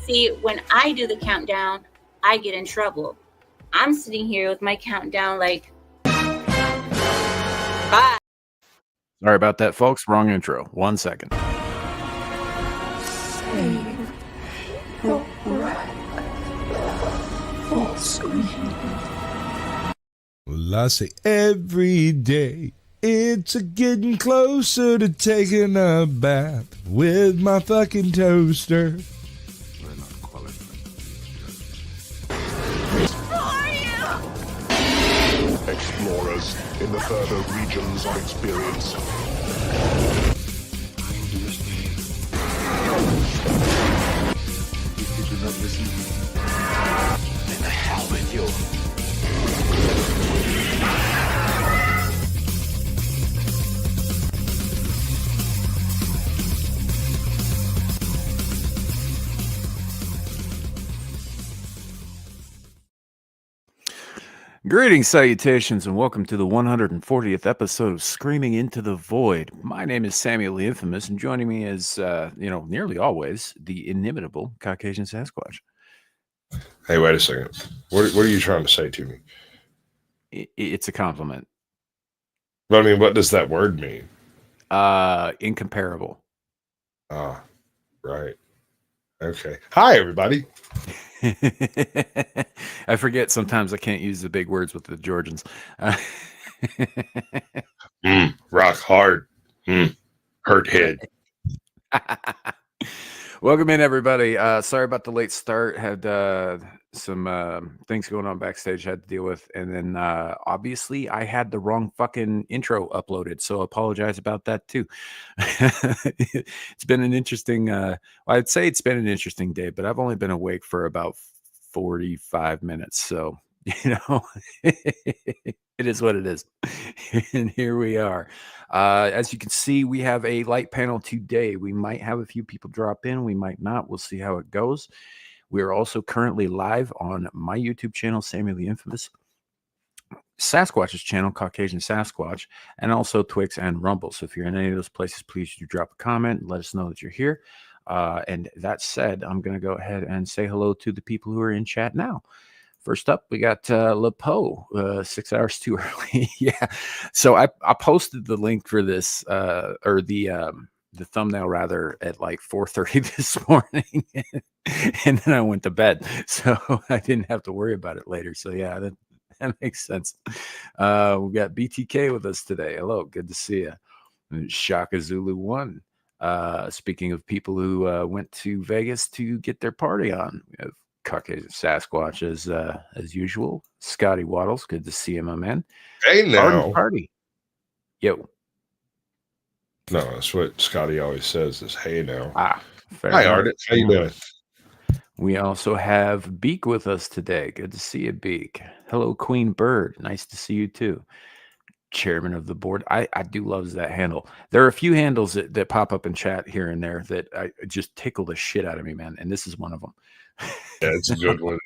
See, when I do the countdown, I get in trouble. I'm sitting here with my countdown like 5. Sorry about that, folks. Wrong intro. 1 second. Save your breath for screaming. Well, I say every day it's a getting closer to taking a bath with my fucking toaster. Who are you? Explorers in the further regions of experience. Did you not listen? Then the hell with you. Greetings, salutations, and welcome to the 140th episode of Screaming into the Void. My name is Samuel the Infamous, and joining me is, nearly always, the inimitable Caucasian Sasquatch. Hey, wait a second. What are you trying to say to me? It's a compliment. But I mean, what does that word mean? Incomparable. Ah, right. Okay. Hi, everybody. I forget sometimes I can't use the big words with the Georgians. Rock hard. Hurt head. Welcome in, everybody. Sorry about the late start. Had some things going on backstage I had to deal with. And then obviously I had the wrong fucking intro uploaded. So I apologize about that too. It's been an interesting, I'd say it's been an interesting day, but I've only been awake for about 45 minutes. So, it is what it is. And here we are. As you can see, we have a light panel today. We might have a few people drop in. We might not. We'll see how it goes. We are also currently live on my YouTube channel, Samuel the Infamous, Sasquatch's channel, Caucasian Sasquatch, and also Twix and Rumble. So if you're in any of those places, please do drop a comment and let us know that you're here. And that said, I'm going to go ahead and say hello to the people who are in chat now. First up, we got Lepo, 6 hours too early. Yeah. So I posted the link for this, or the thumbnail rather, at like 4:30 this morning. And then I went to bed. So I didn't have to worry about it later. So yeah, that makes sense. We got BTK with us today. Hello. Good to see you. Shaka Zulu 1. Speaking of people who went to Vegas to get their party on, we have Caucasian Sasquatch as usual. Scotty Waddles, good to see him, my man. Hey now. Party. Yo. No, that's what Scotty always says is, hey now. Fair Hi, enough. Art. How you doing? We also have Beak with us today. Good to see you, Beak. Hello, Queen Bird. Nice to see you too. Chairman of the board. I do love that handle. There are a few handles that pop up in chat here and there that I just tickle the shit out of me, man. And this is one of them. Yeah, it's a good one.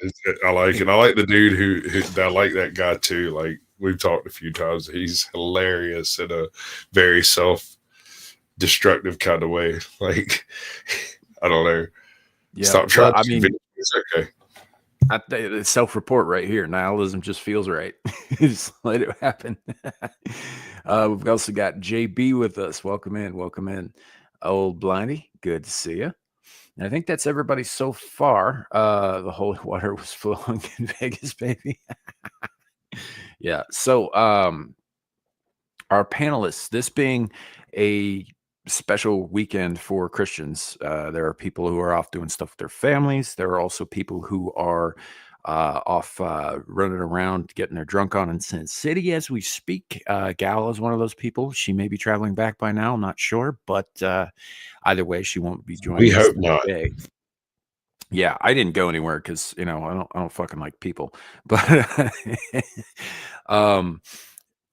I like it. I like the dude who I like that guy too. Like we've talked a few times. He's hilarious in a very self-destructive kind of way. Like I don't know. Yeah, stop trying. I mean, it's okay. It's self-report right here. Nihilism just feels right. Just let it happen. We've also got JB with us. Welcome in. Old Blindy, good to see you. And I think that's everybody so far. The holy water was flowing in Vegas, baby. Yeah. So our panelists, this being a special weekend for Christians, there are people who are off doing stuff with their families. There are also people who are off running around getting their drunk on in Sin City as we speak. Gal is one of those people. She may be traveling back by now. I'm not sure, but either way, she won't be joining. We hope not. Today. Yeah, I didn't go anywhere because I don't fucking like people. But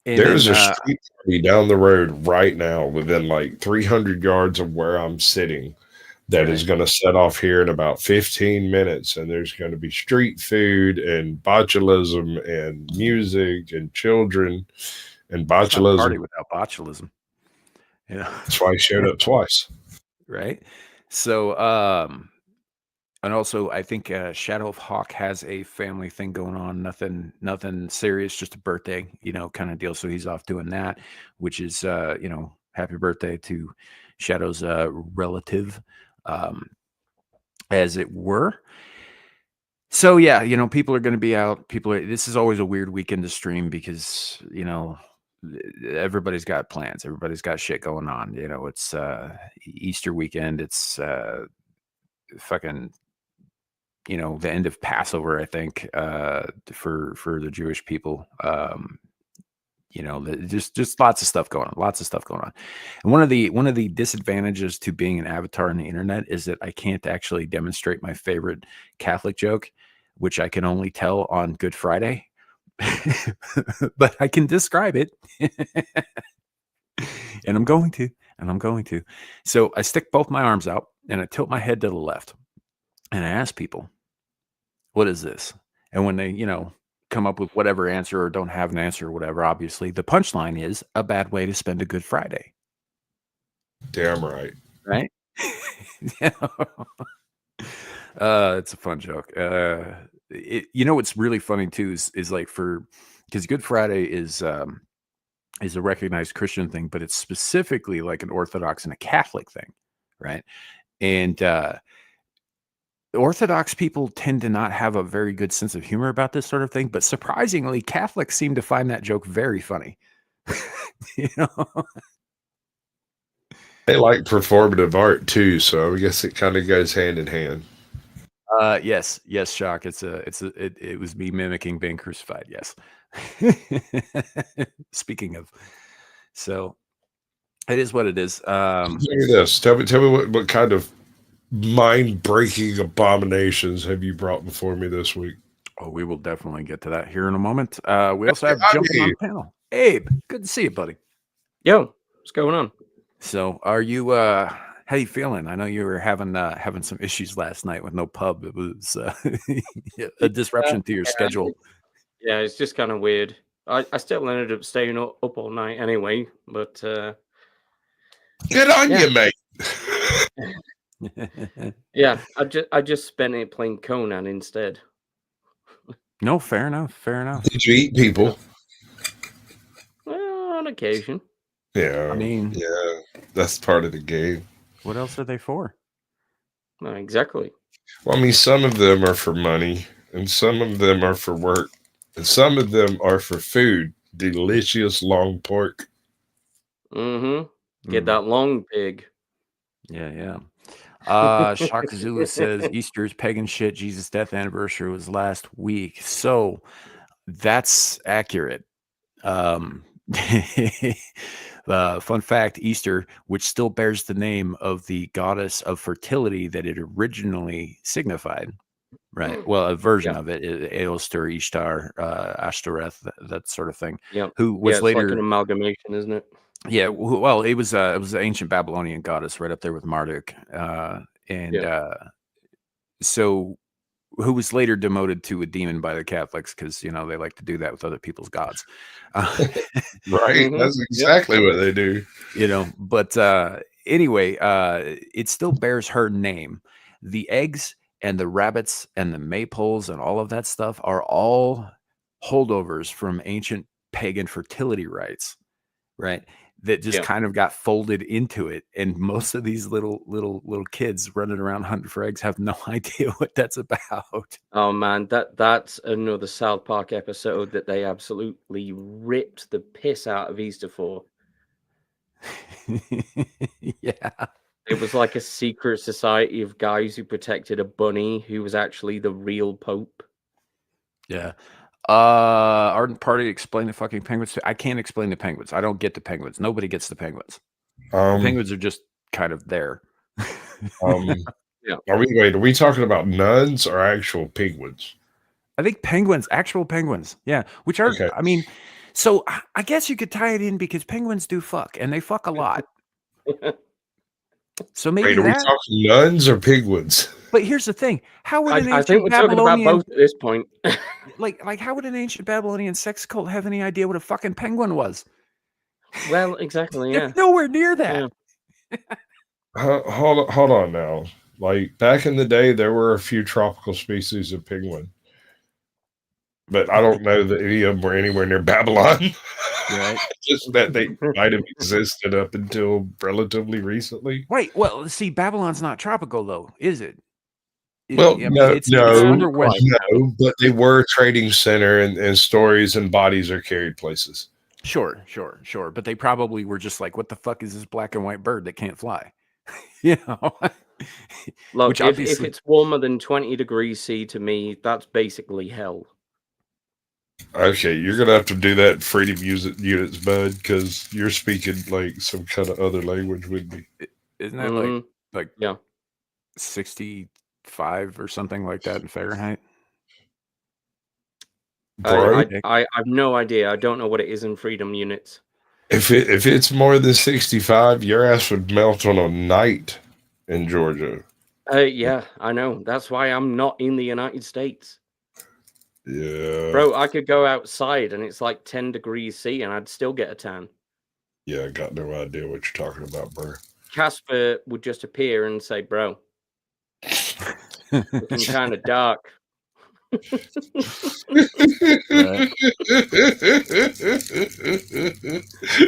there's a street party down the road right now within like 300 yards of where I'm sitting that is going to set off here in about 15 minutes. And there's going to be street food and botulism and music and children and botulism. Party without botulism. That's why he showed up twice. Right. So And also, I think Shadow of Hawk has a family thing going on. Nothing serious, just a birthday, kind of deal. So he's off doing that, which is, happy birthday to Shadow's relative, as it were. So yeah, people are going to be out. This is always a weird weekend to stream because everybody's got plans. Everybody's got shit going on. It's Easter weekend. It's fucking the end of Passover, I think, for the Jewish people. Just lots of stuff going on. And one of the disadvantages to being an avatar on the internet is that I can't actually demonstrate my favorite Catholic joke, which I can only tell on Good Friday. But I can describe it. And I'm going to. So I stick both my arms out and I tilt my head to the left. And I ask people, what is this? And when they, come up with whatever answer or don't have an answer or whatever, obviously the punchline is a bad way to spend a Good Friday. Damn right. Right? It's a fun joke. What's really funny too is like because Good Friday is a recognized Christian thing, but it's specifically like an Orthodox and a Catholic thing, right? And Orthodox people tend to not have a very good sense of humor about this sort of thing, but surprisingly, Catholics seem to find that joke very funny. They like performative art too, so I guess it kind of goes hand in hand. Yes, Shock. It was me mimicking being crucified. Yes. Speaking of, so it is what it is. Tell me this. Tell me what kind of mind-breaking abominations have you brought before me this week? Oh, we will definitely get to that here in a moment. We also have jumping on the panel. Abe, good to see you, buddy. Yo, what's going on? So, are you? How you feeling? I know you were having some issues last night with no pub. It was a disruption to your schedule. Yeah, it's just kind of weird. I still ended up staying up all night anyway, but good on you, mate. Yeah, I just spent it playing Conan instead. No, fair enough. Did you eat people? Well, on occasion. Yeah, yeah, that's part of the game. What else are they for? Exactly. Well, I mean, some of them are for money, and some of them are for work, and some of them are for food. Delicious long pork. Mm-hmm. Get that long pig. Yeah. Shakazula says Easter's pagan shit. Jesus' death anniversary was last week, so that's accurate. Fun fact: Easter, which still bears the name of the goddess of fertility that it originally signified, right? Well, a version of it, Eostre, Ishtar, Ashtoreth, that sort of thing. Yeah, who was later like an amalgamation, isn't it? Yeah, well, it was an ancient Babylonian goddess right up there with Marduk, so who was later demoted to a demon by the Catholics because they like to do that with other people's gods. Right, that's exactly what they do. But anyway, it still bears her name. The eggs and the rabbits and the maypoles and all of that stuff are all holdovers from ancient pagan fertility rites, right? That just kind of got folded into it, and most of these little kids running around hunting for eggs have no idea what that's about. Oh man, that's another South Park episode that they absolutely ripped the piss out of Easter for. Yeah, it was like a secret society of guys who protected a bunny who was actually the real Pope. Yeah. Ardent Party, explain the fucking penguins. I can't explain the penguins. I don't get the penguins. Nobody gets the penguins. The penguins are just kind of there. Yeah. Are we talking about nuns or actual penguins? I think penguins, actual penguins. Yeah. Which are, okay. I mean, so I guess you could tie it in because penguins do fuck, and they fuck a lot. So maybe are we talking nuns or penguins? But here's the thing: how would I think we're talking about both at this point. like how would an ancient Babylonian sex cult have any idea what a fucking penguin was? Well, exactly. Yeah, nowhere near that. Yeah. Hold on now. Like back in the day, there were a few tropical species of penguin, but I don't know that any of them were anywhere near Babylon. Right. Just that they might have existed up until relatively recently. Wait, well, see, Babylon's not tropical though, is it? Well, no, it's underwest. no, but they were a trading center, and stories and bodies are carried places. Sure. But they probably were just like, what the fuck is this black and white bird that can't fly? You know? Look, Which if it's warmer than 20 degrees C to me, that's basically hell. Okay, you're gonna have to do that in freedom units, bud, because you're speaking like some kind of other language with me. Isn't that like yeah, 65 or something like that in Fahrenheit? I have no idea. I don't know what it is in freedom units. If it's more than 65, your ass would melt on a night in Georgia. Yeah, I know. That's why I'm not in the United States. Yeah. Bro, I could go outside and it's like 10 degrees C and I'd still get a tan. Yeah, I got no idea what you're talking about, bro. Casper would just appear and say, bro, looking kind of dark.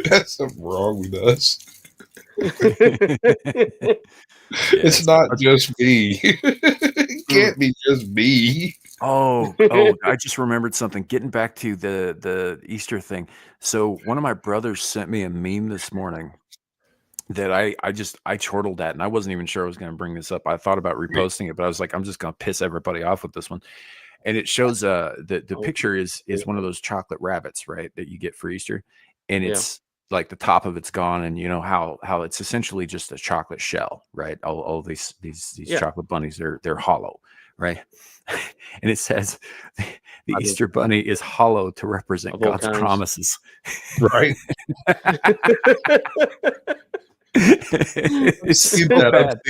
That's something wrong with us. It's not just me. It can't be just me. Oh, I just remembered something. Getting back to the Easter thing. So one of my brothers sent me a meme this morning that I chortled at, and I wasn't even sure I was going to bring this up. I thought about reposting it, but I was like, I'm just going to piss everybody off with this one. And it shows the picture is one of those chocolate rabbits, right, that you get for Easter, and it's like the top of it's gone, and you know how it's essentially just a chocolate shell, right? All these chocolate bunnies, they're hollow, right? And it says the Easter bunny is hollow to represent God's promises, right? It's so bad.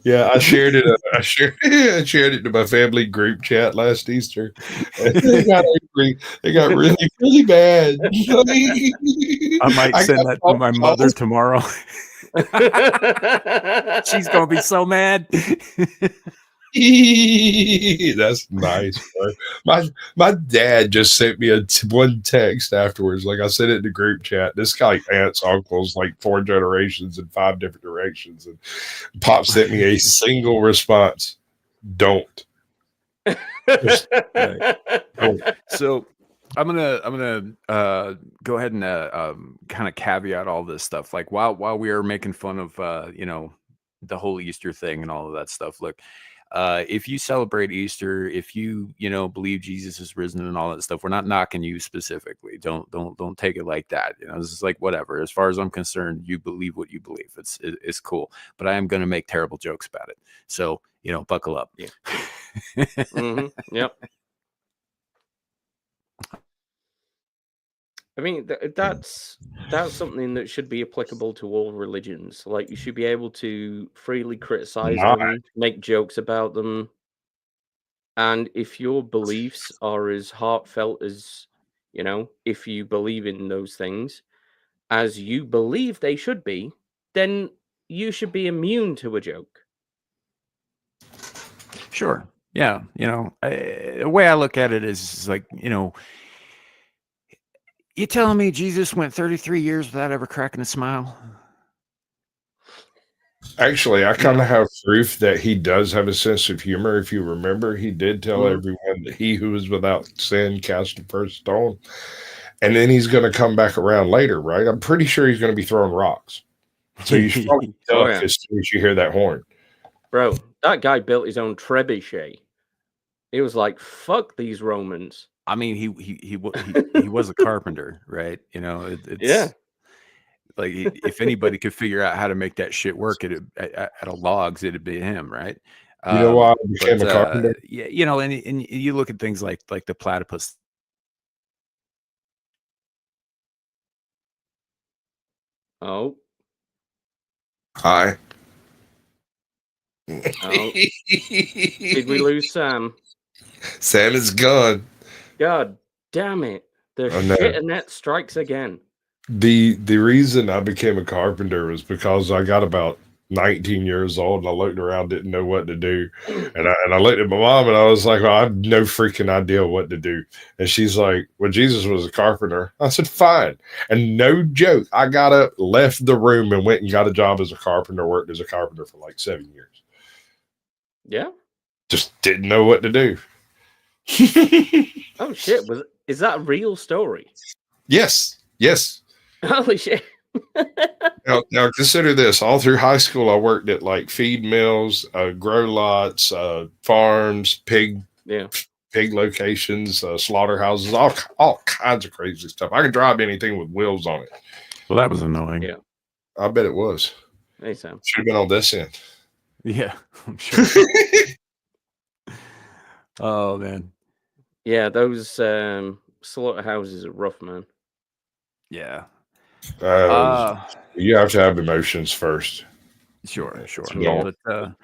Yeah, I shared it. I shared it to my family group chat last Easter. And they got angry. They got really, really bad. I might send that to my mother tomorrow. She's gonna be so mad. That's nice, bro. My dad just sent me one text afterwards. Like I sent it in the group chat. This guy, aunts, uncles, like 4 generations in 5 different directions. And Pop sent me a single response. Don't. So I'm gonna go ahead and kind of caveat all this stuff. Like while we are making fun of the whole Easter thing and all of that stuff. Look. If you celebrate Easter, if you believe Jesus is risen and all that stuff, we're not knocking you specifically. Don't take it like that. This is like whatever. As far as I'm concerned, you believe what you believe. It's cool. But I am going to make terrible jokes about it. So buckle up. Yeah. Yep. I mean, that's something that should be applicable to all religions. Like, you should be able to freely criticize them, make jokes about them. And if your beliefs are as heartfelt as, if you believe in those things as you believe they should be, then you should be immune to a joke. Sure. Yeah. The way I look at it is like, you telling me Jesus went 33 years without ever cracking a smile? Actually, I kind of have proof that he does have a sense of humor. If you remember, he did tell everyone that he who is without sin cast the first stone. And then he's going to come back around later, right? I'm pretty sure he's going to be throwing rocks. So you should probably duck as soon as you hear that horn. Bro, that guy built his own trebuchet. He was like, fuck these Romans. I mean, he was a carpenter, right? It's like if anybody could figure out how to make that shit work at a logs, it'd be him, right? You know why I became a carpenter? Yeah, and you look at things like the platypus. Oh. Hi. Oh. Did we lose Sam? Sam is gone. God damn it. The shit and that strikes again. The reason I became a carpenter was because I got about 19 years old, and I looked around, didn't know what to do. And I looked at my mom, and I was like, well, I have no freaking idea what to do. And she's like, well, Jesus was a carpenter. I said, fine. And no joke, I got up, left the room, and went and got a job as a carpenter, worked as a carpenter for like 7 years. Yeah. Just didn't know what to do. Oh, shit. Is that a real story? Yes. Holy shit. Now consider this. All through high school, I worked at like feed mills, grow lots, farms, pig locations, slaughterhouses, all kinds of crazy stuff. I could drive anything with wheels on it. Well, that was annoying. Yeah, I bet it was. Hey, Sam. Should have been on this end. Yeah, I'm sure. Oh man. Yeah, those slaughterhouses are rough, man. Yeah. You have to have emotions first. Sure. Yeah. But,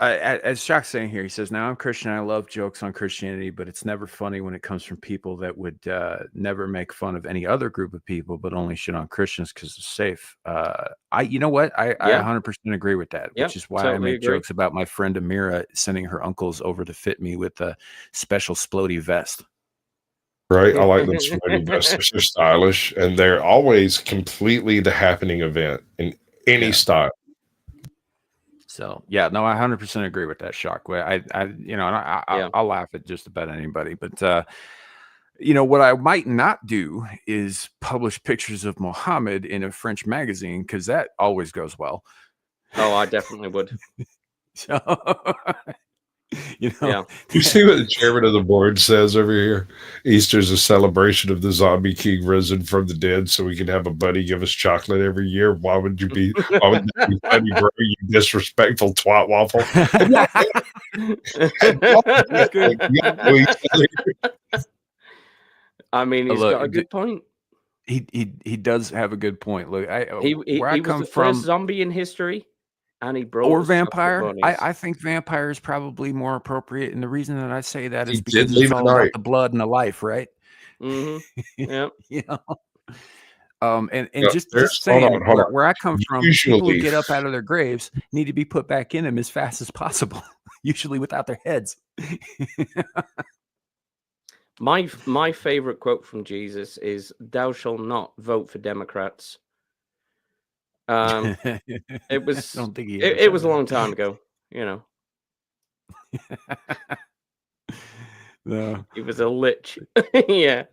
as Shock's saying here, he says, now I'm Christian. I love jokes on Christianity, but it's never funny when it comes from people that would never make fun of any other group of people, but only shit on Christians because it's safe. You know what? I 100% agree with that, which is why totally I make jokes about my friend Amira sending her uncles over to fit me with a special splody vest. Right. I like them sweaty vests. They're so stylish, and they're always completely the happening event in any style. So yeah, no, I 100% agree with that, Shock. I'll laugh at just about anybody, but what I might not do is publish pictures of Muhammad in a French magazine because that always goes well. Oh, I definitely would. So, You see what the chairman of the board says over here? Easter's a celebration of the zombie king risen from the dead, so we can have a buddy give us chocolate every year. Why would that be funny, bro? You disrespectful twat waffle. I mean, he's got a good point. He does have a good point. Look, he was the first zombie in history. And he brought or vampire. I think vampire is probably more appropriate, and the reason that I say that is because it's all about the blood and the life, right? Mm-hmm. Yeah. And just saying, where I come from, people who get up out of their graves need to be put back in them as fast as possible, usually without their heads. My favorite quote from Jesus is, "Thou shalt not vote for Democrats." It was it was a long time ago, No. He was a lich. Yeah.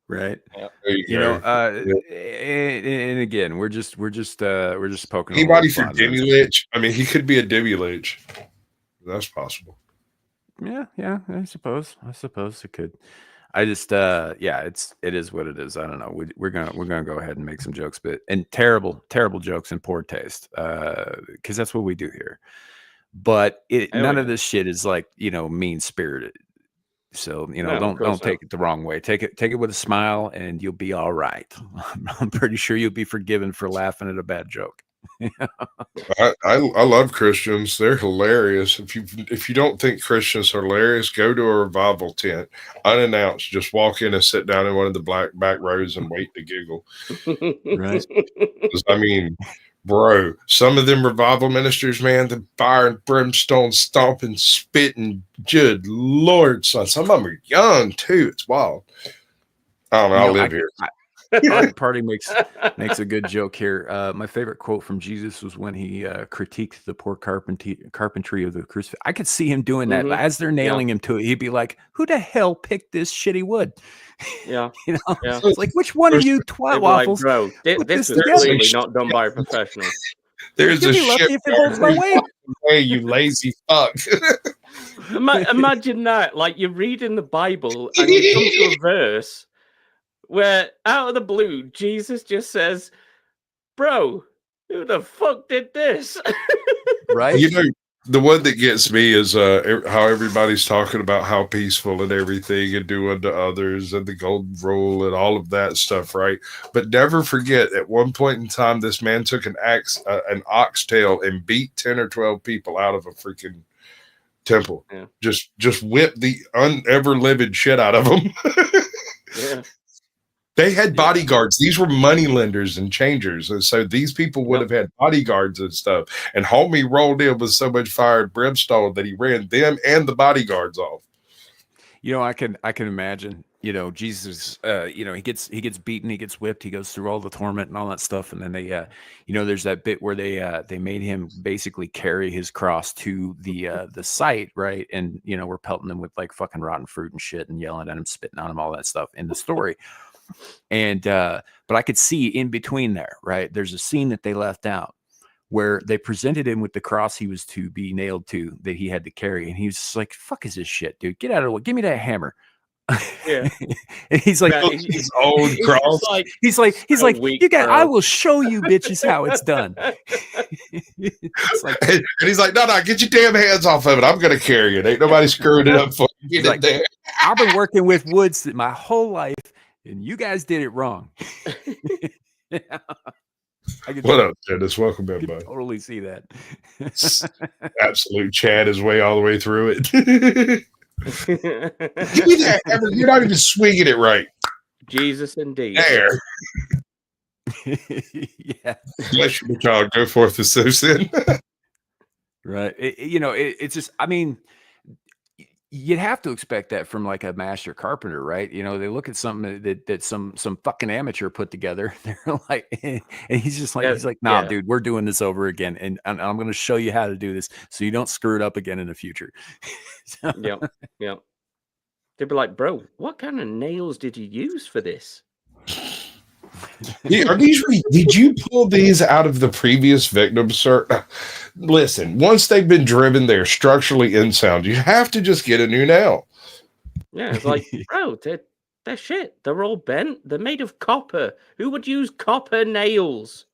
Right. And again, we're just poking. Anybody for Demi Lich? I mean, he could be a Demi Lich. That's possible. Yeah, I suppose it could. I just it is what it is. I don't know. We're gonna go ahead and make some jokes, and terrible jokes and poor taste, because that's what we do here. But none of this shit is like mean spirited. So don't take it the wrong way. Take it with a smile, and you'll be all right. I'm pretty sure you'll be forgiven for laughing at a bad joke. I love Christians. They're hilarious. If you don't think Christians are hilarious, go to a revival tent unannounced. Just walk in and sit down in one of the back rows and wait to giggle. Right? I mean, bro, some of them revival ministers, man, the fire and brimstone stomping, spitting, good Lord, son. Some of them are young too. It's wild. I don't know. I live here. Party makes a good joke here. My favorite quote from Jesus was when he critiqued the poor carpentry of the crucifix. I could see him doing that, but as they're nailing him to it, he'd be like, "Who the hell picked this shitty wood?" Yeah, It's like, which one of you twat waffles? Like, bro, this is clearly not done by a professional. There's a shit. If it holds my weight. Hey, you lazy fuck! Imagine that. Like, you're reading the Bible and you come to a verse where out of the blue, Jesus just says, "Bro, who the fuck did this?" Right? The one that gets me is how everybody's talking about how peaceful and everything and do unto others and the golden rule and all of that stuff, right? But never forget, at one point in time, this man took an oxtail and beat 10 or 12 people out of a freaking temple. Yeah. Just whipped the ever living shit out of them. Yeah. They had bodyguards. These were money lenders and changers. And so these people would have had bodyguards and stuff. And homie rolled in with so much fire and brimstone that he ran them and the bodyguards off. You know, I can imagine, you know, Jesus, you know, he gets beaten, he gets whipped, he goes through all the torment and all that stuff. And then they, you know, there's that bit where they made him basically carry his cross to the site, right? And, you know, we're pelting him with like fucking rotten fruit and shit and yelling at him, spitting on him, all that stuff in the story. And, but I could see in between there, right? There's a scene that they left out where they presented him with the cross he was to be nailed to that he had to carry. And he was just like, fuck is this shit, dude? Get out of the way. Give me that hammer. Yeah. And he's like, his own cross. He's like, you got, I will show you bitches how it's done. It's like, and he's like, no, get your damn hands off of it. I'm going to carry it. Ain't nobody screwing it up for you. Get it there. I've been working with woods my whole life, and you guys did it wrong. What up, Dennis? Welcome in, bud. Totally see that. Absolute Chad is way all the way through it. Give me that. You're not even swinging it right. Jesus indeed. There. Yeah. Bless you, child. Go forth and so sin. Right. You know, it's just, I mean, you'd have to expect that from like a master carpenter, right? You know, they look at something that some fucking amateur put together. They're like, and he's just like, he's like, nah, dude, we're doing this over again, and I'm going to show you how to do this so you don't screw it up again in the future. So. Yeah. They'd be like, bro, what kind of nails did you use for this? Are these? Did you pull these out of the previous victims, sir? Listen, once they've been driven, they're structurally unsound. You have to just get a new nail. Yeah, it's like, bro, they're shit. They're all bent. They're made of copper. Who would use copper nails?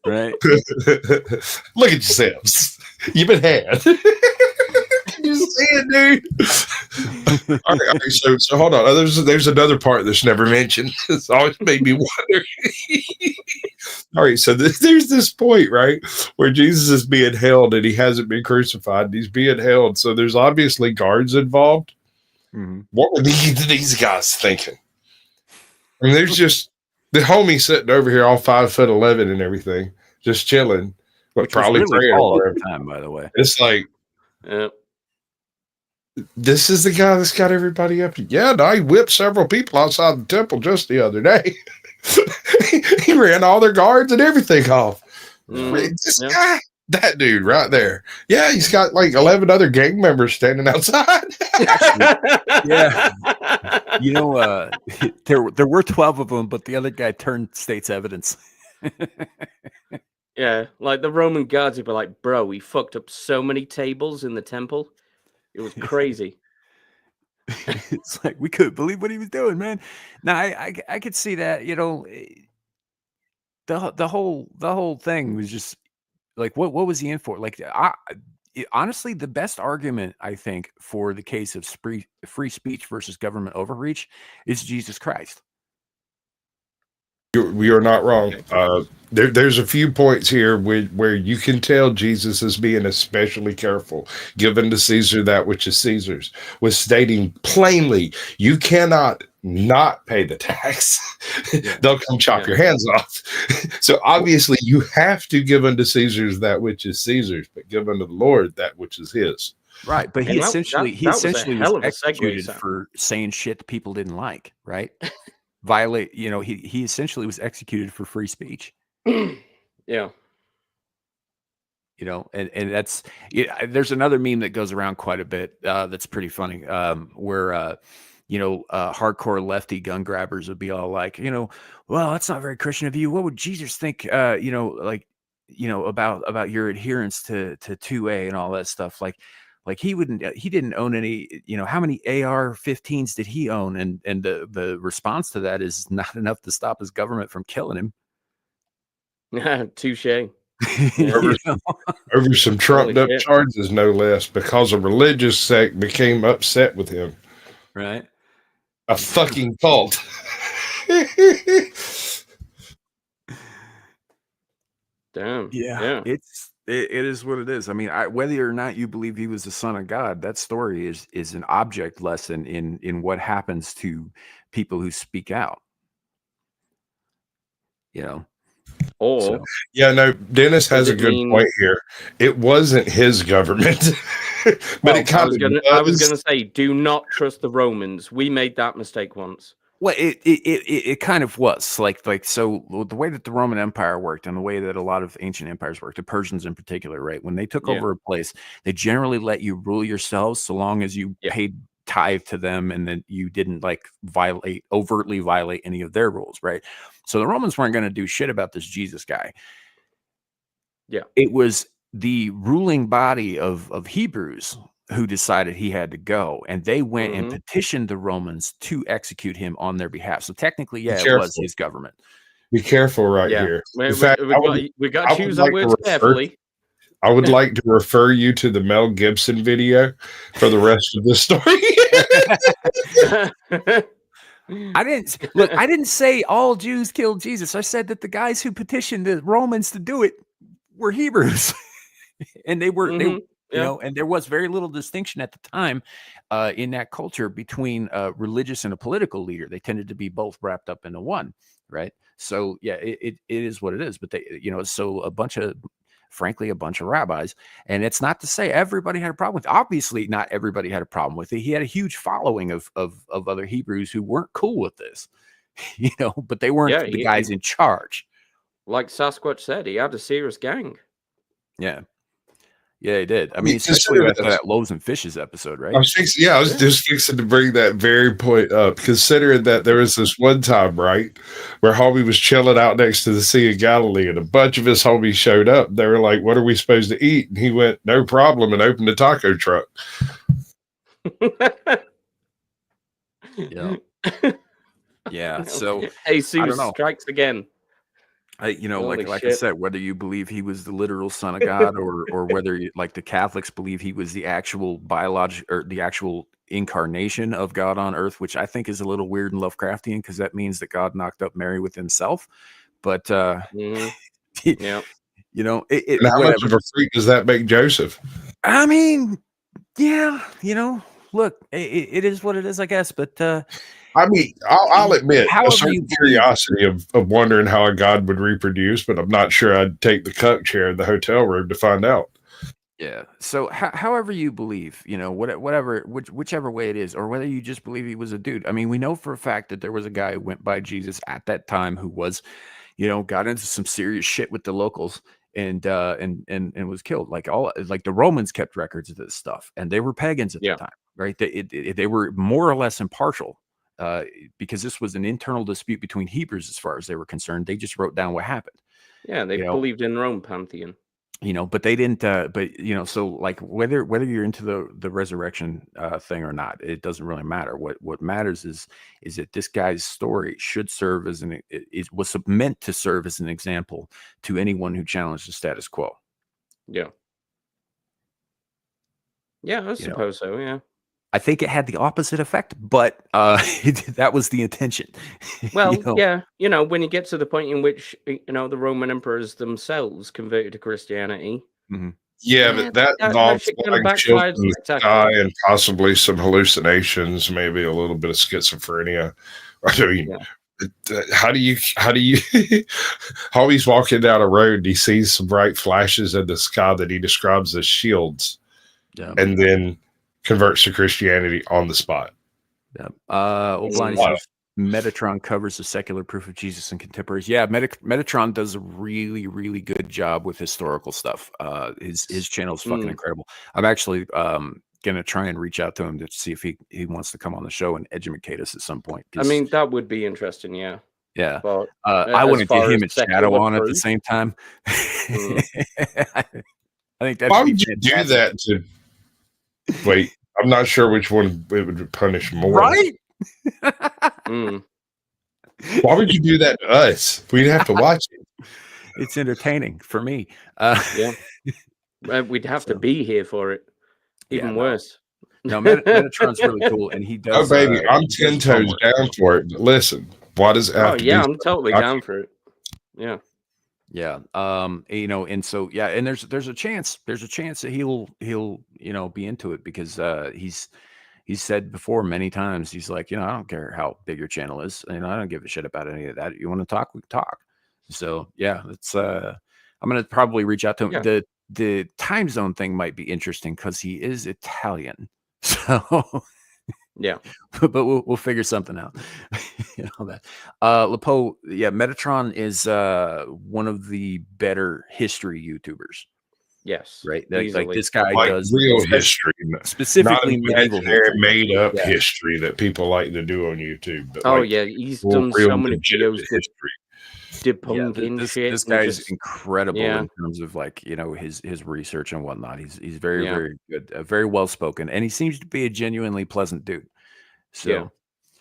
Right. Look at yourselves. You've been had. You see it, dude. All right, so hold on. There's another part that's never mentioned. It's always made me wonder. All right, so there's this point, right, where Jesus is being held and he hasn't been crucified. And he's being held, so there's obviously guards involved. Mm-hmm. What were these guys thinking? I mean, there's just the homie sitting over here, all 5'11" and everything, just chilling, but probably really praying all the time. By the way, it's like. This is the guy that's got everybody up. Yeah, no, he whipped several people outside the temple just the other day. He ran all their guards and everything off. This guy, that dude right there. Yeah, he's got like 11 other gang members standing outside. Yeah. You know, there were 12 of them, but the other guy turned state's evidence. Yeah, like the Roman guards would be like, bro, he fucked up so many tables in the temple. It was crazy. It's like we couldn't believe what he was doing, man. Now I could see that, you know, the whole thing was just like what was he in for? Like honestly, the best argument I think for the case of free speech versus government overreach is Jesus Christ. We are not wrong. There's a few points here where you can tell Jesus is being especially careful, given to Caesar that which is Caesar's, with stating plainly, you cannot not pay the tax. They'll come chop your hands off. So obviously you have to give unto Caesar's that which is Caesar's, but give unto the Lord that which is his. Right, but he essentially was executed for saying shit that people didn't like, right? Violate, you know, he essentially was executed for free speech. Yeah. You know, and that's there's another meme that goes around quite a bit that's pretty funny, where you know, hardcore lefty gun grabbers would be all like, you know, well, that's not very Christian of you. What would Jesus think, you know, like, you know, about your adherence to 2A and all that stuff? Like he didn't own any, you know, how many AR-15s did he own? And the response to that is not enough to stop his government from killing him. Touche. Over some trumped up charges, no less, because a religious sect became upset with him. Right. A fucking cult. Damn. Yeah. It's It is what it is. I mean, whether or not you believe he was the son of God, that story is an object lesson in what happens to people who speak out. You know, Or so Yeah, no, Dennis has a it good mean- point here. It wasn't his government, but well, it kind I was of gonna say, do not trust the Romans. We made that mistake once. well, it kind of was like so the way that the Roman Empire worked and the way that a lot of ancient empires worked, the Persians in particular, right? When they took Yeah. over a place, they generally let you rule yourselves so long as you Yeah. paid tithe to them and then you didn't like overtly violate any of their rules, right? So the Romans weren't going to do shit about this Jesus guy. Yeah. It was the ruling body of Hebrews who decided he had to go, and they went and petitioned the Romans to execute him on their behalf. So technically, yeah, it was his government. Be careful right Yeah. here. We In fact, got I to would choose like our to words refer- carefully. I would like to refer you to the Mel Gibson video for the rest of this story. I didn't say all Jews killed Jesus. I said that the guys who petitioned the Romans to do it were Hebrews. And they were, you know, and there was very little distinction at the time in that culture between a religious and a political leader. They tended to be both wrapped up into one, right? So yeah, it is what it is. But they, you know, so frankly, a bunch of rabbis, and it's not to say everybody had a problem with it. Obviously, not everybody had a problem with it. He had a huge following of other Hebrews who weren't cool with this, you know, but they weren't the guys in charge. Like Sasquatch said, he had a serious gang. Yeah. Yeah, he did. I mean, especially after that Loaves and Fishes episode, right? I was just fixing to bring that very point up, considering that there was this one time, right, where homie was chilling out next to the Sea of Galilee, and a bunch of his homies showed up. They were like, "What are we supposed to eat?" And he went, "No problem," and opened the taco truck. Yeah. Yeah. So Jesus strikes again. You know, like I said, whether you believe he was the literal son of God or whether like the Catholics believe he was the actual the actual incarnation of God on earth, which I think is a little weird and Lovecraftian because that means that God knocked up Mary with himself. But yeah, you know, and how much of a freak does that make Joseph? I mean, yeah, you know, look, it is what it is, I guess. But I mean, I'll admit a certain curiosity of wondering how a god would reproduce, but I'm not sure I'd take the cuck chair in the hotel room to find out. Yeah. So however you believe, you know, whichever way it is, or whether you just believe he was a dude. I mean, we know for a fact that there was a guy who went by Jesus at that time who was, you know, got into some serious shit with the locals and was killed. Like the Romans kept records of this stuff, and they were pagans at the time, right? They were more or less impartial. Because this was an internal dispute between Hebrews as far as they were concerned. They just wrote down what happened. Yeah, they believed in Rome pantheon. You know, but they didn't. But you know, so like whether you're into the resurrection thing or not, it doesn't really matter. What matters is that this guy's story should serve as it was meant to serve as an example to anyone who challenged the status quo. Yeah. Yeah, I suppose so. Yeah. I think it had the opposite effect, but that was the intention. Well, yeah, you know, when you get to the point in which, you know, the Roman emperors themselves converted to Christianity. Mm-hmm. Yeah, but that involves flying children in the sky and possibly some hallucinations, maybe a little bit of schizophrenia. I mean, how do you Hobie's walking down a road and he sees some bright flashes in the sky that he describes as shields, and then converts to Christianity on the spot. O'Blind says Metatron covers the secular proof of Jesus and contemporaries. Yeah, Metatron does a really, really good job with historical stuff. His channel is fucking incredible. I'm actually gonna try and reach out to him to see if he wants to come on the show and educate us at some point. I mean, that would be interesting. Yeah. Yeah. But I want to get him and Shadow on at the same time. I think that's why would you do that to. Wait, I'm not sure which one it would punish more. Right? Why would you do that to us? We'd have to watch it. It's entertaining for me. Yeah. We'd have to be here for it. Even worse. No, Metatron's really cool, and he does. Oh, baby, I'm 10 toes down for it. But listen, why does it have to be? I'm totally down for it. Yeah. Yeah. And so yeah, and there's a chance that he'll be into it because he's said before many times, he's like, I don't care how big your channel is, and I don't give a shit about any of that. You want to talk, we can talk. So yeah, it's I'm gonna probably reach out to him. Yeah. The time zone thing might be interesting because he is Italian. So Yeah. but we'll figure something out. That. Lepo, yeah, Metatron is one of the better history YouTubers, Yes. right? Like Easily. this guy Like does real history, not specifically medieval imaginary, history. made up Yeah. history that people like to do on YouTube. But Oh like yeah, he's real, done so many legitimate videos history. debunking shit. This and guy's just, incredible yeah. in terms of like his research and whatnot. He's very Yeah. very good, very well spoken, and he seems to be a genuinely pleasant dude. So Yeah.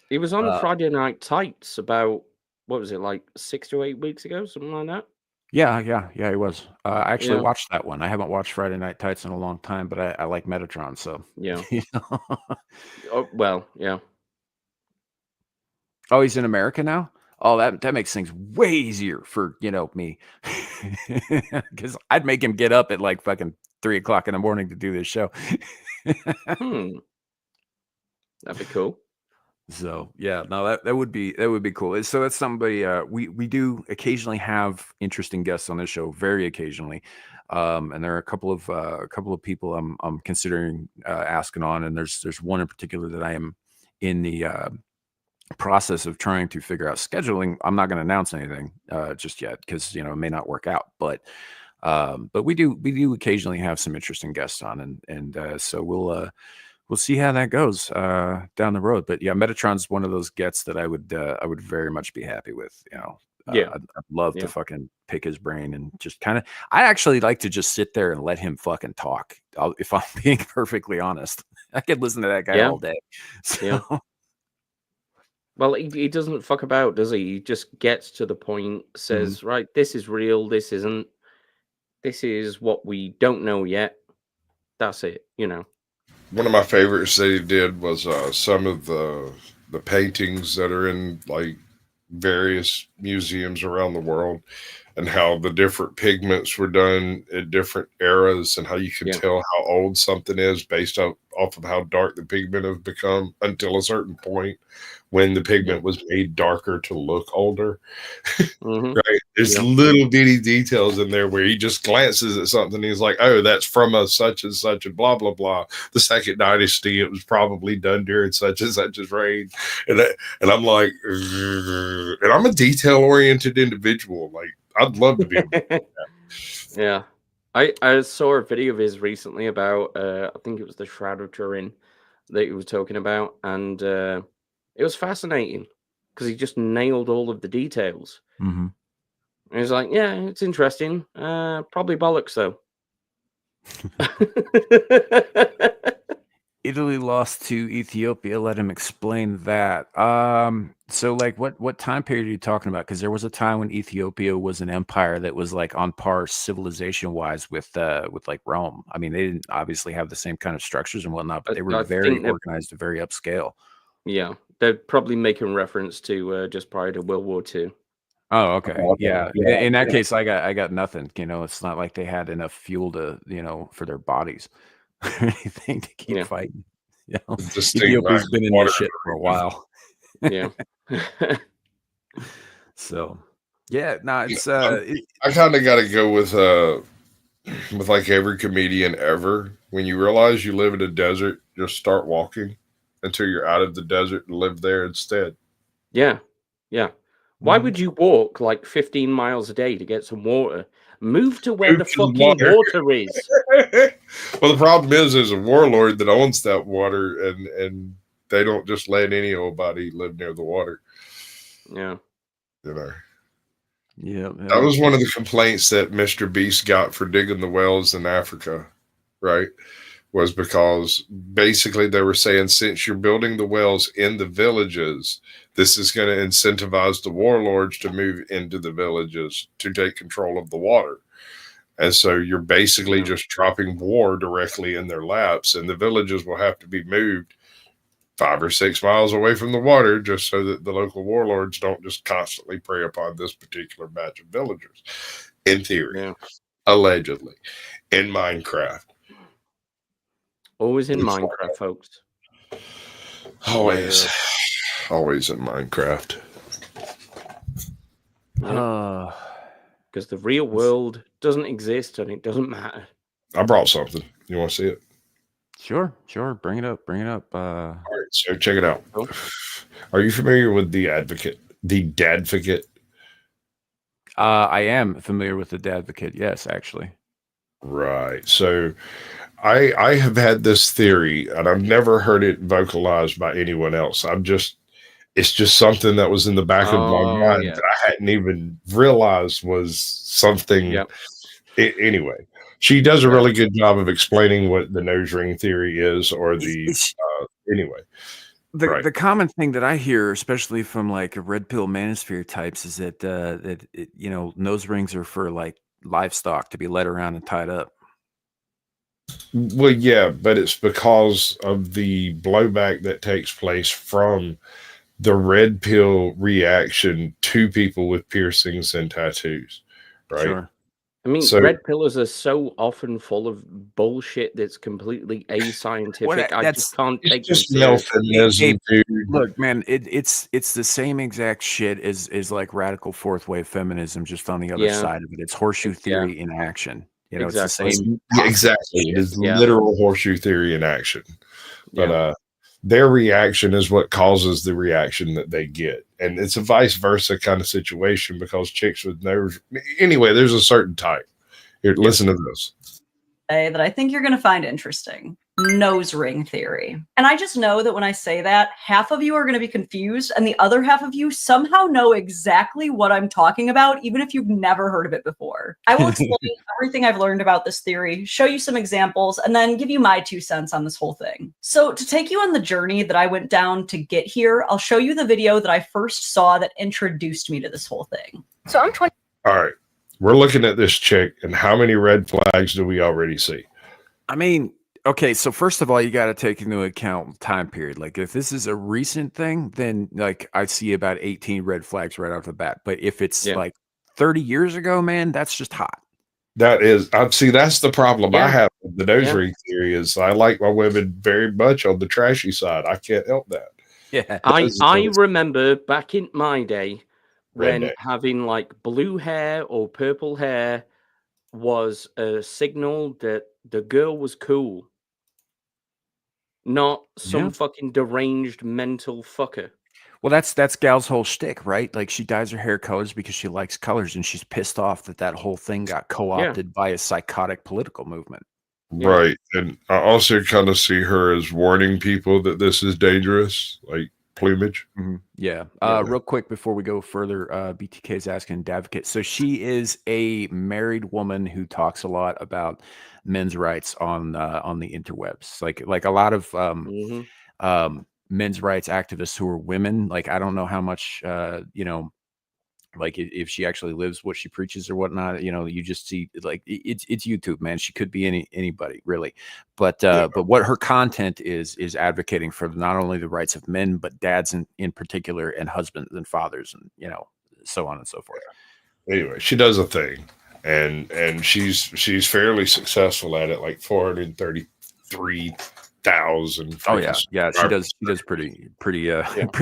He was on Friday Night Tights about, what was it, like 6 to 8 weeks ago, something like that. yeah, he was. I actually Yeah. watched that one. I haven't watched Friday Night Tights in a long time, but I like Metatron, so Yeah. you know. Oh well, yeah. Oh, he's in America now? Oh, that makes things way easier for, me. Because I'd make him get up at like fucking 3 o'clock in the morning to do this show. That'd be cool. So yeah, no, that would be cool. So that's somebody we do occasionally have interesting guests on this show, very occasionally. And there are a couple of people I'm considering asking on, and there's one in particular that I am in the process of trying to figure out scheduling. I'm not going to announce anything just yet because it may not work out, but we do occasionally have some interesting guests on, and so we'll see how that goes down the road. But yeah, Metatron's one of those gets that I would very much be happy with. Yeah. I'd love to Yeah. fucking pick his brain and just kind of. I actually like to just sit there and let him fucking talk. If I'm being perfectly honest, I could listen to that guy Yeah. all day. So. Yeah. Well, he doesn't fuck about, does he? He just gets to the point, says, right, this is real, this isn't. This is what we don't know yet. That's it, One of my favorites that he did was some of the paintings that are in like various museums around the world, and how the different pigments were done at different eras, and how you can Yeah. tell how old something is based off of how dark the pigment has become until a certain point when the pigment was made darker to look older. Right? There's Yeah. little bitty details in there where he just glances at something and he's like, oh, that's from a such and such and blah, blah, blah. The second dynasty, it was probably done during such and such as reign. And I'm like, and I'm a detail-oriented individual. Like, I'd love to be able to do that. Yeah. I saw a video of his recently about, I think it was the Shroud of Turin that he was talking about. And it was fascinating because he just nailed all of the details. Mm-hmm. And he's like, yeah, it's interesting. Probably bollocks, though. Italy lost to Ethiopia. Let him explain that. So like what time period are you talking about? Because there was a time when Ethiopia was an empire that was like on par civilization wise with like Rome. I mean, they didn't obviously have the same kind of structures and whatnot, but they were very organized and very upscale. Yeah, they're probably making reference to just prior to World War II. Oh, okay. Yeah. In that case, I got nothing. It's not like they had enough fuel to, for their bodies or anything to keep fighting. Ethiopia's been in this shit for a while. Yeah. So, yeah, no, it's I kind of got to go with like every comedian ever. When you realize you live in a desert, just start walking until you're out of the desert and live there instead. Yeah. Yeah. Why would you walk like 15 miles a day to get some water? Move to where the fucking water is. Well, the problem is there's a warlord that owns that water, and they don't just let any old body live near the water. Yeah. Yeah. That was one of the complaints that Mr. Beast got for digging the wells in Africa, right? Was because basically they were saying, since you're building the wells in the villages, this is going to incentivize the warlords to move into the villages to take control of the water. And so you're basically just dropping war directly in their laps, and the villages will have to be moved 5 or 6 miles away from the water just so that the local warlords don't just constantly prey upon this particular batch of villagers. in theory, Yeah. allegedly, in Minecraft. Always in It's Minecraft, folks. Always, always in Minecraft. Because the real world doesn't exist and it doesn't matter. I brought something. You want to see it? Sure. Bring it up. All right, so check it out. Cool. Are you familiar with the Advocate? The Dadvocate? I am familiar with the Dadvocate. Yes, actually. Right. So I have had this theory, and I've never heard it vocalized by anyone else. It's just something that was in the back of my mind that I hadn't even realized was something. Yep. Anyway, she does a really good job of explaining what the nose ring theory is, or the anyway. The common thing that I hear, especially from like a red pill manosphere types, is that nose rings are for like livestock to be led around and tied up. Well, yeah, but it's because of the blowback that takes place from the red pill reaction to people with piercings and tattoos, right? Sure. I mean, red pillars are so often full of bullshit that's completely ascientific. I just can't take them seriously. Look, man, it's the same exact shit as like radical fourth wave feminism, just on the other side of it. It's horseshoe theory in action. You know, it's the same. Exactly. It is literal horseshoe theory in action. But their reaction is what causes the reaction that they get. And it's a vice versa kind of situation, because chicks with nose. Anyway, there's a certain type. Here, listen to this. That I think you're going to find interesting. Nose ring theory. And I just know that when I say that, half of you are going to be confused and the other half of you somehow know exactly what I'm talking about, even if you've never heard of it before. I will explain everything I've learned about this theory, show you some examples, and then give you my 2 cents on this whole thing. So to take you on the journey that I went down to get here, I'll show you the video that I first saw that introduced me to this whole thing. So I'm 20. All right. We're looking at this chick, and how many red flags do we already see? I mean, okay, so first of all, you got to take into account time period. Like, if this is a recent thing, then like I see about 18 red flags right off the bat. But if it's like 30 years ago, man, that's just hot. That is, see, that's the problem I have with the nose ring theory. Is I like my women very much on the trashy side. I can't help that. Yeah, I remember back in my day when having like blue hair or purple hair was a signal that the girl was cool, not some fucking deranged mental fucker. Well, that's Gal's whole shtick, right? Like, she dyes her hair colors because she likes colors, and she's pissed off that whole thing got co-opted by a psychotic political movement. Right. And I also kind of see her as warning people that this is dangerous, like plumage. Yeah. Real quick before we go further, BTK is asking Davocate. So she is a married woman who talks a lot about men's rights on the interwebs. Like a lot of men's rights activists who are women. Like, I don't know how much like if she actually lives what she preaches or whatnot. You just see, like, it's YouTube, man. She could be anybody, really. But what her content is advocating for not only the rights of men, but dads in particular, and husbands and fathers, and so on and so forth. Anyway, she does a thing, and she's fairly successful at it, like 433,000. Oh yeah, she does pretty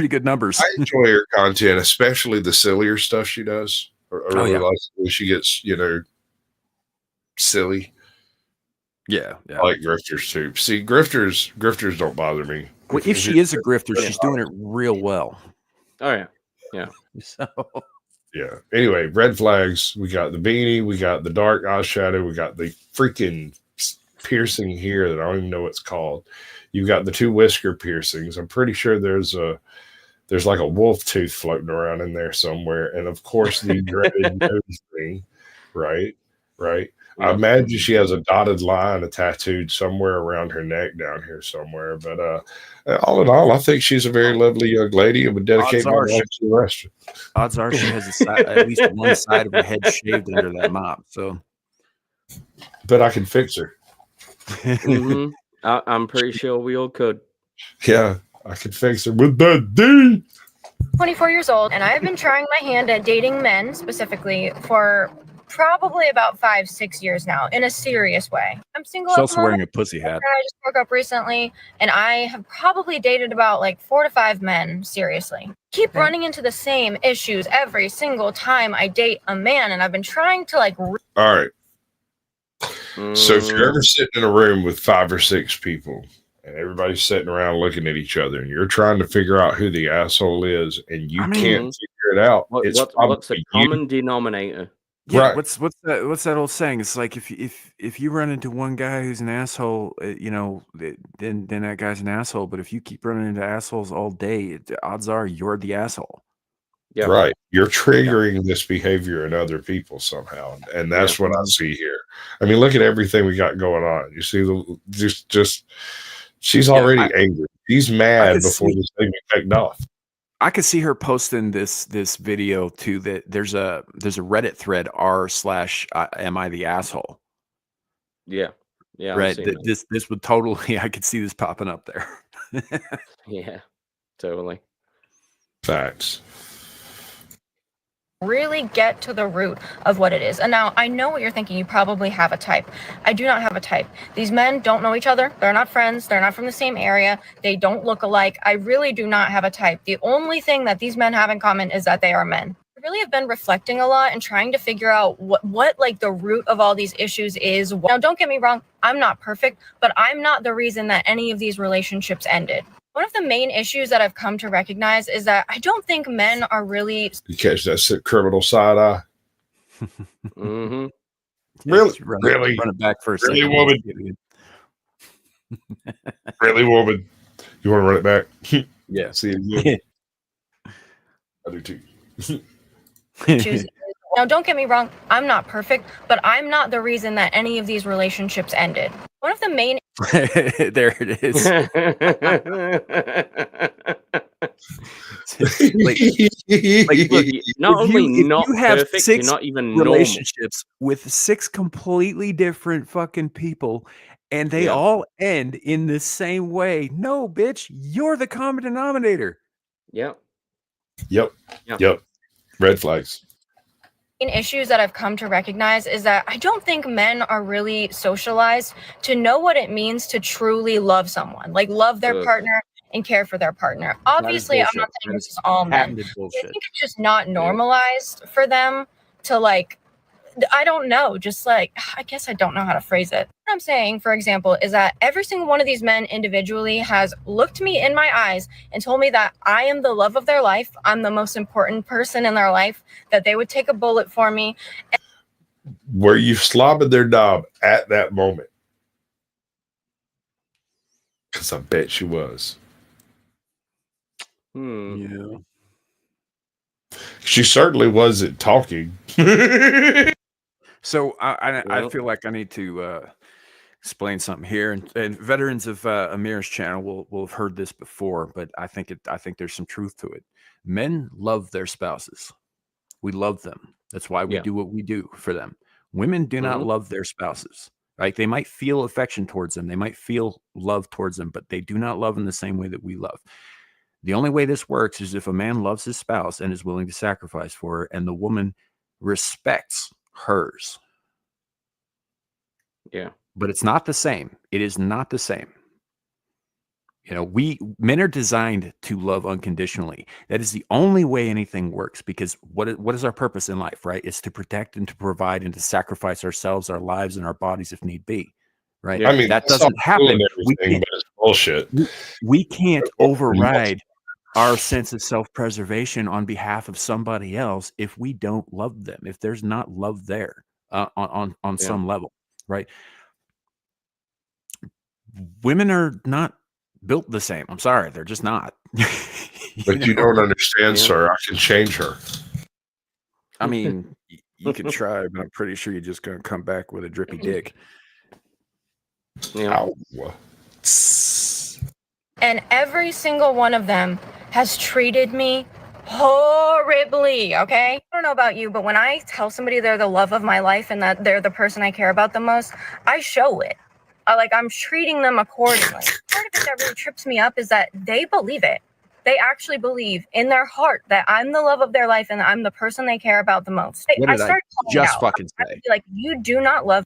good numbers. I enjoy her content, especially the sillier stuff she does. I really like when she gets silly. Yeah. I like grifters too. See, grifters don't bother me. Well, if she is a grifter, she's doing it real well. Oh yeah. So yeah. Anyway, red flags. We got the beanie. We got the dark eyeshadow. We got the freaking piercing here that I don't even know what it's called. You've got the 2 whisker piercings. I'm pretty sure there's like a wolf tooth floating around in there somewhere, and of course the dreaded nose ring. Right. I imagine she has a dotted line tattooed somewhere around her neck down here somewhere. But all in all, I think she's a very lovely young lady, and would dedicate my life to the rest. Odds are she has at least one side of her head shaved under that mop. So, but I can fix her. I'm pretty sure we all could. Yeah, I could fix her with that D. 24 years old, and I've been trying my hand at dating men specifically for probably about 5-6 years now, in a serious way. I'm single She's at the also wearing moment. a pussy hat. I just broke up recently, and I have probably dated about like 4 to 5 men, seriously. Keep running into the same issues every single time I date a man, and I've been trying to like... All right. So if you're ever sitting in a room with 5 or 6 people, and everybody's sitting around looking at each other, and you're trying to figure out who the asshole is, and you can't figure it out, what's the common denominator? Yeah, right. what's that old saying? It's like if you run into one guy who's an asshole, you know, then that guy's an asshole. But if you keep running into assholes all day, the odds are you're the asshole. Yeah. Right. You're triggering this behavior in other people somehow. And that's what I see here. I mean, look at everything we got going on. You see just she's already angry. She's mad before this thing kicked off. I could see her posting this video too. That there's a Reddit thread r/am I the asshole? Yeah. Right. This would totally. I could see this popping up there. Yeah. Totally. Facts. Really get to the root of what it is. And now I know what you're thinking. You probably have a type. I do not have a type. These men don't know each other. They're not friends. They're not from the same area. They don't look alike. I really do not have a type. The only thing that these men have in common is that they are men. I really have been reflecting a lot and trying to figure out what like the root of all these issues is. Now, don't get me wrong. I'm not perfect, but I'm not the reason that any of these relationships ended. One of the main issues that I've come to recognize is that I don't think men are really... You catch that criminal side eye? Mm-hmm. Really? Run it back for a second. Woman? Really, woman? You want to run it back? Yeah. See it again? I do too. Now, don't get me wrong. I'm not perfect, but I'm not the reason that any of these relationships ended. One of the main... There it is. Look, not only not perfect, you're not even relationships with 6 completely different fucking people, and they all end in the same way. No, bitch, you're the common denominator. Yep. Red flags. Issues that I've come to recognize is that I don't think men are really socialized to know what it means to truly love someone, like love their partner and care for their partner. Obviously, I'm not saying this is all men. I think it's just not normalized for them to like, I don't know, just like, I guess I don't know how to phrase it. What I'm saying, for example, is that every single one of these men individually has looked me in my eyes and told me that I am the love of their life. I'm the most important person in their life, that they would take a bullet for me. Were you slobbing their knob at that moment? Because I bet she was. Yeah. She certainly wasn't talking. So I feel like I need to explain something here, and veterans of Amir's channel will have heard this before, but I think there's some truth to it. Men love their spouses. We love them. That's why we do what we do for them. Women do not love their spouses. Like, they might feel affection towards them, they might feel love towards them, but they do not love in the same way that we love. The only way this works is if a man loves his spouse and is willing to sacrifice for her, and the woman respects hers. Yeah. But it's not the same. It is not the same. You know, men are designed to love unconditionally. That is the only way anything works, because what is our purpose in life, right? It's to protect and to provide and to sacrifice ourselves, our lives, and our bodies if need be, right? I mean, that doesn't happen. It's bullshit. We can't override our sense of self-preservation on behalf of somebody else if we don't love them, if there's not love there on some level, right? Women are not built the same. I'm sorry, they're just not. But you don't understand, sir. I can change her. I mean, you could try, but I'm pretty sure you're just going to come back with a drippy dick. Yeah. And every single one of them has treated me horribly, okay? I don't know about you, but when I tell somebody they're the love of my life and that they're the person I care about the most, I show it. I'm treating them accordingly. Part of it that really trips me up is that they believe it. they actually believe in their heart that I'm the love of their life and I'm the person they care about the most. What did I started calling just out. fucking I would say? be like, you do not love.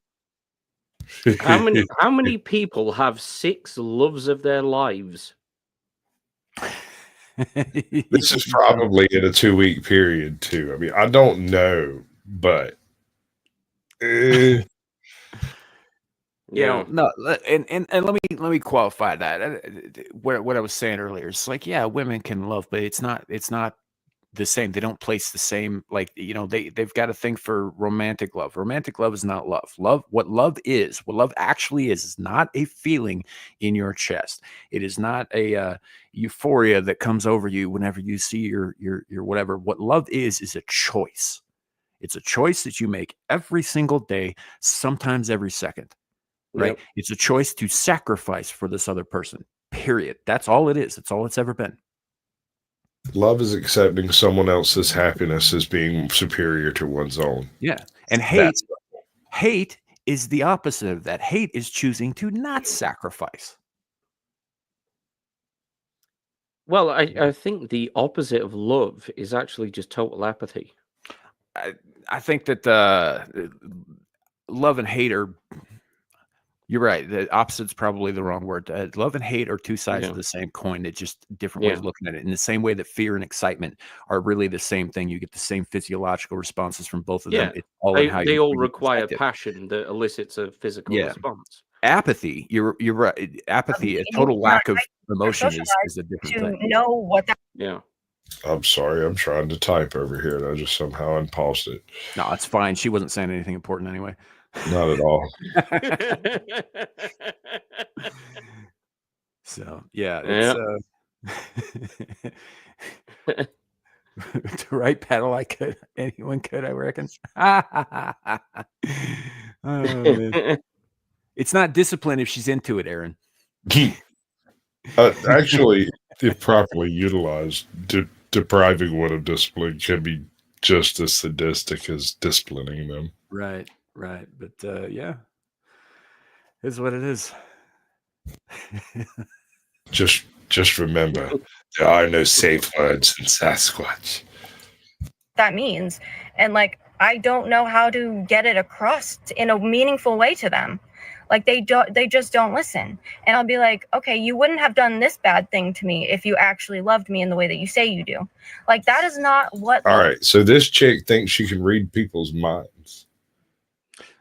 How many people have 6 loves of their lives? This is probably in a 2-week period too. I mean, I don't know, but You Yeah. know, no, and let me qualify that. What I was saying earlier, it's like, yeah, women can love, but it's not the same. They don't place the same, like, you know, they've got a thing for romantic love. Romantic love is not love. What love actually is not a feeling in your chest. It is not a euphoria that comes over you whenever you see your whatever. What love is a choice. It's a choice that you make every single day, sometimes every second. Right? Yep. It's a choice to sacrifice for this other person. Period. That's all it is. That's all it's ever been. love is accepting someone else's happiness as being superior to one's own. Yeah. And hate is the opposite of that. Hate is choosing to not sacrifice. Well, I think the opposite of love is actually just total apathy. I think that love and hate are, you're right. The opposite's probably the wrong word. Love and hate are two sides of the same coin. It's just different ways of looking at it. In the same way that fear and excitement are really the same thing. You get the same physiological responses from both of them. It's all in how they all you require perspective. passion that elicits a physical response. Apathy, you're right. Apathy, a total lack of emotion is a different thing. Know what that. Yeah. I'm sorry, I'm trying to type over here and I just somehow unpaused it. No, it's fine. She wasn't saying anything important anyway. Not at all. So yeah, it's to right pedal I could. Anyone could, I reckon. Oh, man. It's not discipline if she's into it, Aaron. Actually, if properly utilized, depriving one of discipline can be just as sadistic as disciplining them. Right. But yeah, is what it is. Just remember, there are no safe words in Sasquatch. That means, and like, I don't know how to get it across in a meaningful way to them. Like, they just don't listen. And I'll be like, okay, you wouldn't have done this bad thing to me if you actually loved me in the way that you say you do. Like, that is not what. All right, so this chick thinks she can read people's minds.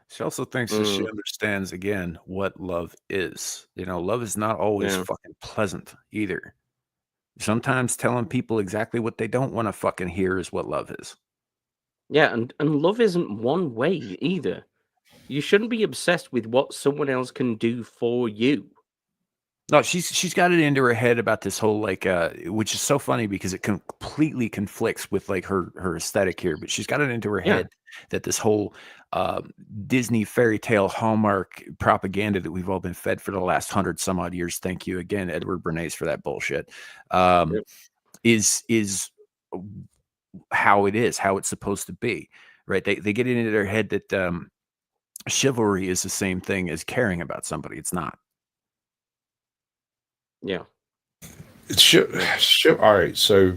She also thinks that she understands, again, what love is. You know, love is not always fucking pleasant either. Sometimes telling people exactly what they don't want to fucking hear is what love is. Yeah, and love isn't one way either. You shouldn't be obsessed with what someone else can do for you. No, she's got it into her head about this whole, like, which is so funny because it completely conflicts with, like, her aesthetic here. But she's got it into her head that this whole Disney fairy tale Hallmark propaganda that we've all been fed for the last 100 some odd years. Thank you again, Edward Bernays, for that bullshit. Is how it is, how it's supposed to be, right? They get it into their head that chivalry is the same thing as caring about somebody. It's not. Yeah. All right, so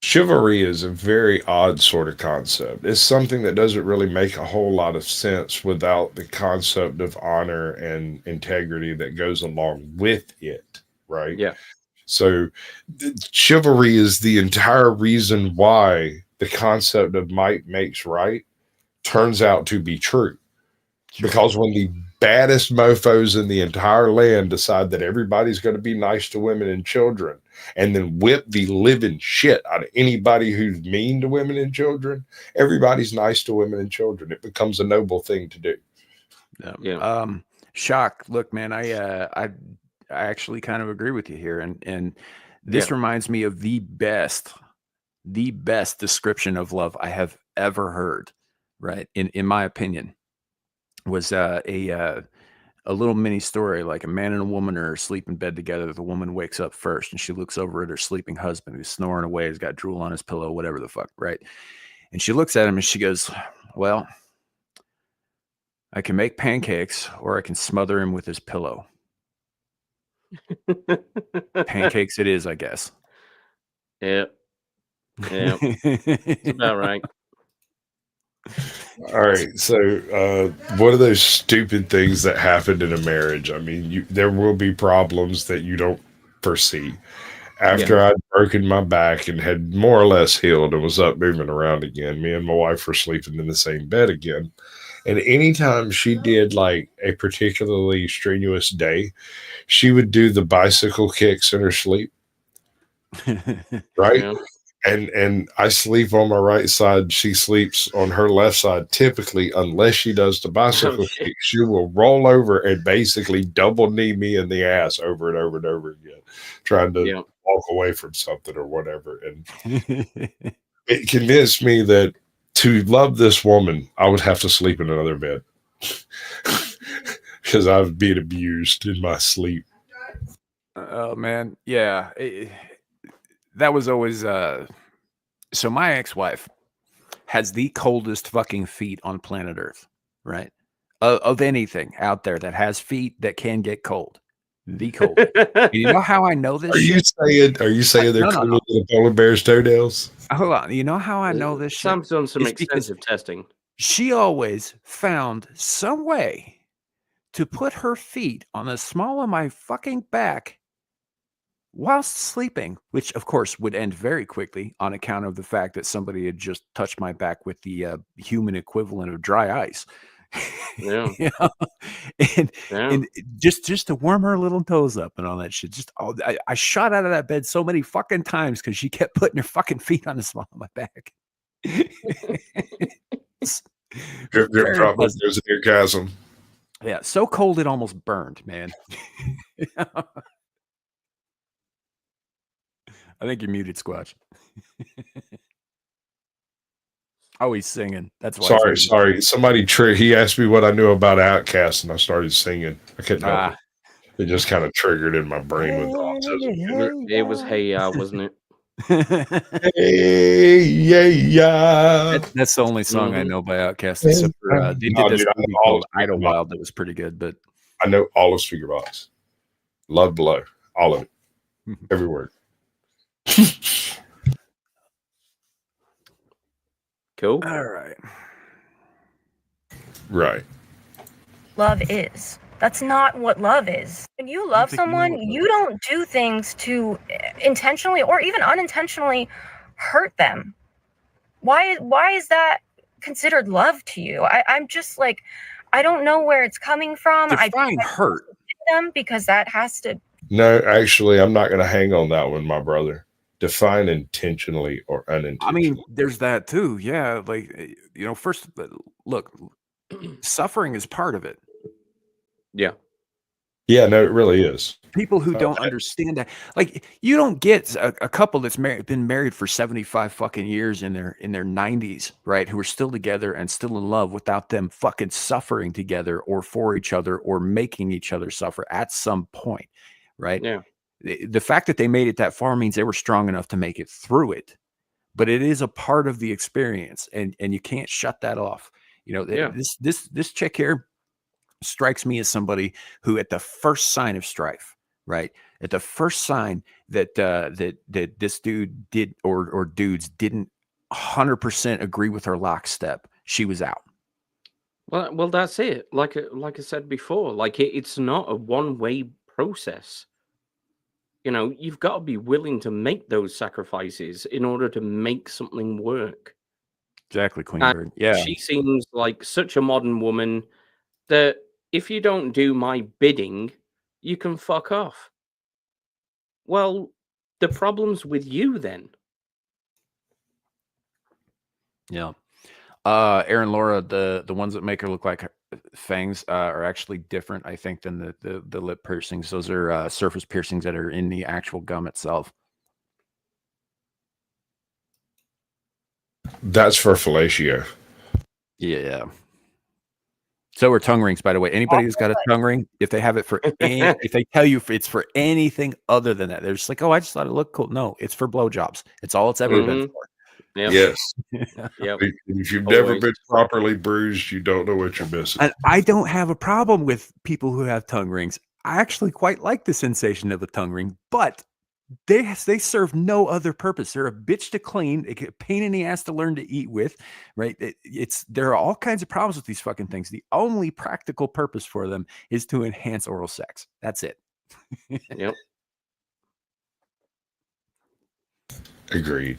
chivalry is a very odd sort of concept. It's something that doesn't really make a whole lot of sense without the concept of honor and integrity that goes along with it, right? Yeah. So chivalry is the entire reason why the concept of might makes right turns out to be true. Because when the baddest mofos in the entire land decide that everybody's going to be nice to women and children and then whip the living shit out of anybody who's mean to women and children, everybody's nice to women and children. It becomes a noble thing to do. Shock. Look, man, I actually kind of agree with you here. And this reminds me of the best description of love I have ever heard, right? In my opinion, was a little mini story, like a man and a woman are asleep in bed together. The woman wakes up first and she looks over at her sleeping husband who's snoring away, has got drool on his pillow, whatever the fuck, right? And she looks at him and she goes, well, I can make pancakes or I can smother him with his pillow. Pancakes it is, I guess. Yeah. Yeah. That's about right. All right. So, what are those stupid things that happened in a marriage? I mean, there will be problems that you don't foresee. After I'd broken my back and had more or less healed and was up moving around again, me and my wife were sleeping in the same bed again. And anytime she did like a particularly strenuous day, she would do the bicycle kicks in her sleep. Right? Yeah. And I sleep on my right side. She sleeps on her left side. Typically, unless she does the bicycle kick, she will roll over and basically double knee me in the ass over and over and over again, trying to walk away from something or whatever. And it convinced me that to love this woman, I would have to sleep in another bed because I was being abused in my sleep. Oh man, yeah. That was always so my ex-wife has the coldest fucking feet on planet Earth, right? Of anything out there that has feet that can get cold. The cold. You know how I know this? Are you saying they're cooler than a polar bear's toenails? Hold on. You know how I know this shit? Sam's done some extensive testing. She always found some way to put her feet on the small of my fucking back whilst sleeping, which of course would end very quickly on account of the fact that somebody had just touched my back with the human equivalent of dry ice. Yeah. You know? And just to warm her little toes up and all that shit. I shot out of that bed so many fucking times because she kept putting her fucking feet on the small of my back. Drip drop goes in your chasm. Yeah, so cold it almost burned, man. I think you're muted, Squatch. Oh, he's singing. That's why. Sorry. Somebody he asked me what I knew about Outcast, and I started singing. I couldn't help it. It just kind of triggered in my brain with autism. It was Hey Ya, wasn't it? Hey, yeah. That's the only song I know by Outkast. Except for, they did this movie called Idlewild that was pretty good, but I know all of Speakerbox. Love Below. All of it. Every word. Cool. All right. Right. Love is. That's not what love is. When you love someone, you don't do things to intentionally or even unintentionally hurt them. Why is that considered love to you? I'm just like, I don't know where it's coming from. Define hurt them because that has to. No, actually, I'm not going to hang on that one, my brother. Define intentionally or unintentionally. I mean, there's that too. Yeah, like, you know, first, look, suffering is part of it. Yeah. Yeah, no, it really is. People who don't understand that, like, you don't get a couple that's been married for 75 fucking years in their 90s, right? Who are still together and still in love without them fucking suffering together or for each other or making each other suffer at some point, right? Yeah. The fact that they made it that far means they were strong enough to make it through it, but it is a part of the experience, and you can't shut that off. You know, this chick here strikes me as somebody who, at the first sign of strife, right, at the first sign that that this dude did or dudes didn't 100% agree with her lockstep, she was out. Well, that's it. Like I said before, like it's not a one-way process. You know, you've got to be willing to make those sacrifices in order to make something work. Exactly, Queenbird. Yeah. She seems like such a modern woman that if you don't do my bidding, you can fuck off. Well, the problem's with you then. Yeah. Aaron, Laura, the ones that make her look like fangs are actually different, I think, than the lip piercings. Those are surface piercings that are in the actual gum itself. That's for fellatio. Yeah. So are tongue rings, by the way. Anybody who's got a tongue ring, if they have it for if they tell you it's for anything other than that, they're just like, oh, I just thought it looked cool. No, it's for blowjobs. It's all it's ever been for. Yep. Yes. Yep. If you've never been properly bruised, you don't know what you're missing. And I don't have a problem with people who have tongue rings. I actually quite like the sensation of a tongue ring, but they serve no other purpose. They're a bitch to clean, a pain in the ass to learn to eat with, right? There are all kinds of problems with these fucking things. The only practical purpose for them is to enhance oral sex. That's it. Yep. Agreed.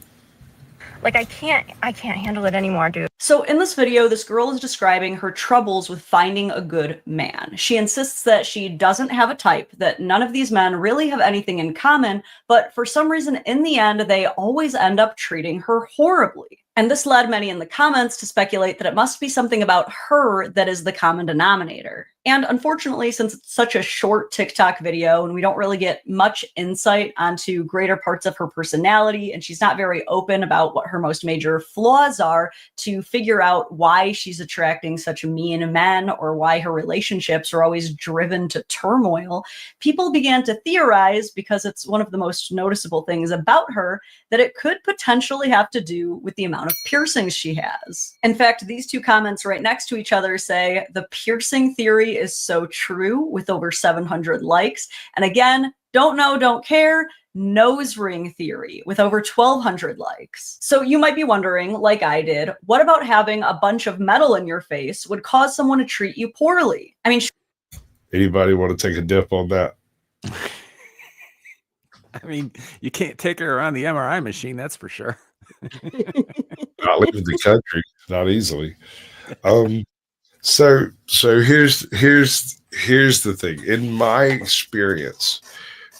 Like I can't handle it anymore, dude. So in this video, this girl is describing her troubles with finding a good man. She insists that she doesn't have a type, that none of these men really have anything in common, but for some reason, in the end, they always end up treating her horribly. And this led many in the comments to speculate that it must be something about her that is the common denominator. And unfortunately, since it's such a short TikTok video and we don't really get much insight onto greater parts of her personality, and she's not very open about what her most major flaws are to figure out why she's attracting such mean men or why her relationships are always driven to turmoil, people began to theorize, because it's one of the most noticeable things about her, that it could potentially have to do with the amount of piercings she has. In fact, these two comments right next to each other say, the piercing theory is so true, with over 700 likes. And again, don't know, don't care, nose ring theory with over 1,200 likes. So you might be wondering, like I did, what about having a bunch of metal in your face would cause someone to treat you poorly? I mean, Anybody want to take a dip on that? I mean, you can't take her around the MRI machine, that's for sure. Not leaving the country, not easily. So here's the thing. In my experience,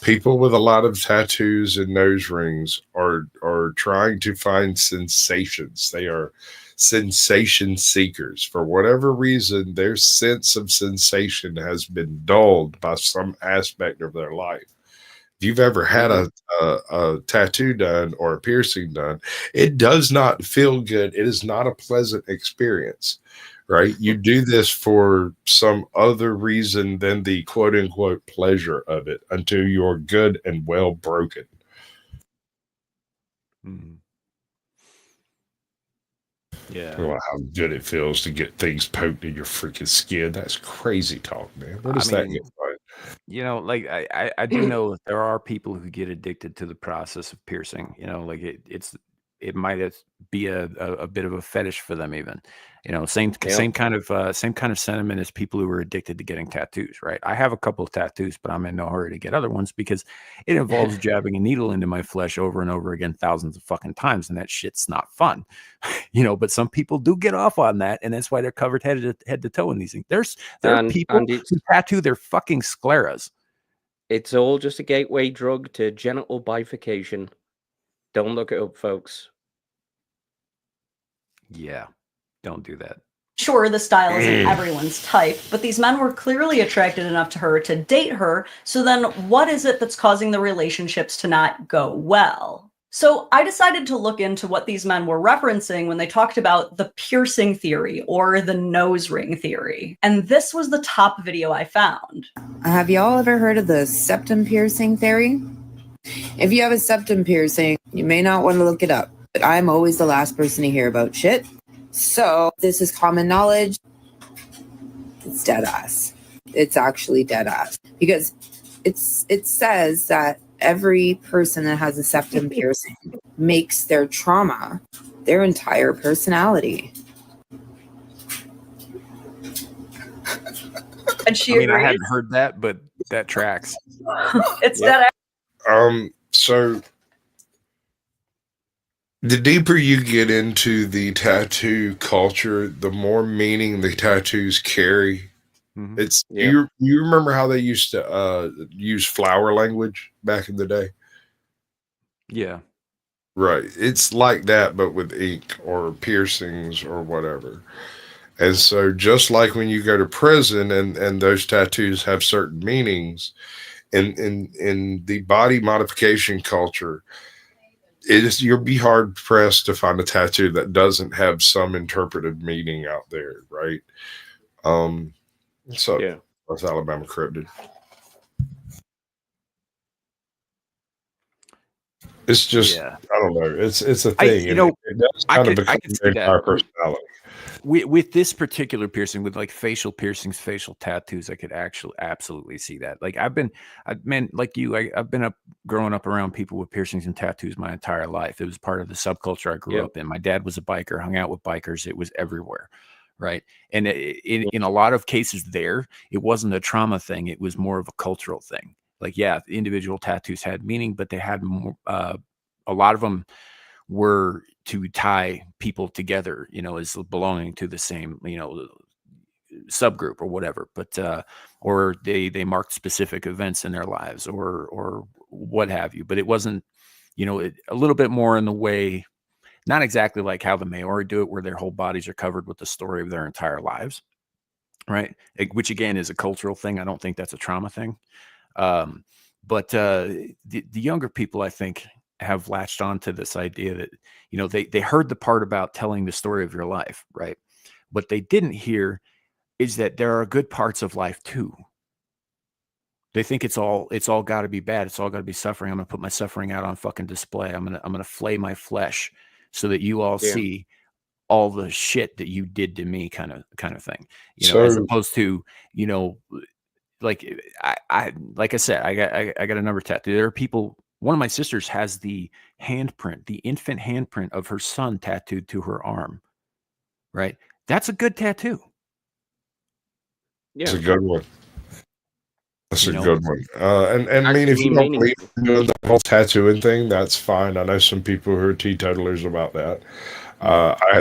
people with a lot of tattoos and nose rings are trying to find sensations. They are sensation seekers. For whatever reason, their sense of sensation has been dulled by some aspect of their life. If you've ever had a tattoo done or a piercing done, it does not feel good. It is not a pleasant experience, right? You do this for some other reason than the quote unquote pleasure of it until you're good and well broken. Mm. Yeah. Well, how good it feels to get things poked in your freaking skin. That's crazy talk, man. Where does that get from? You know, like I do know that there are people who get addicted to the process of piercing. You know, like it might be a bit of a fetish for them, even. You know, same kind of sentiment as people who are addicted to getting tattoos, right? I have a couple of tattoos, but I'm in no hurry to get other ones because it involves jabbing a needle into my flesh over and over again thousands of fucking times, and that shit's not fun. You know, but some people do get off on that, and that's why they're covered head to toe in these things. There are people who tattoo their fucking scleras. It's all just a gateway drug to genital bifurcation. Don't look it up, folks. Yeah, don't do that. Sure, the style isn't everyone's type, but these men were clearly attracted enough to her to date her. So then what is it that's causing the relationships to not go well? So I decided to look into what these men were referencing when they talked about the piercing theory or the nose ring theory. And this was the top video I found. Have y'all ever heard of the septum piercing theory? If you have a septum piercing, you may not want to look it up, but I'm always the last person to hear about shit. So this is common knowledge. It's dead ass. It's actually dead ass because it says that every person that has a septum piercing makes their trauma their entire personality. And she I hadn't heard that, but that tracks. It's dead ass. So the deeper you get into the tattoo culture, the more meaning the tattoos carry. Mm-hmm. You remember how they used to use flower language back in the day? Yeah. Right. It's like that, but with ink or piercings or whatever. And so just like when you go to prison and those tattoos have certain meanings, in the body modification culture, you'll be hard pressed to find a tattoo that doesn't have some interpretive meaning out there, right? So yeah, that's Alabama Cryptid. It's just I don't know. It's a thing. It does kind of become their entire personality. with this particular piercing, with like facial piercings, facial tattoos, I could actually absolutely see that. Like I've been growing up around people with piercings and tattoos my entire life. It was part of the subculture I grew up in. My dad was a biker, hung out with bikers. It was everywhere. Right. And in a lot of cases there, it wasn't a trauma thing. It was more of a cultural thing. Like, yeah, individual tattoos had meaning, but they had more, a lot of them were to tie people together, as belonging to the same, subgroup or whatever, but or they marked specific events in their lives or what have you. But it wasn't, a little bit more in the way, not exactly like how the Maori do it, where their whole bodies are covered with the story of their entire lives, right? Which again is a cultural thing. I don't think that's a trauma thing. But the younger people, I think, have latched on to this idea that, they heard the part about telling the story of your life, right? What they didn't hear is that there are good parts of life too. They think it's all got to be bad. It's all got to be suffering. I'm gonna put my suffering out on fucking display. I'm gonna flay my flesh so that you all see all the shit that you did to me, kind of thing. As opposed to, like I said, I got a number tattoo. There are people. One of my sisters has the handprint, the infant handprint of her son tattooed to her arm. Right. That's a good tattoo. Yeah. It's a good one. That's a good one. And I mean, if you don't believe in doing the whole tattooing thing, that's fine. I know some people who are teetotalers about that.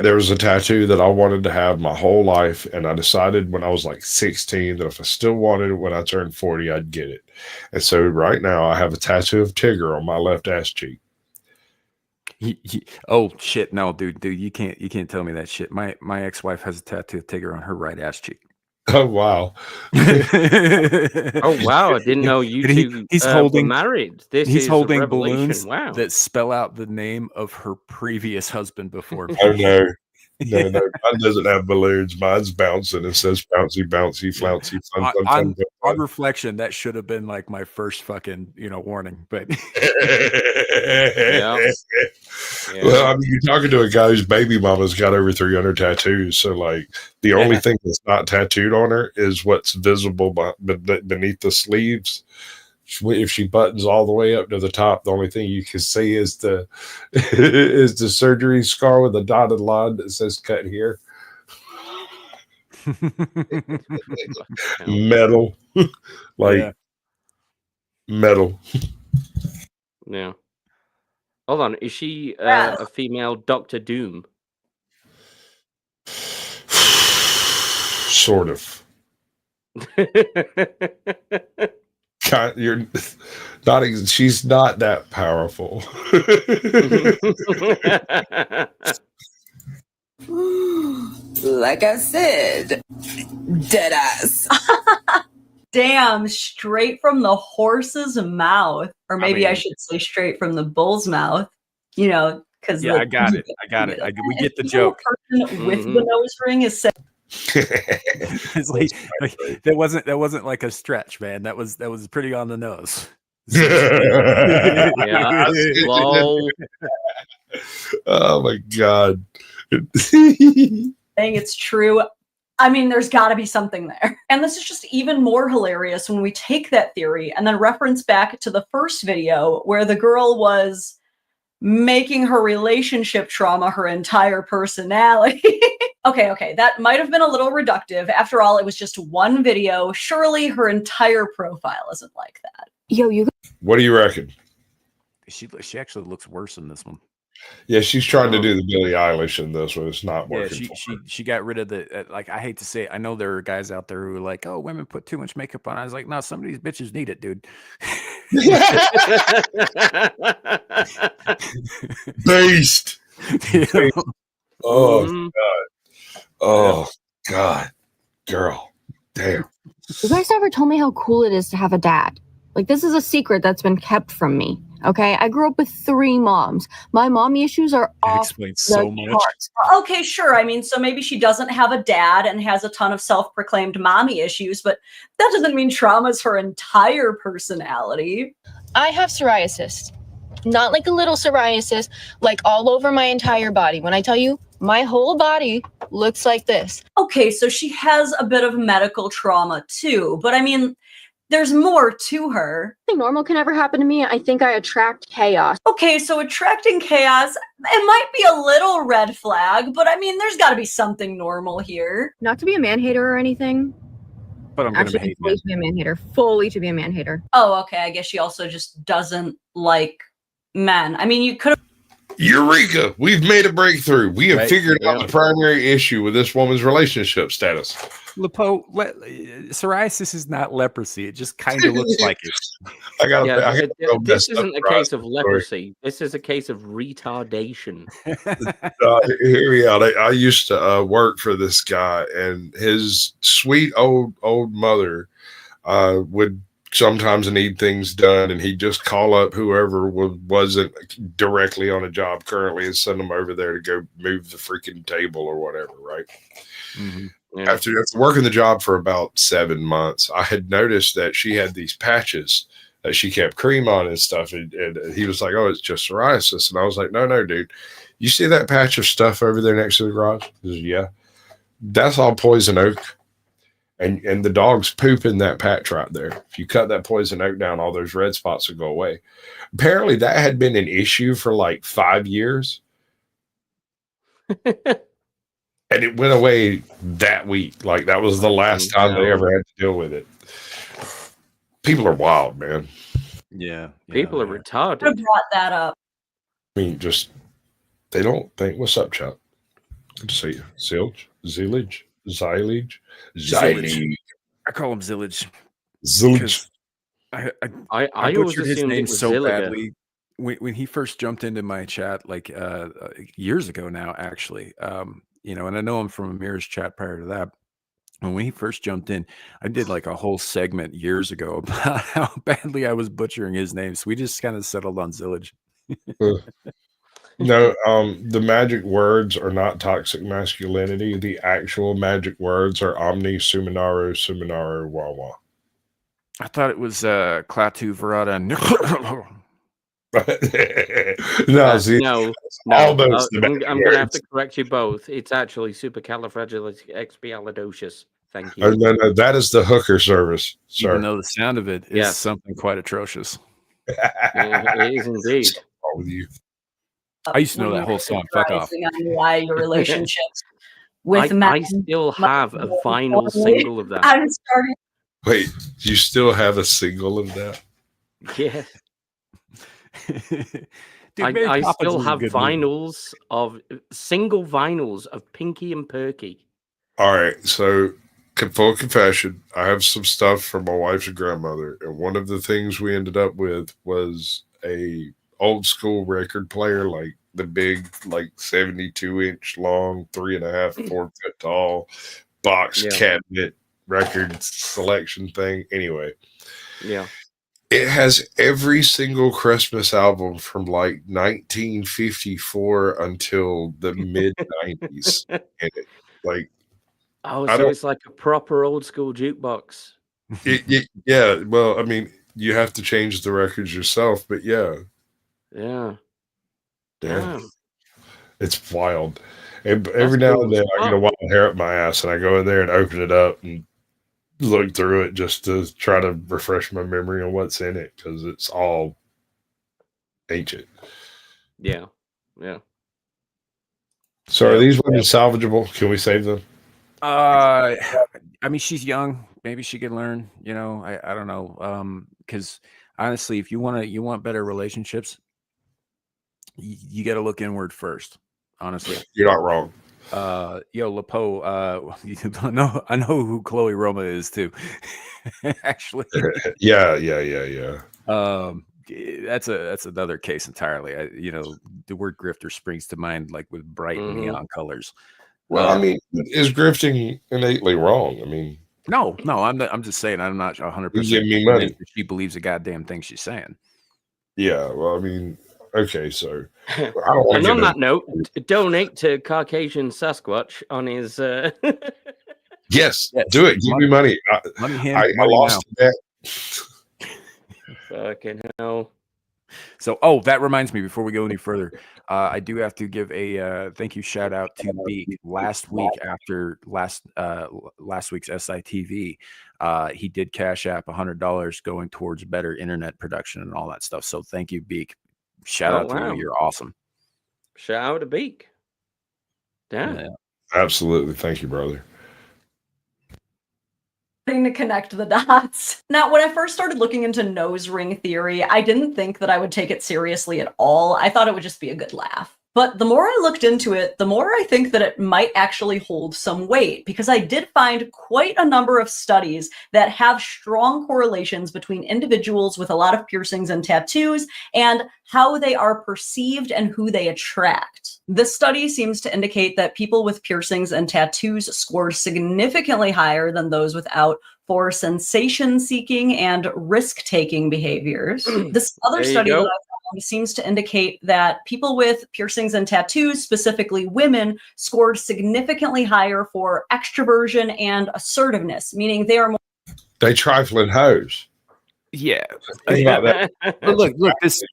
There was a tattoo that I wanted to have my whole life, and I decided when I was like 16 that if I still wanted it when I turned 40, I'd get it. And so right now I have a tattoo of Tigger on my left ass cheek. Oh shit, no, dude, you can't tell me that shit. My ex-wife has a tattoo of Tigger on her right ass cheek. Oh wow! Oh wow! I didn't know you two were married. He's holding balloons that spell out the name of her previous husband before. Oh no, no, mine doesn't have balloons. Mine's bouncing. It says bouncy, bouncy, flouncy. On reflection, that should have been like my first fucking warning. But yeah. Well, I mean, you're talking to a guy whose baby mama's got over 300 tattoos. So, like, the only thing that's not tattooed on her is what's visible beneath the sleeves. If she buttons all the way up to the top, the only thing you can see is the surgery scar with a dotted line that says "cut here." Metal, metal. Yeah. Hold on, is she a female Doctor Doom? Sort of. You're not. She's not that powerful. Like I said, dead ass. Damn, straight from the horse's mouth. Or maybe I should say straight from the bull's mouth. Because I got it. We get the joke. Person with the nose ring is saying. It's like that wasn't like a stretch, man. That was pretty on the nose. Yeah. Lol. Oh my god. Saying it's true. I mean, there's got to be something there. And this is just even more hilarious when we take that theory and then reference back to the first video where the girl was making her relationship trauma her entire personality. Okay, that might have been a little reductive. After all, it was just one video. Surely her entire profile isn't like that. What do you reckon? She actually looks worse in this one. Yeah, she's trying to do the Billie Eilish in this one. It's not working. She got rid of the like. I hate to say it. I know there are guys out there who are like, "Oh, women put too much makeup on." I was like, "No, some of these bitches need it, dude." Based. Oh god. Oh god. Girl. Damn. You guys never told me how cool it is to have a dad. Like, this is a secret that's been kept from me. Okay, I grew up with 3 moms. My mommy issues are off. Explains so much. Okay, sure. I mean, so maybe she doesn't have a dad and has a ton of self-proclaimed mommy issues, but that doesn't mean trauma's her entire personality. I have psoriasis. Not like a little psoriasis, like all over my entire body. When I tell you, My whole body looks like this. Okay, so she has a bit of medical trauma too, but I mean, there's more to her. Nothing normal can ever happen to me. I think I attract chaos. Okay, so attracting chaos, it might be a little red flag, but I mean, there's got to be something normal here. Not to be a man-hater or anything. But I'm going to Actually, hate fully men. to be a man-hater. Fully to be a man-hater. Oh, okay, I guess she also just doesn't like men. I mean, you could have. Eureka! We've made a breakthrough. We have Right. figured out the primary issue with this woman's relationship status. Lepo, psoriasis is not leprosy. It just kind of looks like it. I got this isn't a case of leprosy. This is a case of retardation. Hear me out. I used to work for this guy, and his sweet old mother would sometimes need things done, and he'd just call up whoever wasn't directly on a job currently and send them over there to go move the freaking table or whatever, right? Mm-hmm. Yeah. After working the job for about 7 months, I had noticed that she had these patches that she kept cream on and stuff. And he was like, "Oh, it's just psoriasis." And I was like, No, dude. You see that patch of stuff over there next to the garage? He says, "Yeah. That's all poison oak. And the dogs poop in that patch right there. If you cut that poison oak down, all those red spots will go away." Apparently that had been an issue for like 5 years. And it went away that week. Like that was the last time they ever had to deal with it. People are wild, man. Yeah. People are I retarded. brought that up. I mean, just they don't think. What's up, Chuck? Good to see you. Zillage. I call him Zillage. Zillage. I I always butchered his assumed it name was so Zilliga. badly. When he first jumped into my chat, like years ago now, actually, and I know him from Amir's chat prior to that. And when he first jumped in, I did like a whole segment years ago about how badly I was butchering his name. So we just kind of settled on Zillage. No, the magic words are not toxic masculinity. The actual magic words are Omni, Suminaru, Wawa. I thought it was Klaatu, Verada, and No, see, no. all those I'm magic going to have words. to correct you both. It's actually supercalifragilisticexpialidocious. Thank you. Oh, no, that is the hooker service, sir. even though the sound of it is Yes. something quite atrocious. It is indeed. What's wrong with you? I used to know when that you whole were song. Fuck off. theorizing on why your relationships with I men. still have a vinyl Only- single of that. I'm starting. Wait, you still have a single of that? Yeah. Dude, Mary I Poppins still was a have good movie. vinyls of single vinyls of Pinky and Perky. All right, so full confession, I have some stuff from my wife's grandmother, and one of the things we ended up with was a old school record player, like the big, like 72-inch long, 3.5, 4 foot tall box cabinet record selection thing. Anyway, Yeah. it has every single Christmas album from like 1954 until the mid 90s in it. Like, Oh, I so don't- it's like a proper old school jukebox. yeah. Well, I mean, you have to change the records yourself, but yeah, Yeah. yeah, Damn. it's wild. And every now cool and then, as I get a wild hair up my ass, and I go in there and open it up and look through it just to try to refresh my memory on what's in it, because it's all ancient. Yeah. Yeah. So, are these women salvageable? Can we save them? I mean, she's young. Maybe she could learn. I don't know. Because honestly, if you want better relationships, you got to look inward first. Honestly, You're not wrong. Lepo, I know who Chloe Roma is too. Actually, Yeah. that's another case entirely. The word grifter springs to mind like with bright neon colors. Well, I mean, is grifting innately wrong? I mean, no, I'm just saying I'm not 100%. You give me money. She believes a goddamn thing she's saying. yeah. Well, I mean, okay, so I don't And want on to that note, donate to Caucasian Sasquatch on his. Yes, do it. Give me money. Money him. I money lost now. that. Fucking hell. So, oh, that reminds me, before we go any further, I do have to give a thank you shout out to Beak. Last week, after last week's SITV, he did cash app $100 going towards better internet production and all that stuff. So thank you, Beak. Shout out to you. You're awesome. Shout out to Beak. Yeah. Absolutely. Thank you, brother. To connect the dots. Now, when I first started looking into nose ring theory, I didn't think that I would take it seriously at all. I thought it would just be a good laugh. But the more I looked into it, the more I think that it might actually hold some weight, because I did find quite a number of studies that have strong correlations between individuals with a lot of piercings and tattoos and how they are perceived and who they attract. This study seems to indicate that people with piercings and tattoos score significantly higher than those without for sensation-seeking and risk-taking behaviors. This other study that I found seems to indicate that people with piercings and tattoos, specifically women, scored significantly higher for extroversion and assertiveness, meaning they are more... They trifling hoes. Yeah. But look, this...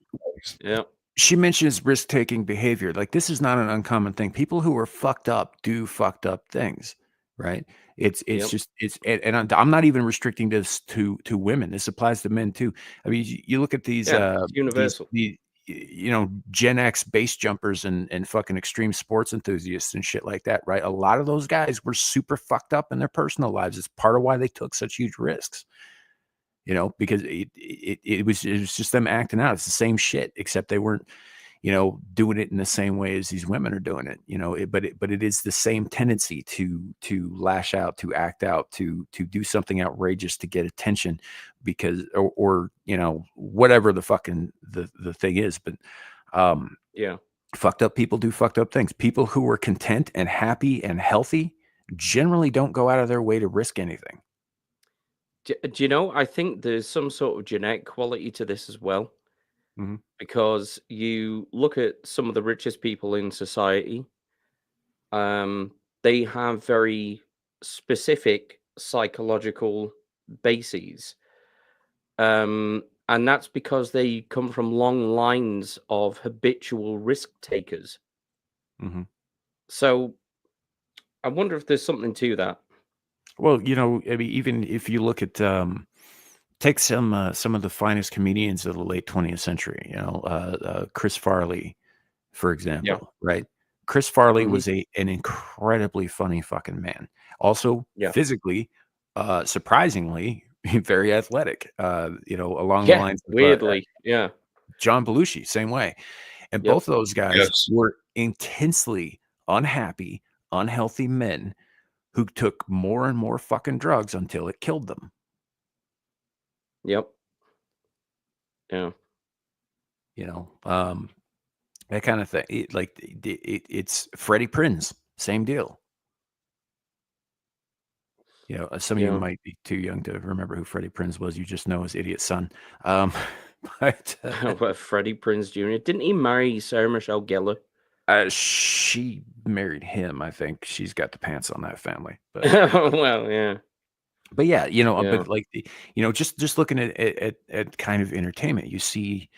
Yeah. She mentions risk-taking behavior. Like, this is not an uncommon thing. People who are fucked up do fucked up things, right? It's just and I'm not even restricting this to women. This applies to men too. I mean, you look at these universal. These, you know, Gen X base jumpers and fucking extreme sports enthusiasts and shit like that, right? A lot of those guys were super fucked up in their personal lives. It's part of why they took such huge risks. You know, because it was just them acting out. It's the same shit, except they weren't, you know, doing it in the same way as these women are doing it. You know, but it is the same tendency to lash out, to act out, to do something outrageous to get attention, because or you know, whatever the fucking the thing is. But fucked up people do fucked up things. People who are content and happy and healthy generally don't go out of their way to risk anything. Do you know, I think there's some sort of genetic quality to this as well. Mm-hmm. Because you look at some of the richest people in society, they have very specific psychological bases. And that's because they come from long lines of habitual risk takers. Mm-hmm. So I wonder if there's something to that. Well, you know, I mean, even if you look at take some of the finest comedians of the late 20th century, you know, Chris Farley, for example, right? Chris Farley was an incredibly funny fucking man. Also, physically, surprisingly, very athletic. You know, along the lines of, weirdly, John Belushi, same way. And both of those guys were intensely unhappy, unhealthy men who took more and more fucking drugs until it killed them. Yep. Yeah. You know, that kind of thing. It's Freddie Prinze, same deal. You know, some of you might be too young to remember who Freddie Prinze was. You just know his idiot son. But Freddie Prinze Jr. Didn't he marry Sarah Michelle Gellar? She married him. I think she's got the pants on that family. But well, yeah. But yeah, you know, but like, you know, just looking at kind of entertainment, you see,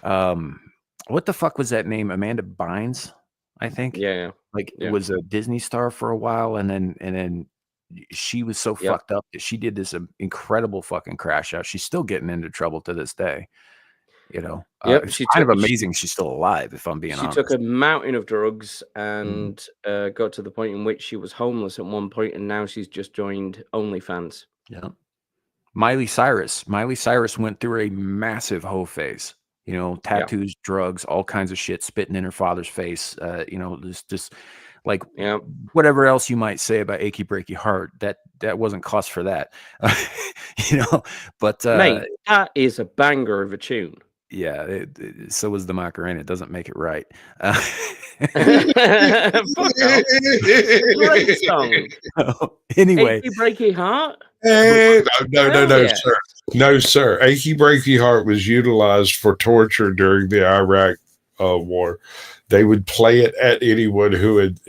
what the fuck was that name? Amanda Bynes, I think. Yeah. Like, was a Disney star for a while, and then she was so fucked up that she did this incredible fucking crash out. She's still getting into trouble to this day. You know, it's kind of amazing she's still alive, if I'm being honest. She took a mountain of drugs and got to the point in which she was homeless at one point, and now she's just joined OnlyFans. Yeah. Miley Cyrus went through a massive hoe phase. You know, tattoos, drugs, all kinds of shit, spitting in her father's face. You know, just like whatever else you might say about Achy Breaky Heart, that wasn't cost for that. You know, but mate, that is a banger of a tune. Yeah, so was the Macarena. It doesn't make it right. Great song. Anyway, Achy Breaky Heart. No, sir. No, sir. Achy Breaky Heart was utilized for torture during the Iraq war. They would play it at anyone who had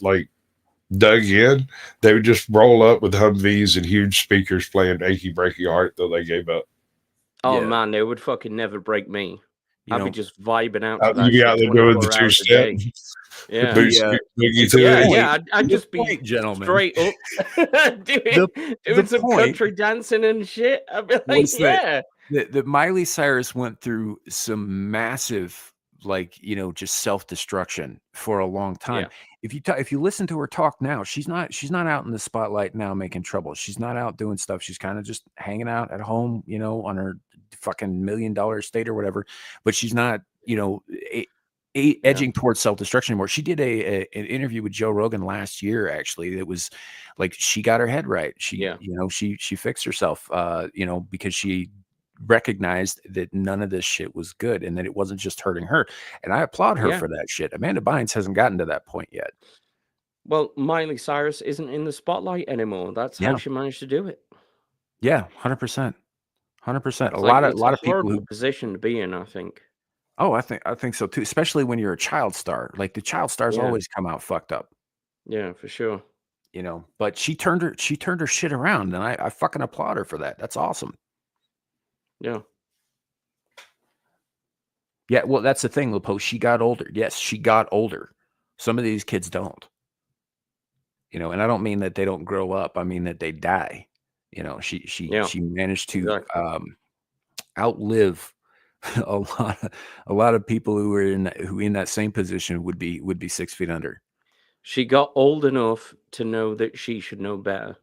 like dug in. They would just roll up with Humvees and huge speakers playing Achy Breaky Heart till they gave up. Oh man, they would fucking never break me. I'd be just vibing out to that you'd be shit out there doing the 24 hours a two-step. day. Yeah. Yeah, I'd just be point, gentlemen. straight up doing some country dancing and shit. I'd be like, yeah. That Miley Cyrus went through some massive, like, just self-destruction for a long time. Yeah. If you listen to her talk now, she's not out in the spotlight now making trouble. She's not out doing stuff. She's kind of just hanging out at home, on her fucking $1 million estate or whatever. But she's not, edging towards self-destruction anymore. She did an interview with Joe Rogan last year, actually. It was like she got her head right. She fixed herself, because she recognized that none of this shit was good and that it wasn't just hurting her. And I applaud her for that shit. Amanda Bynes hasn't gotten to that point yet. Well, Miley Cyrus isn't in the spotlight anymore. That's how she managed to do it. Yeah, 100%. 100%. A lot of people who position to be in, I think. Oh, I think so too, especially when you're a child star. Like the child stars always come out fucked up. Yeah, for sure. But she turned her shit around, and I fucking applaud her for that. That's awesome. Yeah. Yeah, well, that's the thing, Lepo. She got older. Yes, she got older. Some of these kids don't. And I don't mean that they don't grow up. I mean that they die. She managed to outlive a lot of people who in that same position would be 6 feet under. She got old enough to know that she should know better.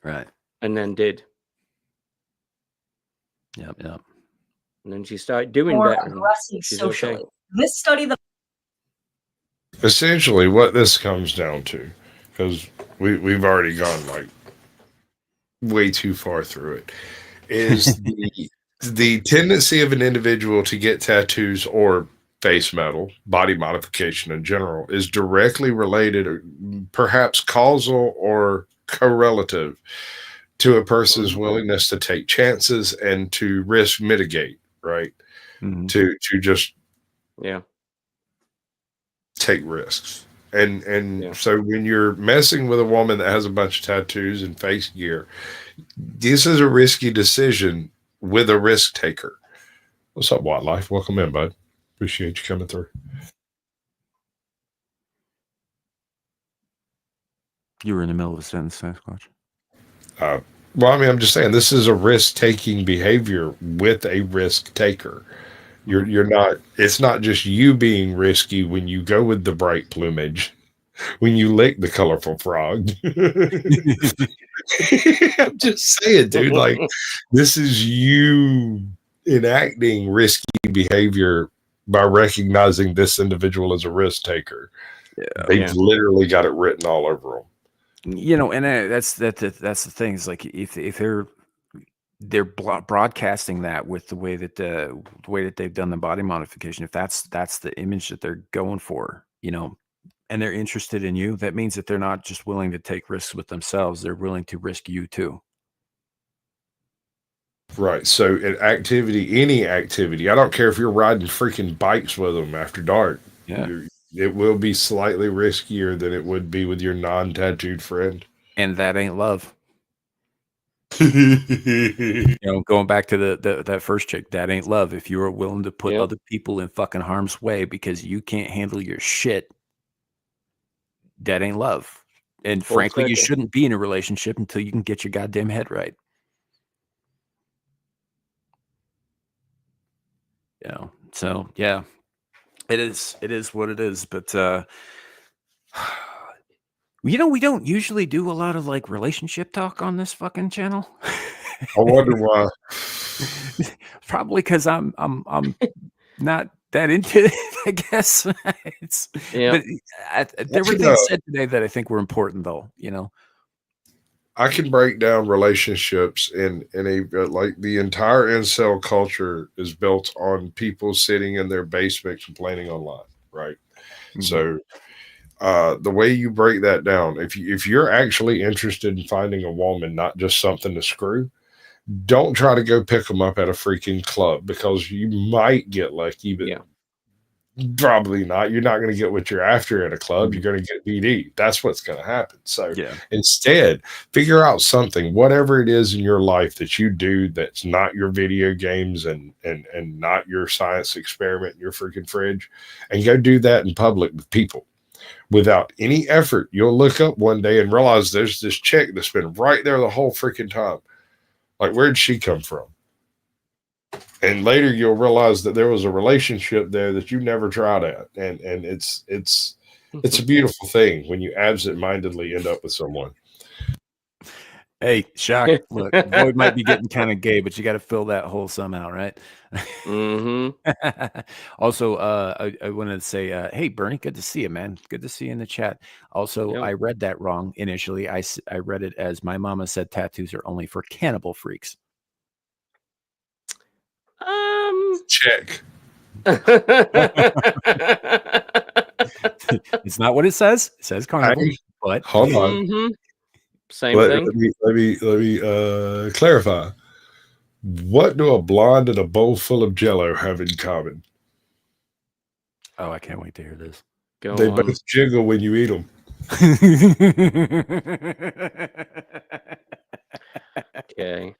Right. And then did. Yep. And then she started doing more better. aggressive socially. Okay. This study essentially what this comes down to, because we've already gone like way too far through it, is the tendency of an individual to get tattoos or face metal, body modification in general, is directly related, or perhaps causal or correlative, to a person's willingness to take chances and to risk mitigate, right? Mm-hmm. To just take risks. And so when you're messing with a woman that has a bunch of tattoos and face gear, this is a risky decision with a risk taker. What's up, Wildlife? Welcome in, bud. Appreciate you coming through. You were in the middle of a sentence, Sasquatch. Well, I mean, I'm just saying this is a risk-taking behavior with a risk taker. You're not. It's not just you being risky when you go with the bright plumage, when you lick the colorful frog. I'm just saying, dude. Like, this is you enacting risky behavior by recognizing this individual as a risk taker. They've literally got it written all over them. And that's the thing. Is like if they're broadcasting that with the way that they've done the body modification, if that's the image that they're going for, and they're interested in you, that means that they're not just willing to take risks with themselves, they're willing to risk you too. Right. So any activity, I don't care if you're riding freaking bikes with them after dark. Yeah. It will be slightly riskier than it would be with your non-tattooed friend. And that ain't love. Going back to that first chick, that ain't love. If you are willing to put other people in fucking harm's way because you can't handle your shit, that ain't love. And frankly, you shouldn't be in a relationship until you can get your goddamn head right. So yeah, it is what it is. But we don't usually do a lot of like relationship talk on this fucking channel. I wonder why. Probably because I'm not that into it, I guess. But there were things said today that I think were important, though. I can break down relationships in a like the entire incel culture is built on people sitting in their basement complaining online, right? Mm-hmm. So the way you break that down, if you're actually interested in finding a woman, not just something to screw, don't try to go pick them up at a freaking club because you might get lucky, but Probably not. You're not going to get what you're after at a club. You're going to get BD. That's what's going to happen. So instead, figure out something, whatever it is in your life that you do that's not your video games and not your science experiment in your freaking fridge, and go do that in public with people without any effort. You'll look up one day and realize there's this chick that's been right there the whole freaking time. Like, where'd she come from? And later you'll realize that there was a relationship there that you never tried at. And it's a beautiful thing when you absent-mindedly end up with someone. Hey, Shock, look, Void might be getting kind of gay, but you got to fill that hole somehow, right? Also, I wanted to say, hey, Bernie, good to see you, man. Good to see you in the chat. Also, I read that wrong initially. I read it as my mama said tattoos are only for cannibal freaks. Check. It's not what it says. It says carnival, but hold on. Same thing. Let me clarify. What do a blonde and a bowl full of Jello have in common? Oh, I can't wait to hear this. They both jiggle when you eat them. Okay.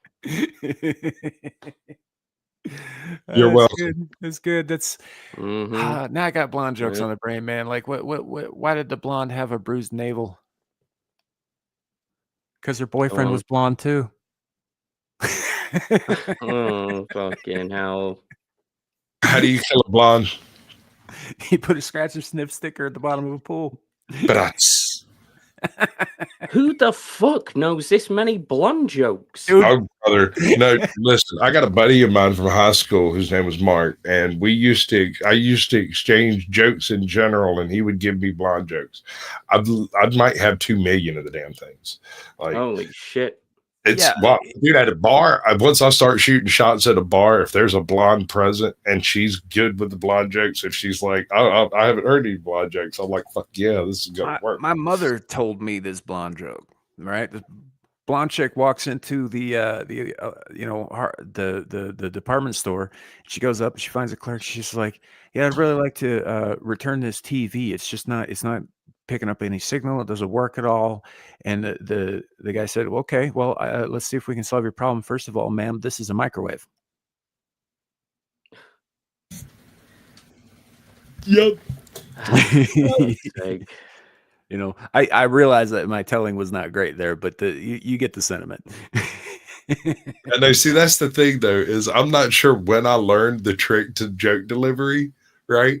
You're welcome. That's good. That's now I got blonde jokes on the brain, man. Like, what? Why did the blonde have a bruised navel? Because her boyfriend was blonde too. Oh, fucking hell! How do you kill a blonde? He put a scratch or sniff sticker at the bottom of a pool. Who the fuck knows this many blonde jokes? Dude. Oh, brother. No, listen, I got a buddy of mine from high school whose name was Mark, and I used to exchange jokes in general, and he would give me blonde jokes. I might have 2 million of the damn things. Like, holy shit. It's dude, at a bar. Once I start shooting shots at a bar, if there's a blonde present and she's good with the blonde jokes, if she's like, I haven't heard any blonde jokes, I'm like, fuck yeah, this is gonna work. My mother told me this blonde joke. Right, the blonde chick walks into the department store. She goes up and she finds a clerk. She's like, "Yeah, I'd really like to return this TV. It's not picking up any signal. It doesn't work at all." And the guy said, well, okay, well, let's see if we can solve your problem. First of all, ma'am, this is a microwave. Yep. You know, I realize that my telling was not great there, but you get the sentiment. And I see that's the thing though, is I'm not sure when I learned the trick to joke delivery, right?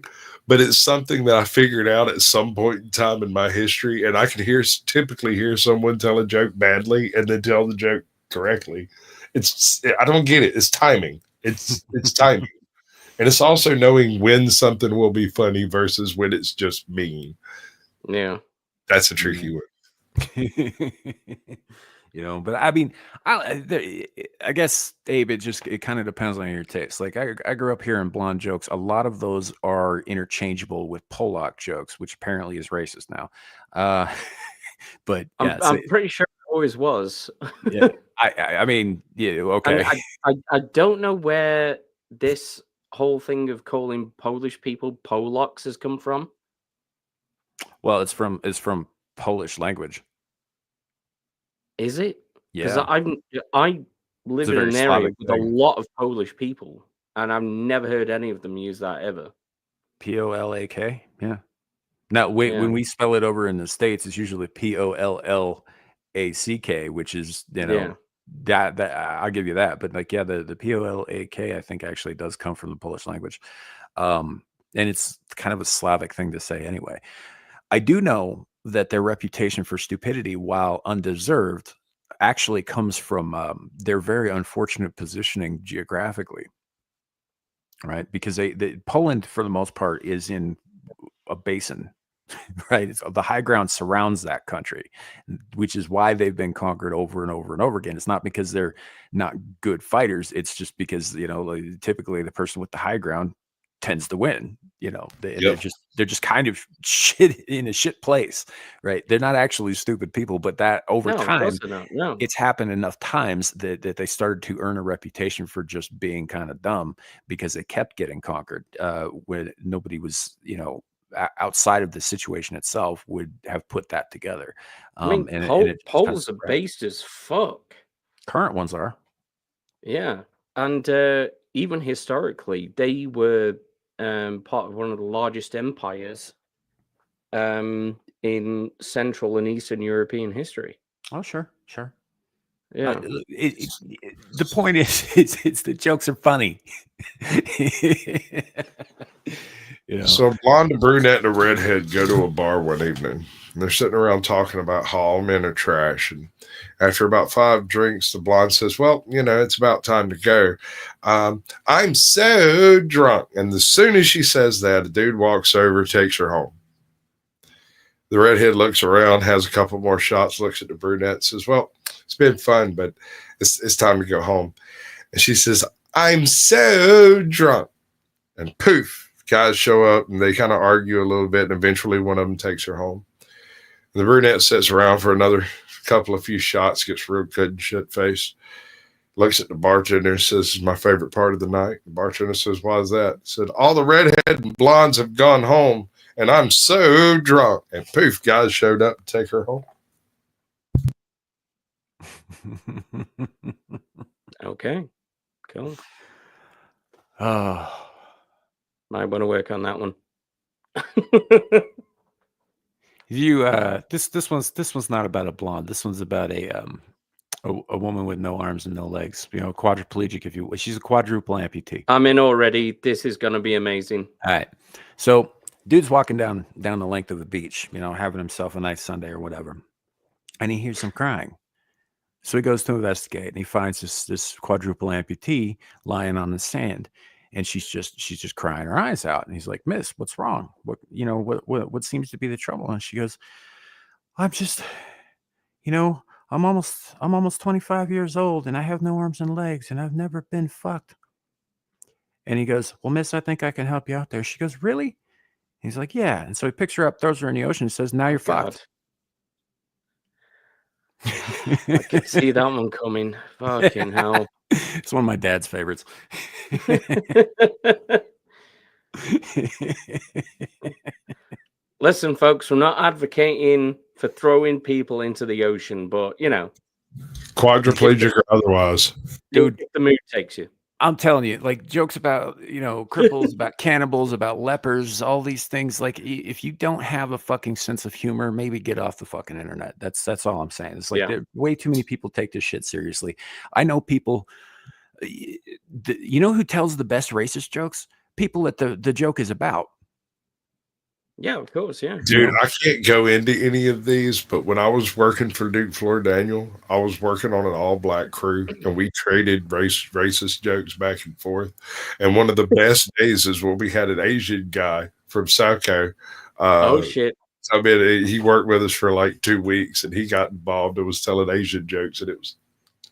But it's something that I figured out at some point in time in my history, and I can typically hear someone tell a joke badly and then tell the joke correctly. I don't get it. It's timing. It's timing, and it's also knowing when something will be funny versus when it's just mean. Yeah, that's a tricky one. You know, but I mean, I guess, Abe, it kind of depends on your taste. Like, I grew up hearing blonde jokes. A lot of those are interchangeable with Polak jokes, which apparently is racist now. But yeah, I'm pretty sure it always was. Yeah, I mean, yeah, okay. I don't know where this whole thing of calling Polish people Polacks has come from. Well, it's from Polish language. Is it? Yeah. Because I live in an area with a lot of Polish people, and I've never heard any of them use that ever. Polak? Yeah. Now, when we spell it over in the States, it's usually Pollack, which is, that I'll give you that. But like, yeah, the Pollack, I think, actually does come from the Polish language. And it's kind of a Slavic thing to say anyway. I do know that their reputation for stupidity, while undeserved, actually comes from their very unfortunate positioning geographically, right? Because Poland, for the most part, is in a basin, right? The high ground surrounds that country, which is why they've been conquered over and over and over again. It's not because they're not good fighters. It's just because, typically the person with the high ground tends to win. You know, they're just kind of shit in a shit place, right? They're not actually stupid people, but that over time, it's happened enough times that they started to earn a reputation for just being kind of dumb because they kept getting conquered when nobody was, you know, outside of the situation itself would have put that together. I mean, polls are based as fuck. Current ones are. Yeah. And even historically, they were part of one of the largest empires in Central and Eastern European history. Oh, sure. Yeah. The point is, it's the jokes are funny. You know? So a blonde, a brunette, and a redhead go to a bar one evening. And they're sitting around talking about how all men are trash. And after about 5 drinks, the blonde says, well, you know, it's about time to go. I'm so drunk. And as soon as she says that, a dude walks over, takes her home. The redhead looks around, has a couple more shots, looks at the brunette, says, well, it's been fun, but it's time to go home. And she says, I'm so drunk. And poof. Guys show up and they kind of argue a little bit, and eventually one of them takes her home. And the brunette sits around for another few shots, gets real good and shit faced, looks at the bartender and says, this is my favorite part of the night. The bartender says, why is that? He said, all the redhead and blondes have gone home and I'm so drunk. And poof, guys showed up to take her home. Okay, cool. Oh. Might want to work on that one. This one's not about a blonde. This one's about a woman with no arms and no legs. You know, quadriplegic, if you will. She's a quadruple amputee. I'm in already. This is gonna be amazing. All right. So dude's walking down the length of the beach, you know, having himself a nice Sunday or whatever. And he hears some crying. So he goes to investigate and he finds this quadruple amputee lying on the sand. And she's just crying her eyes out. And he's like, miss, what's wrong? What seems to be the trouble? And she goes, I'm just, you know, I'm almost 25 years old and I have no arms and legs and I've never been fucked. And he goes, well, miss, I think I can help you out there. She goes, really? He's like, yeah. And so he picks her up, throws her in the ocean and says, now you're fucked. I could see that one coming. Fucking hell. It's one of my dad's favorites. Listen, folks, we're not advocating for throwing people into the ocean, but, you know. Quadriplegic or otherwise. Dude, if the mood takes you. I'm telling you, like jokes about, you know, cripples, about cannibals, about lepers, all these things. Like if you don't have a fucking sense of humor, maybe get off the fucking internet. That's all I'm saying. It's like way too many people take this shit seriously. I know people, you know who tells the best racist jokes? People that the joke is about. Yeah, of course, yeah. Dude, I can't go into any of these, but when I was working for Duke Floor Daniel, I was working on an all-black crew, and we traded racist jokes back and forth. And one of the best days is when we had an Asian guy from Souco. Oh, shit. I mean, he worked with us for like 2 weeks, and he got involved and was telling Asian jokes, and it was,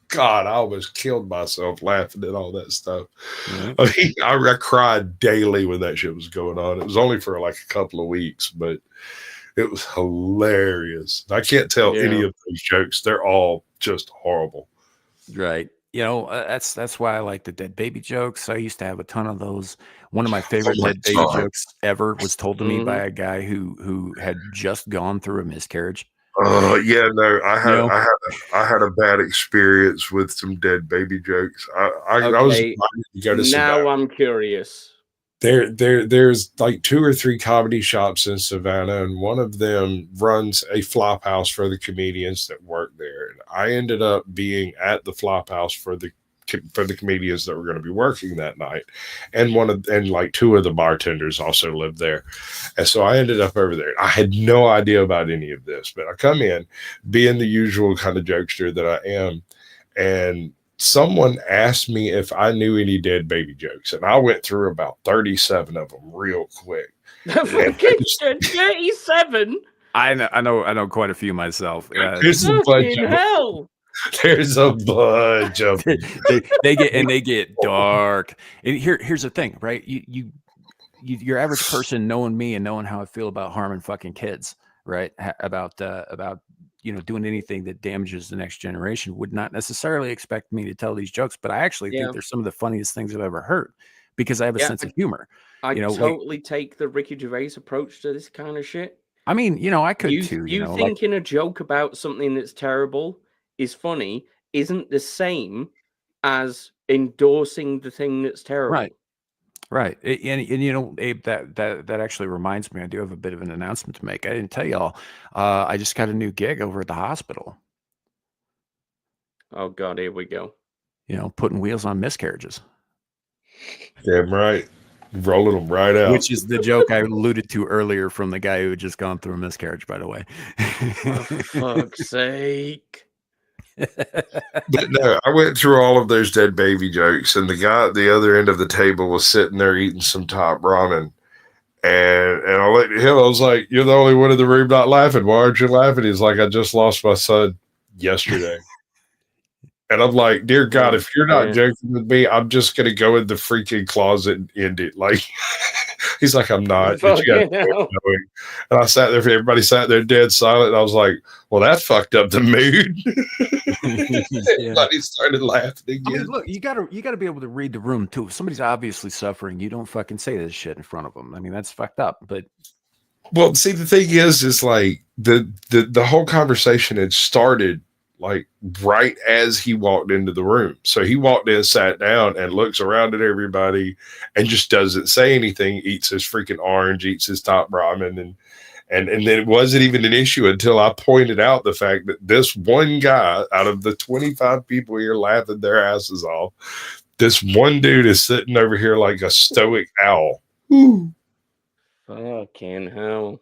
God, I almost killed myself laughing at all that stuff. Mm-hmm. I mean, I cried daily when that shit was going on. It was only for like a couple of weeks, but it was hilarious. I can't tell any of those jokes. They're all just horrible. Right. You know, that's why I like the dead baby jokes. I used to have a ton of those. One of my favorite dead baby jokes ever was told to me by a guy who had just gone through a miscarriage. Yeah, no, I had a bad experience with some dead baby jokes. I was to go to now I'm curious. There's like 2 or 3 comedy shops in Savannah, and one of them runs a flop house for the comedians that work there. And I ended up being at the flop house for the comedians that were going to be working that night, and like 2 of the bartenders also lived there, and so I ended up over there. I had no idea about any of this, but I come in being the usual kind of jokester that I am, and someone asked me if I knew any dead baby jokes, and I went through about 37 of them real quick. 37? I know quite a few myself. There's a bunch of hell. There's a bunch of they get dark. And here's the thing, right? You your average person knowing me and knowing how I feel about harming fucking kids, right? About doing anything that damages the next generation would not necessarily expect me to tell these jokes, but I actually think they're some of the funniest things I've ever heard because I have a sense of humor. I totally take the Ricky Gervais approach to this kind of shit. I mean, I could too. You thinking a joke about something that's terrible is funny isn't the same as endorsing the thing that's terrible. Right. And Abe, that actually reminds me, I do have a bit of an announcement to make. I didn't tell y'all. I just got a new gig over at the hospital. Oh God, here we go. Putting wheels on miscarriages. Damn right. Rolling them right out. Which is the joke I alluded to earlier from the guy who had just gone through a miscarriage, by the way. For fuck's sake. But no, I went through all of those dead baby jokes, and the guy at the other end of the table was sitting there eating some top ramen. And I looked at him, I was like, "You're the only one in the room not laughing. Why aren't you laughing?" He's like, "I just lost my son yesterday." And I'm like, "Dear God, if you're not joking with me, I'm just going to go in the freaking closet and end it." Like, he's like, "I'm not." And I sat there, everybody sat there dead silent. And I was like, well, that fucked up the mood. Everybody started laughing again. I mean, look, you gotta be able to read the room too. If somebody's obviously suffering, you don't fucking say this shit in front of them. I mean, that's fucked up. But well, see, the thing is like the whole conversation had started like right as he walked into the room. So he walked in, sat down, and looks around at everybody and just doesn't say anything, eats his freaking orange, eats his top ramen, and then it wasn't even an issue until I pointed out the fact that this one guy out of the 25 people here laughing their asses off, this one dude is sitting over here like a stoic owl. Ooh. Fucking hell.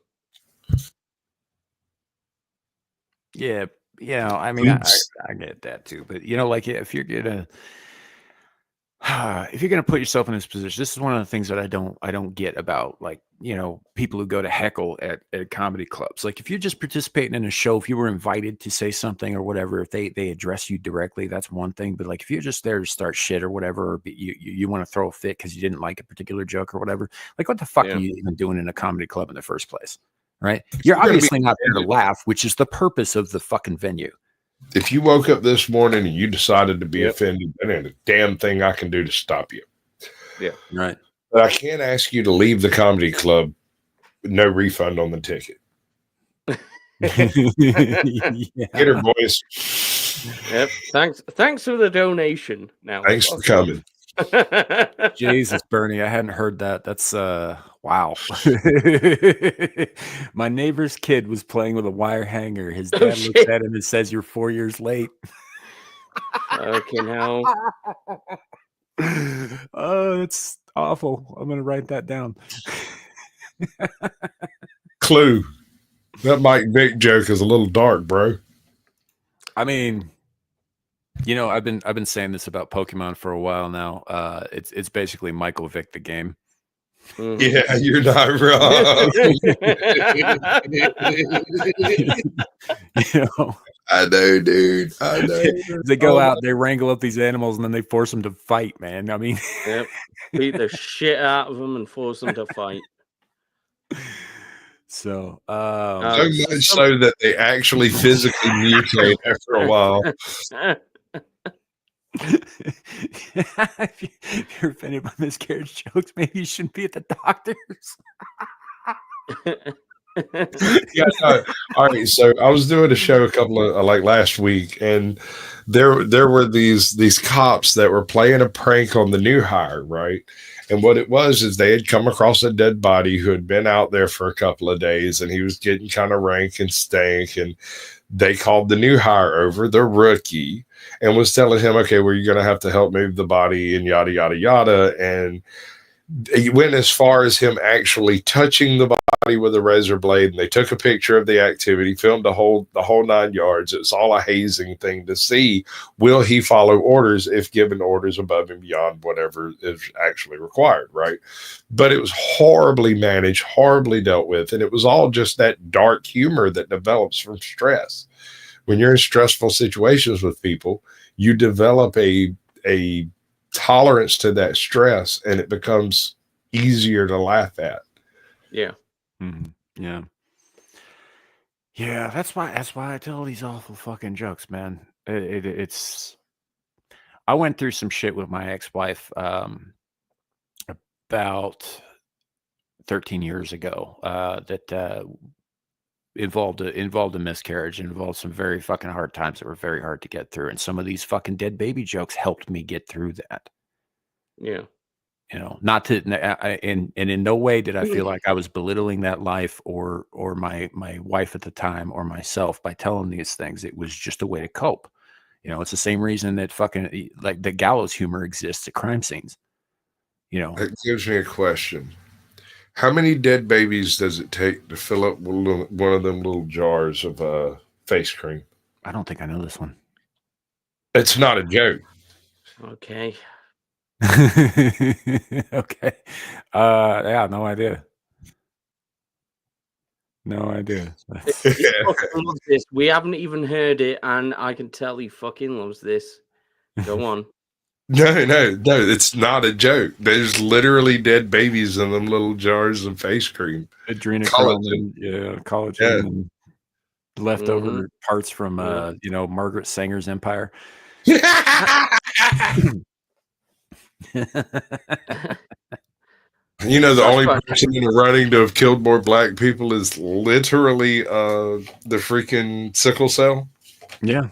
Yeah. I mean, I get that too, but like if you're gonna put yourself in this position, this is one of the things that I don't get about like people who go to heckle at comedy clubs. Like if you're just participating in a show, if you were invited to say something or whatever, if they address you directly, that's one thing. But like if you're just there to start shit or whatever, or you want to throw a fit because you didn't like a particular joke or whatever, like what the fuck are you even doing in a comedy club in the first place? Right? You're obviously not there to laugh, which is the purpose of the fucking venue. If you woke up this morning and you decided to be offended, there ain't a damn thing I can do to stop you. Yeah. Right. But I can't ask you to leave the comedy club with no refund on the ticket. Get her, boys. Yep. Thanks for the donation. Now. Thanks for coming. Jesus, Bernie, I hadn't heard that. That's wow. My neighbor's kid was playing with a wire hanger. His dad looks at him and says, "You're 4 years late." Fucking hell. Oh, it's awful. I'm gonna write that down. Clue. That Mike Vick joke is a little dark, bro. I mean, I've been saying this about Pokemon for a while now. It's basically Michael Vick the game. Mm-hmm. Yeah, you're not wrong. I know, dude. I know. They go out, they wrangle up these animals, and then they force them to fight, man. I mean, beat the shit out of them and force them to fight. So, so much so that they actually physically mutate after a while. If you're offended by miscarriage jokes, maybe you shouldn't be at the doctor's. Yeah, no. All right. So I was doing a show a couple of like last week, and there were these cops that were playing a prank on the new hire, right? And what it was is they had come across a dead body who had been out there for a couple of days, and he was getting kind of rank and stank, and they called the new hire over, the rookie, and was telling him, okay, well, you're going to have to help move the body and yada, yada, yada. And he went as far as him actually touching the body with a razor blade. And they took a picture of the activity, filmed the whole 9 yards. It was all a hazing thing to see. Will he follow orders if given orders above and beyond whatever is actually required, right? But it was horribly managed, horribly dealt with. And it was all just that dark humor that develops from stress. When you're in stressful situations with people, you develop a tolerance to that stress, and it becomes easier to laugh at. Yeah. Yeah. Yeah, that's why I tell these awful fucking jokes, man. It's I went through some shit with my ex-wife about 13 years ago that involved a miscarriage, involved some very fucking hard times that were very hard to get through, and some of these fucking dead baby jokes helped me get through that. Yeah. You know, not to and in no way did I feel like I was belittling that life or my wife at the time or myself by telling these things. It was just a way to cope. You know, it's the same reason that fucking like the gallows humor exists at crime scenes. You know, It gives me a question. How many dead babies does it take to fill up one of them little jars of face cream? I don't think I know this one. It's not a joke. Okay. Okay. Yeah, no idea. No idea. He fucking loves this. We haven't even heard it, and I can tell he fucking loves this. Go on. No, it's not a joke. There's literally dead babies in them little jars of face cream. Adrenochrome, collagen, and leftover parts from you know, Margaret Sanger's Empire. You know, the only person in the running to have killed more black people is literally the freaking sickle cell. Yeah.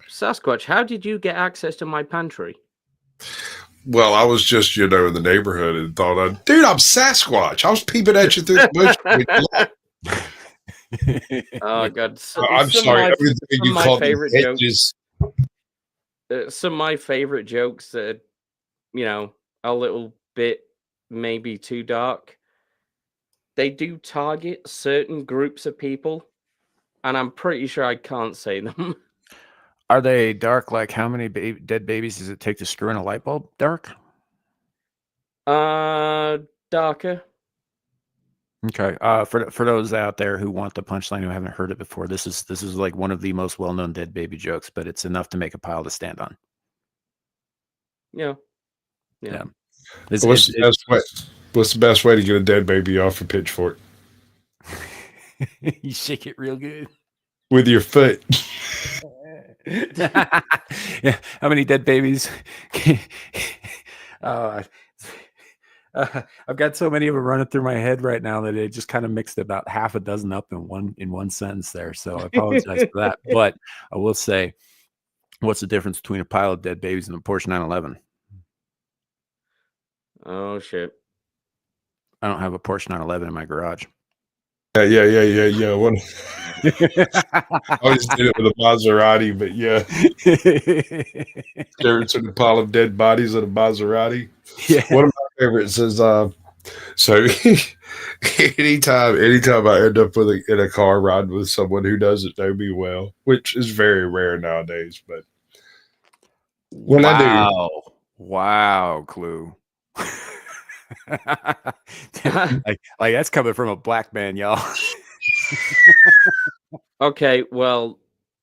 Sasquatch, how did you get access to my pantry? Well, I was just, you know, in the neighborhood and thought, dude, I'm Sasquatch. I was peeping at you through the bush. Oh, God. I'm sorry. Everything you called favorite jokes. Some of my favorite jokes that, you know, a little bit maybe too dark. They do target certain groups of people, and I'm pretty sure I can't say them. Are they dark? Like how many dead babies does it take to screw in a light bulb? Dark? Darker. Okay. For those out there who want the punchline who haven't heard it before, this is like one of the most well-known dead baby jokes, but it's enough to make a pile to stand on. Yeah. What's the best way to get a dead baby off a pitchfork? You shake it real good with your foot. Yeah. How many dead babies? I've got so many of them running through my head right now that it just kind of mixed about half a dozen up in one sentence there. So I apologize for that. But I will say, what's the difference between a pile of dead babies and a Porsche 911? Oh shit! I don't have a Porsche 911 in my garage. Yeah. One. I always did it with a Maserati, but yeah. Staring to the pile of dead bodies of a Maserati. Yeah. One of my favorites is so anytime I end up in a car ride with someone who doesn't know me well, which is very rare nowadays, but when I do. Wow, Clue. like that's coming from a black man, y'all. Okay, well,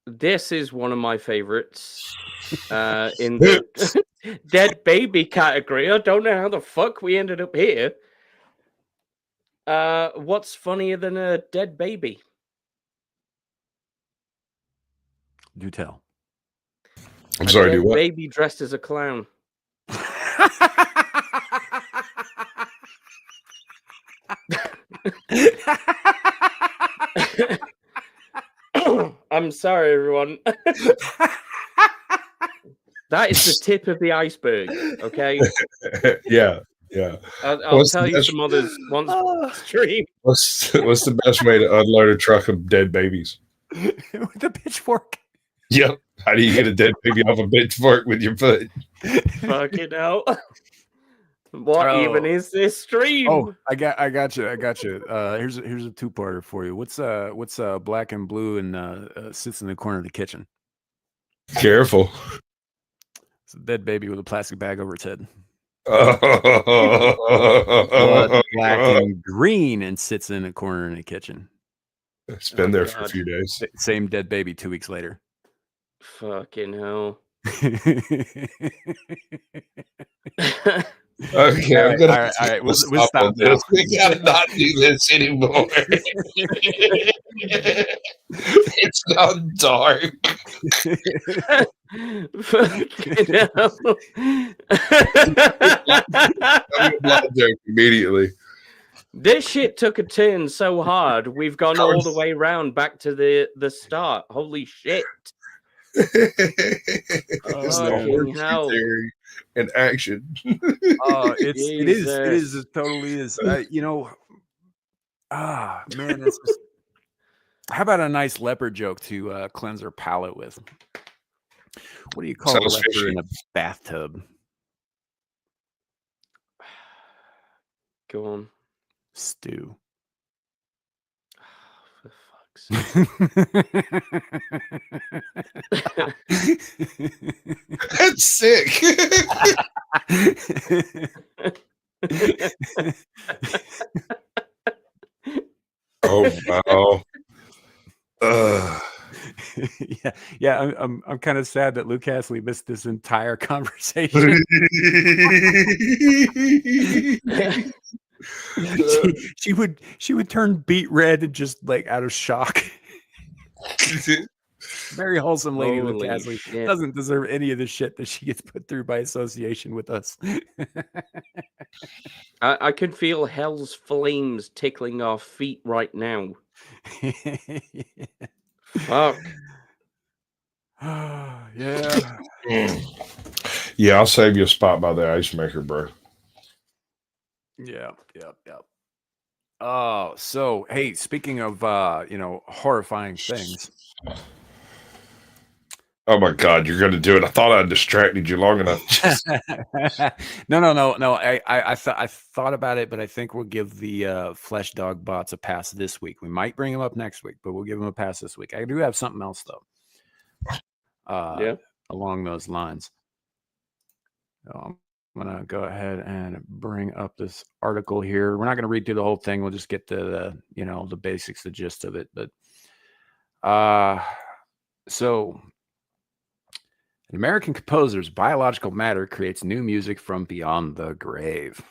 this is one of my favorites in the dead baby category. I don't know how the fuck we ended up here. What's funnier than a dead baby? Do tell. I'm sorry, dead do what? Baby dressed as a clown. I'm sorry, everyone. That is the tip of the iceberg, okay? Yeah. I'll tell you some others once stream. What's the best way to unload a truck of dead babies? With a pitchfork. Yep. How do you get a dead baby off a pitchfork with your foot? Fucking hell. What even is this stream? Oh, I got you. Here's a two-parter for you. What's black and blue and sits in the corner of the kitchen? Careful. It's a dead baby with a plastic bag over its head. What's black and green and sits in a corner in the kitchen? It's been there for a few days. Same dead baby 2 weeks later. Fucking hell. Okay, All I'm right, gonna all right. We'll stop stop on now. this. We gotta not do this anymore. It's gone dark. Fucking hell. I'm a blind joke immediately. This shit took a turn so hard. We've gone I all was- the way around back to the start. Holy shit. It's the Fucking horseshoe hell. theory in action. It is. Jesus. It totally is. Man, that's just. How about a nice leopard joke to cleanse our palate with? What do you call a Sounds leper fishy. in a bathtub? Go on. Stew. For fuck's sake. That's sick. Oh wow. I'm kind of sad that Luke Hasley missed this entire conversation. she would turn beet red and just like out of shock. Very wholesome lady, Luke Holy Hasley. shit. Doesn't deserve any of the shit that she gets put through by association with us. I can feel hell's flames tickling our feet right now. Fuck. Yeah. Yeah, I'll save you a spot by the ice maker, bro. Yeah. Oh, so hey, speaking of horrifying things. Oh my god, you're gonna do it. I thought I distracted you long enough. No. I thought about it, but I think we'll give the flesh dog bots a pass this week. We might bring them up next week, but we'll give them a pass this week. I do have something else though. Along those lines. So I'm gonna go ahead and bring up this article here. We're not gonna read through the whole thing. We'll just get to the basics, the gist of it. But so an American composer's biological matter creates new music from beyond the grave.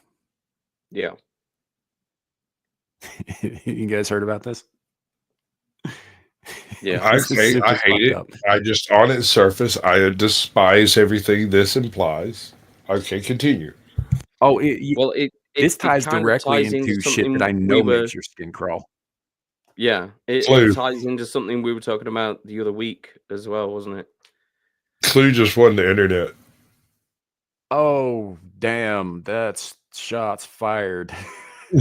Yeah. You guys heard about this? Yeah. I hate it. I just, on its surface, I despise everything this implies. Okay, continue. Oh, this ties directly into shit that I know makes your skin crawl. Yeah, it ties into something we were talking about the other week as well, wasn't it? Clue just won the internet. Oh, damn. That's shots fired. Oh,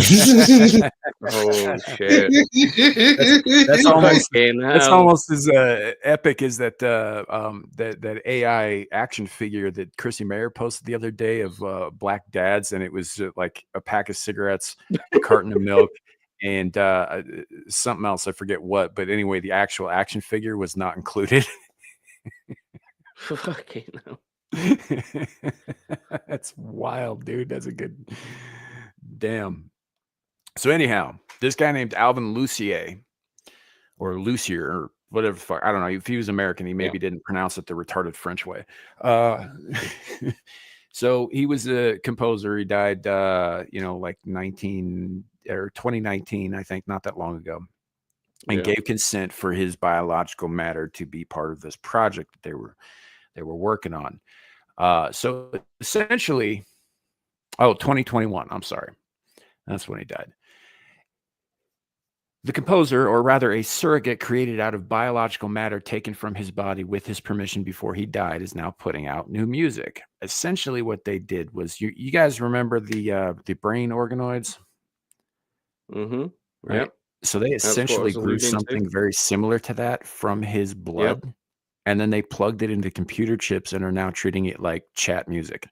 shit. That's almost as epic as that AI action figure that Chrissy Mayer posted the other day of black dads, and it was like a pack of cigarettes, a carton of milk, and something else. I forget what, but anyway, the actual action figure was not included. Fucking hell. That's wild, dude. That's a good damn. So anyhow, this guy named Alvin Lucier or Lucier or whatever the fuck, I don't know. If he was American, he maybe didn't pronounce it the retarded French way. So he was a composer. He died like 2019, I think, not that long ago. And gave consent for his biological matter to be part of this project that they were working on. So essentially, 2021, I'm sorry. That's when he died. The composer, or rather a surrogate created out of biological matter taken from his body with his permission before he died, is now putting out new music. Essentially what they did was, you guys remember the brain organoids? Mm-hmm. Right? Yep. So they essentially grew something very similar to that from his blood. Yep. And then they plugged it into computer chips and are now treating it like chat music,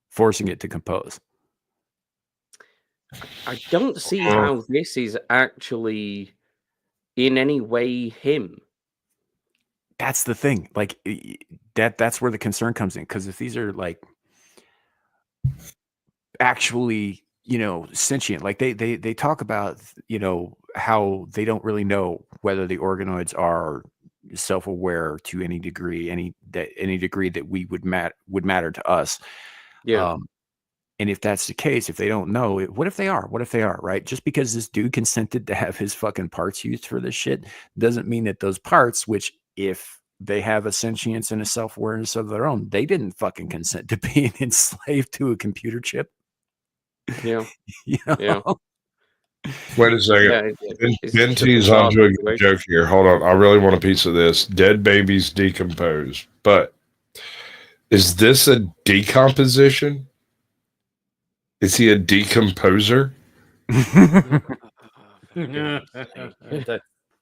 forcing it to compose. I don't see how this is actually in any way him. That's the thing. Like that's where the concern comes in. Because if these are like actually, sentient, like they talk about, how they don't really know whether the organoids are, self-aware to any degree, any degree that we would matter to us. Yeah. And if that's the case, if they don't know, what if they are? What if they are, right? Just because this dude consented to have his fucking parts used for this shit doesn't mean that those parts, which if they have a sentience and a self-awareness of their own, they didn't fucking consent to being enslaved to a computer chip. Yeah. You know? Yeah. Wait a second. Ben T's onto a good joke here. Hold on. I really want a piece of this. Dead babies decompose. But is this a decomposition? Is he a decomposer?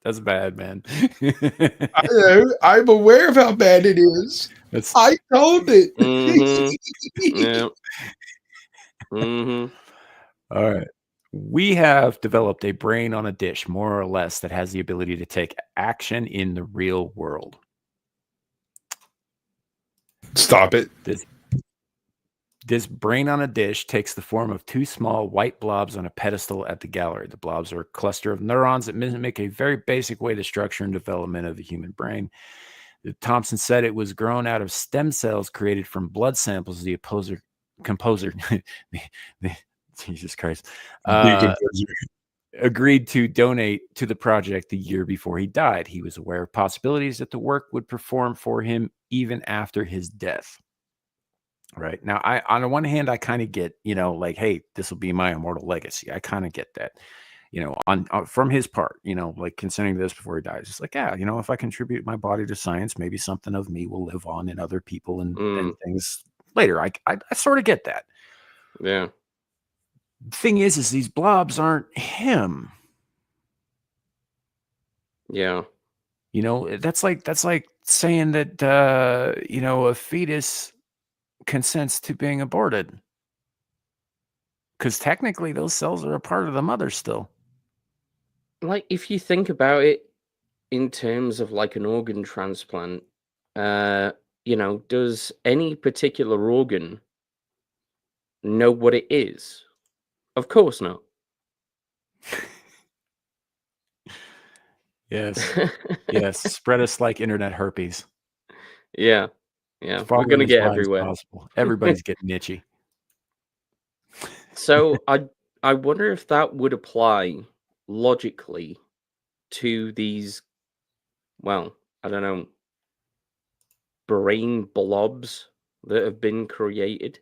That's bad, man. I know. I'm aware of how bad it is. I told it. Yeah. All right. We have developed a brain on a dish, more or less, that has the ability to take action in the real world. Stop it. This brain on a dish takes the form of two small white blobs on a pedestal at the gallery. The blobs are a cluster of neurons that mimic a very basic way the structure and development of the human brain. Thompson said it was grown out of stem cells created from blood samples. The composer, Jesus Christ, agreed to donate to the project the year before he died. He was aware of possibilities that the work would perform for him even after his death. Right now, on the one hand, I kind of get, like, hey, this will be my immortal legacy. I kind of get that, on from his part, like considering this before he dies. It's like, yeah, if I contribute my body to science, maybe something of me will live on in other people and things later. I sort of get that. Yeah. The thing is these blobs aren't him. Yeah. That's like saying that a fetus consents to being aborted, because technically those cells are a part of the mother still. Like, if you think about it in terms of like an organ transplant, does any particular organ know what it is? Of course not. Yes. Yes. Spread us like internet herpes. Yeah. Yeah. We're going to get everywhere. Everybody's getting itchy. So I wonder if that would apply logically to these, well, I don't know, brain blobs that have been created.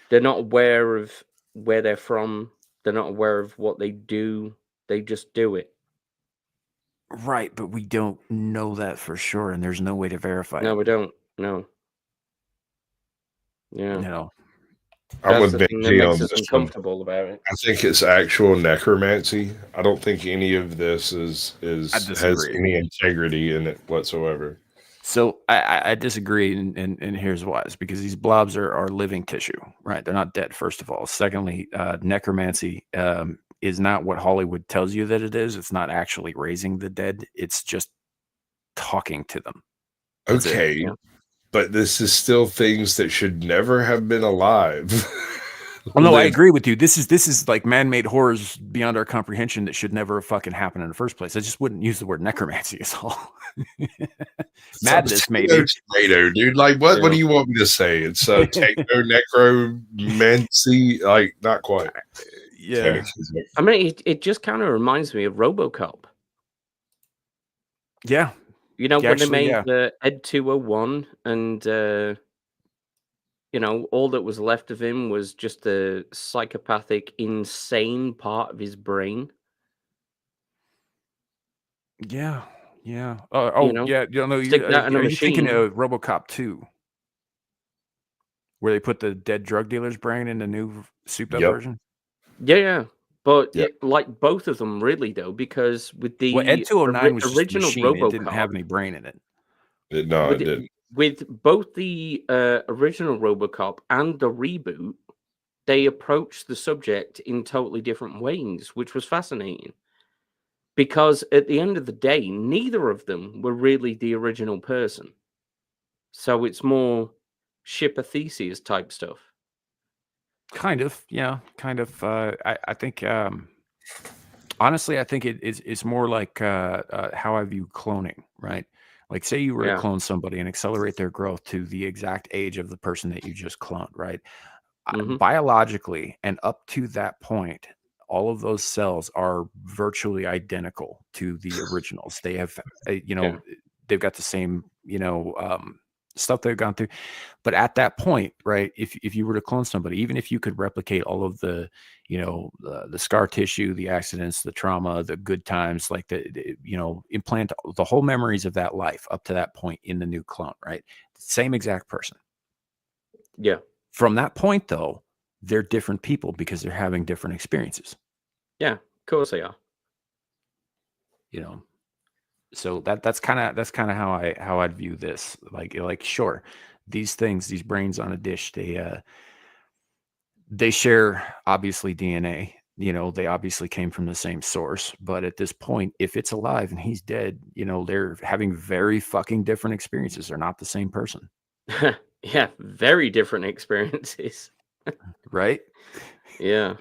They're not aware of where they're from. They're not aware of what they do. They just do it. Right, but we don't know that for sure, and there's no way to verify it. No, we don't. No. Yeah. No. I'm with the thing that makes us uncomfortable about it. I think it's actual necromancy. I don't think any of this has any integrity in it whatsoever. So I disagree, and here's why. It's because these blobs are living tissue, right? They're not dead, first of all. Secondly, necromancy is not what Hollywood tells you that it is. It's not actually raising the dead. It's just talking to them. That's okay, it. But this is still things that should never have been alive. Well, no, I agree with you. This is like man-made horrors beyond our comprehension that should never have fucking happened in the first place. I just wouldn't use the word necromancy is all. Madness, maybe. Tomato, dude. Like, what do you want me to say? It's necromancy. Like, not quite. Yeah. I mean, it just kind of reminds me of RoboCop. Yeah. When they made the Ed 201 and, all that was left of him was just the psychopathic, insane part of his brain. Yeah. Yeah. Yeah. Are you thinking of RoboCop 2? Where they put the dead drug dealer's brain in the new souped up version? Yeah. But like both of them, really, though, because with the Ed 209 was original just a machine. RoboCop, It didn't have any brain in it. It didn't. With both the original RoboCop and the reboot, they approached the subject in totally different ways, which was fascinating. Because at the end of the day, neither of them were really the original person. So it's more Ship of Theseus type stuff. Kind of, yeah, kind of. I think Honestly, I think it's more like how I view cloning, right? Like, say you were to clone somebody and accelerate their growth to the exact age of the person that you just cloned, right? Biologically, and up to that point, all of those cells are virtually identical to the originals. They have, they've got the same, stuff they've gone through. But at that point, right, if you were to clone somebody, even if you could replicate all of the, the scar tissue, the accidents, the trauma, the good times, like implant the whole memories of that life up to that point in the new clone, right? Same exact person. Yeah. From that point, though, they're different people because they're having different experiences. Yeah, of course they are. So that's kind of how I'd view this. Like sure, these brains on a dish, they share obviously DNA. They obviously came from the same source, but at this point, if it's alive and he's dead, they're having very fucking different experiences. They're not the same person. Yeah, very different experiences. Right? Yeah.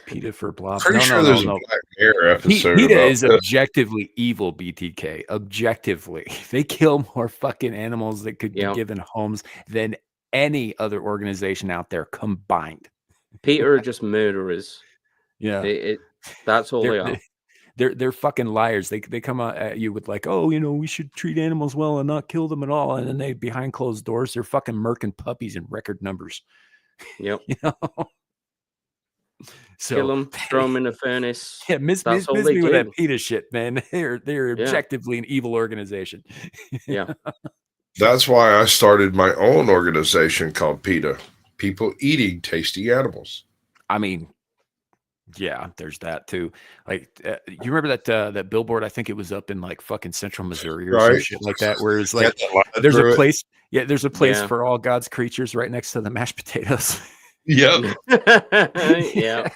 PETA for Blob. Pretty sure there's a Black Mirror episode. PETA is objectively evil, BTK. Objectively. They kill more fucking animals that could be given homes than any other organization out there combined. PETA are just murderers. Yeah. That's all they are. They're fucking liars. They come at you with like, oh, we should treat animals well and not kill them at all. And then they, behind closed doors, they're fucking murking puppies in record numbers. Yep. So, kill them, throw them in a furnace. Yeah, miss me with that PETA shit, man. They're objectively an evil organization. Yeah. That's why I started my own organization called PETA, People Eating Tasty Animals. I mean, yeah, there's that too. Like, you remember that billboard? I think it was up in like fucking Central Missouri or some shit like that, where it's like there's a place. Yeah, there's a place for all God's creatures right next to the mashed potatoes. Yep. Yeah.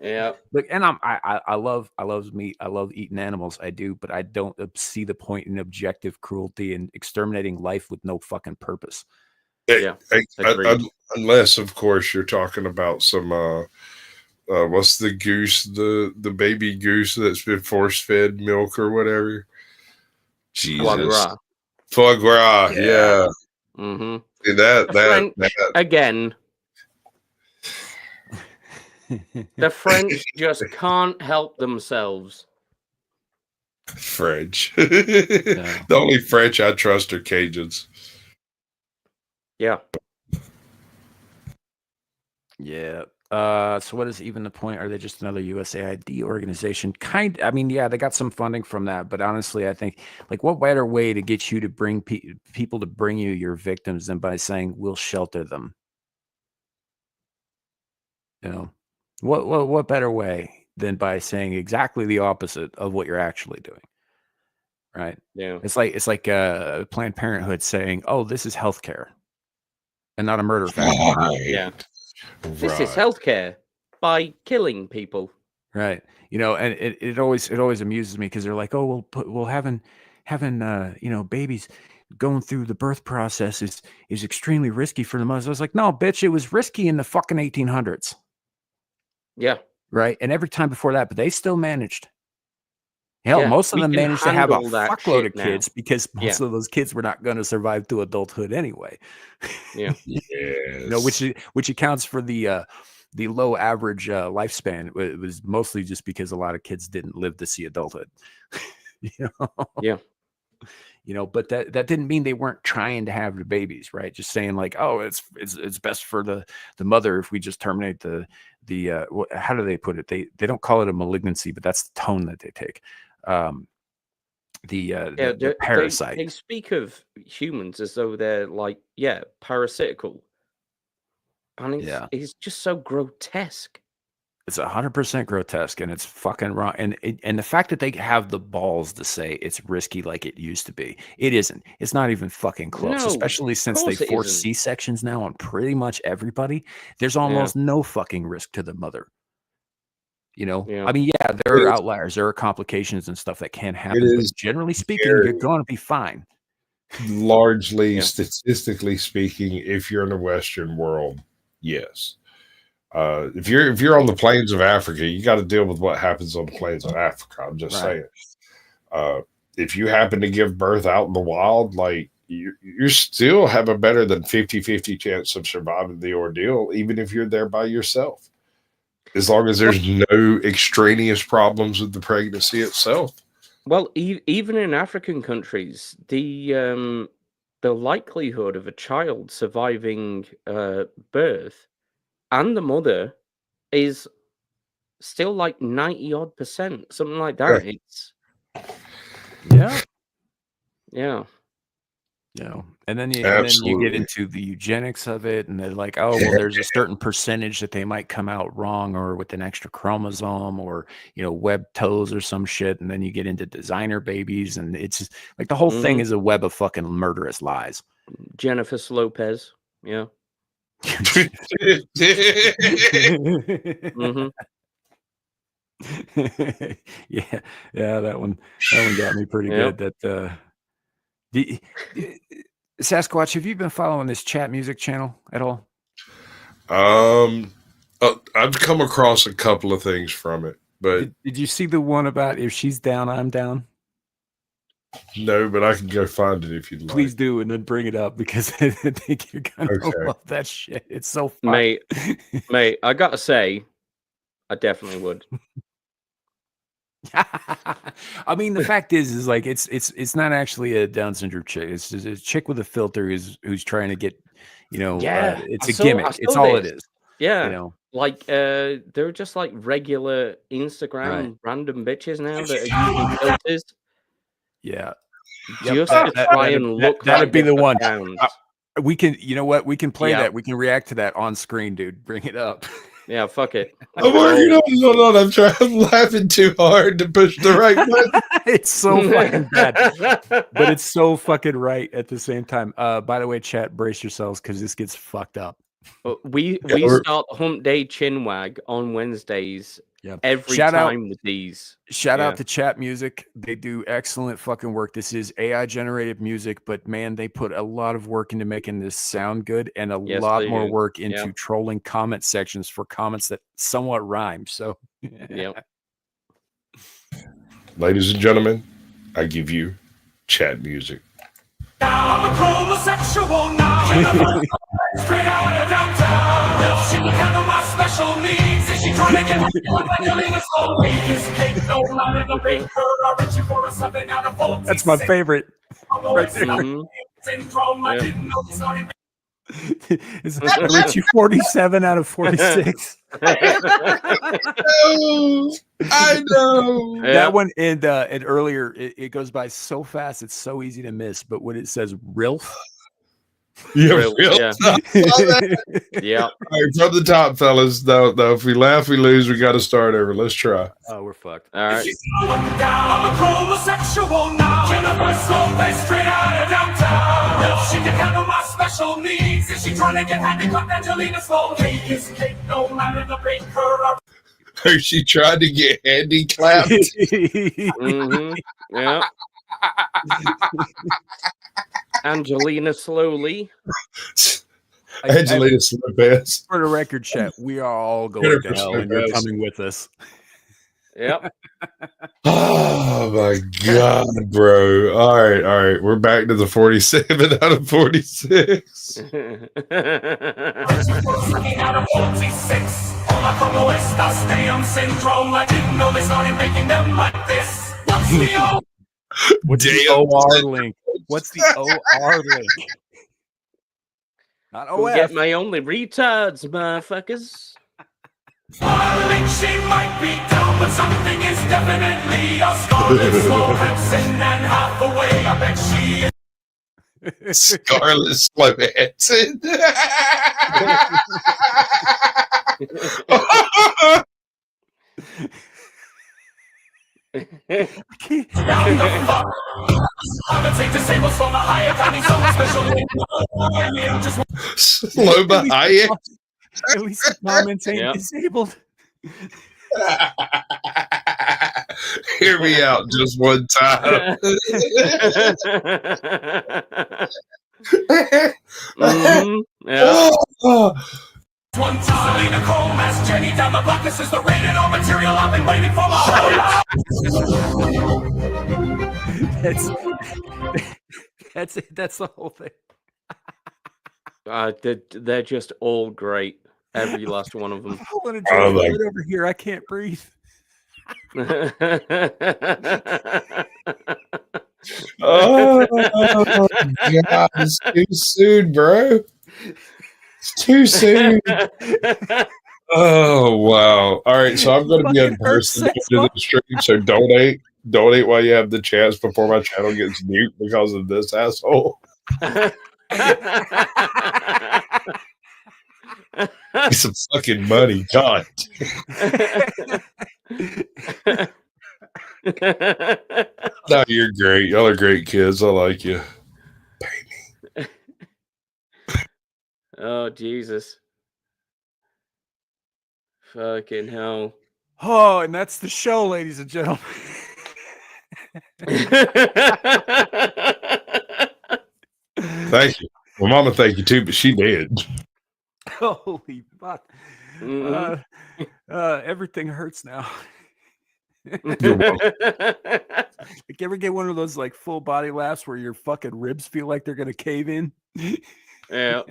Yeah. Look, and I love meat. I love eating animals. I do, but I don't see the point in objective cruelty and exterminating life with no fucking purpose. Yeah. Unless, of course, you're talking about some what's the goose, the baby goose that's been force fed milk or whatever. Jesus. Foie gras. Yeah. Mm-hmm. See, that again. The French just can't help themselves. French. The only French I trust are Cajuns. Yeah. Yeah. So what is even the point? Are they just another USAID organization? I mean, yeah, they got some funding from that, but honestly, I think, like, what better way to get you to bring people to bring you your victims than by saying we'll shelter them? What better way than by saying exactly the opposite of what you're actually doing? Right? Yeah. It's like Planned Parenthood saying, "Oh, this is healthcare, and not a murder factory." Yeah. This is healthcare by killing people. Right. And it always amuses me because they're like, "Oh, having babies going through the birth process is extremely risky for the mothers." I was like, "No, bitch, it was risky in the fucking 1800s." Yeah. Right. And every time before that, but they still managed. Hell, most of them managed to have a fuckload of kids because most of those kids were not going to survive to adulthood anyway. Yeah. Yes. Which accounts for the low average lifespan. It was mostly just because a lot of kids didn't live to see adulthood. Yeah. But that didn't mean they weren't trying to have the babies, right? Just saying like, oh, it's best for the mother if we just terminate the how do they put it? They don't call it a malignancy, but that's the tone that they take. The parasite. They speak of humans as though they're like, parasitical. And it's just so grotesque. It's 100% grotesque, and it's fucking wrong. And the fact that they have the balls to say it's risky like it used to be, it isn't. It's not even fucking close. No, especially since they force C-sections now on pretty much everybody. There's almost no fucking risk to the mother. I mean, there are outliers, there are complications and stuff that can happen. But generally speaking, you're going to be fine. Largely, statistically speaking, if you're in the Western world, yes. If you're on the plains of Africa, you got to deal with what happens on the plains of Africa. I'm just saying. If you happen to give birth out in the wild, like you still have a better than 50-50 chance of surviving the ordeal, even if you're there by yourself. As long as there's no extraneous problems with the pregnancy itself. Well, even in African countries, the likelihood of a child surviving birth and the mother is still like 90-odd%, something like that. Yeah. And then you get into the eugenics of it, and they're like, oh, well, there's a certain percentage that they might come out wrong or with an extra chromosome or, webbed toes or some shit. And then you get into designer babies, and it's just, like the whole thing is a web of fucking murderous lies. Jennifer Lopez. Yeah. Yeah, that one got me pretty good. That Sasquatch, have you been following this chat music channel at all? I've come across a couple of things from it, but did you see the one about if she's down, I'm down? No, but I can go find it if you'd like. Please do, and then bring it up, because I think you're gonna love that shit. It's so fun. Mate, I gotta say, I definitely would. I mean, the fact is like it's not actually a Down syndrome chick. It's just a chick with a filter who's trying to get, it's a gimmick. It's all it is. Yeah, like they're just like regular Instagram random bitches now that are using filters. Yeah, just to try and look. That'd be the one. We can, we can play that. We can react to that on screen, dude. Bring it up. Yeah, fuck it. I'm working on. I'm laughing too hard to push the right button. It's so fucking bad, but it's so fucking right at the same time. By the way, chat, brace yourselves because this gets fucked up. We start Hump Day Chinwag on Wednesdays. Every time with these. Shout out to Chat Music. They do excellent fucking work. This is AI generated music, but man, they put a lot of work into making this sound good, and a lot more work into trolling comment sections for comments that somewhat rhyme. So, ladies and gentlemen, I give you Chat Music. I'm a homosexual now. Straight out of downtown. She can handle my special needs. Is she trying to get my slowly? This cake, no line in the baker. I reach you for a 7 out of 46. That's my favorite. Right there. Syndrome, I didn't know this started. I reach you 47 out of 46. I know. That one and earlier it goes by so fast, it's so easy to miss. But when it says RILF, yeah. Yeah. All right, from the top, fellas. No, if we laugh, we lose. We got to start over. Let's try. Oh, we're fucked. All right. I'm a homosexual now. Jennifer Lopez, straight out of downtown. She can handle my special needs. Is she trying to get handicapped? Angelina slowly. This cake, no line in the baker. She tried to get handicapped. Yeah. Angelina slowly. Angelina Lopez. For the record, chat, we are all going to hell, and you're coming with us. Yep. Oh my god, bro! All right. We're back to the 47 out of 46. Out of 46. Damn syndrome. I didn't know they started making them like this. What's the OR link? What's the OR link? Not OF. We'll get my only retards, motherfuckers. I think she might be down, but something is definitely a Scarlet Slow-Hansen, and half the way I bet she is. Scarlet Slow-Hansen. I'm gonna take disabled from the Hayek. I need someone special. Slow by Hayek. At least the comments ain't disabled. Hear me out just one time. One time, Selena Chrome, ask Jenny down the block. This is the rated R material I've been waiting for my whole life. That's it. That's the whole thing. They're just all great. Every last one of them. I'm holding a joke right over here. I can't breathe. Oh, God, it's too soon, bro. It's too soon. Oh, wow. All right, so I'm going to be in person to the stream, so donate. Donate while you have the chance before my channel gets mute because of this asshole. Some fucking money, God. No, you're great. Y'all are great kids. I like you. Baby. Oh, Jesus. Fucking hell. Oh, and that's the show, ladies and gentlemen. Thank you. Well, Mama, thank you too, but she did. Holy fuck. Everything hurts now. Like, ever get one of those like full body laughs where your fucking ribs feel like they're gonna cave in? Yeah.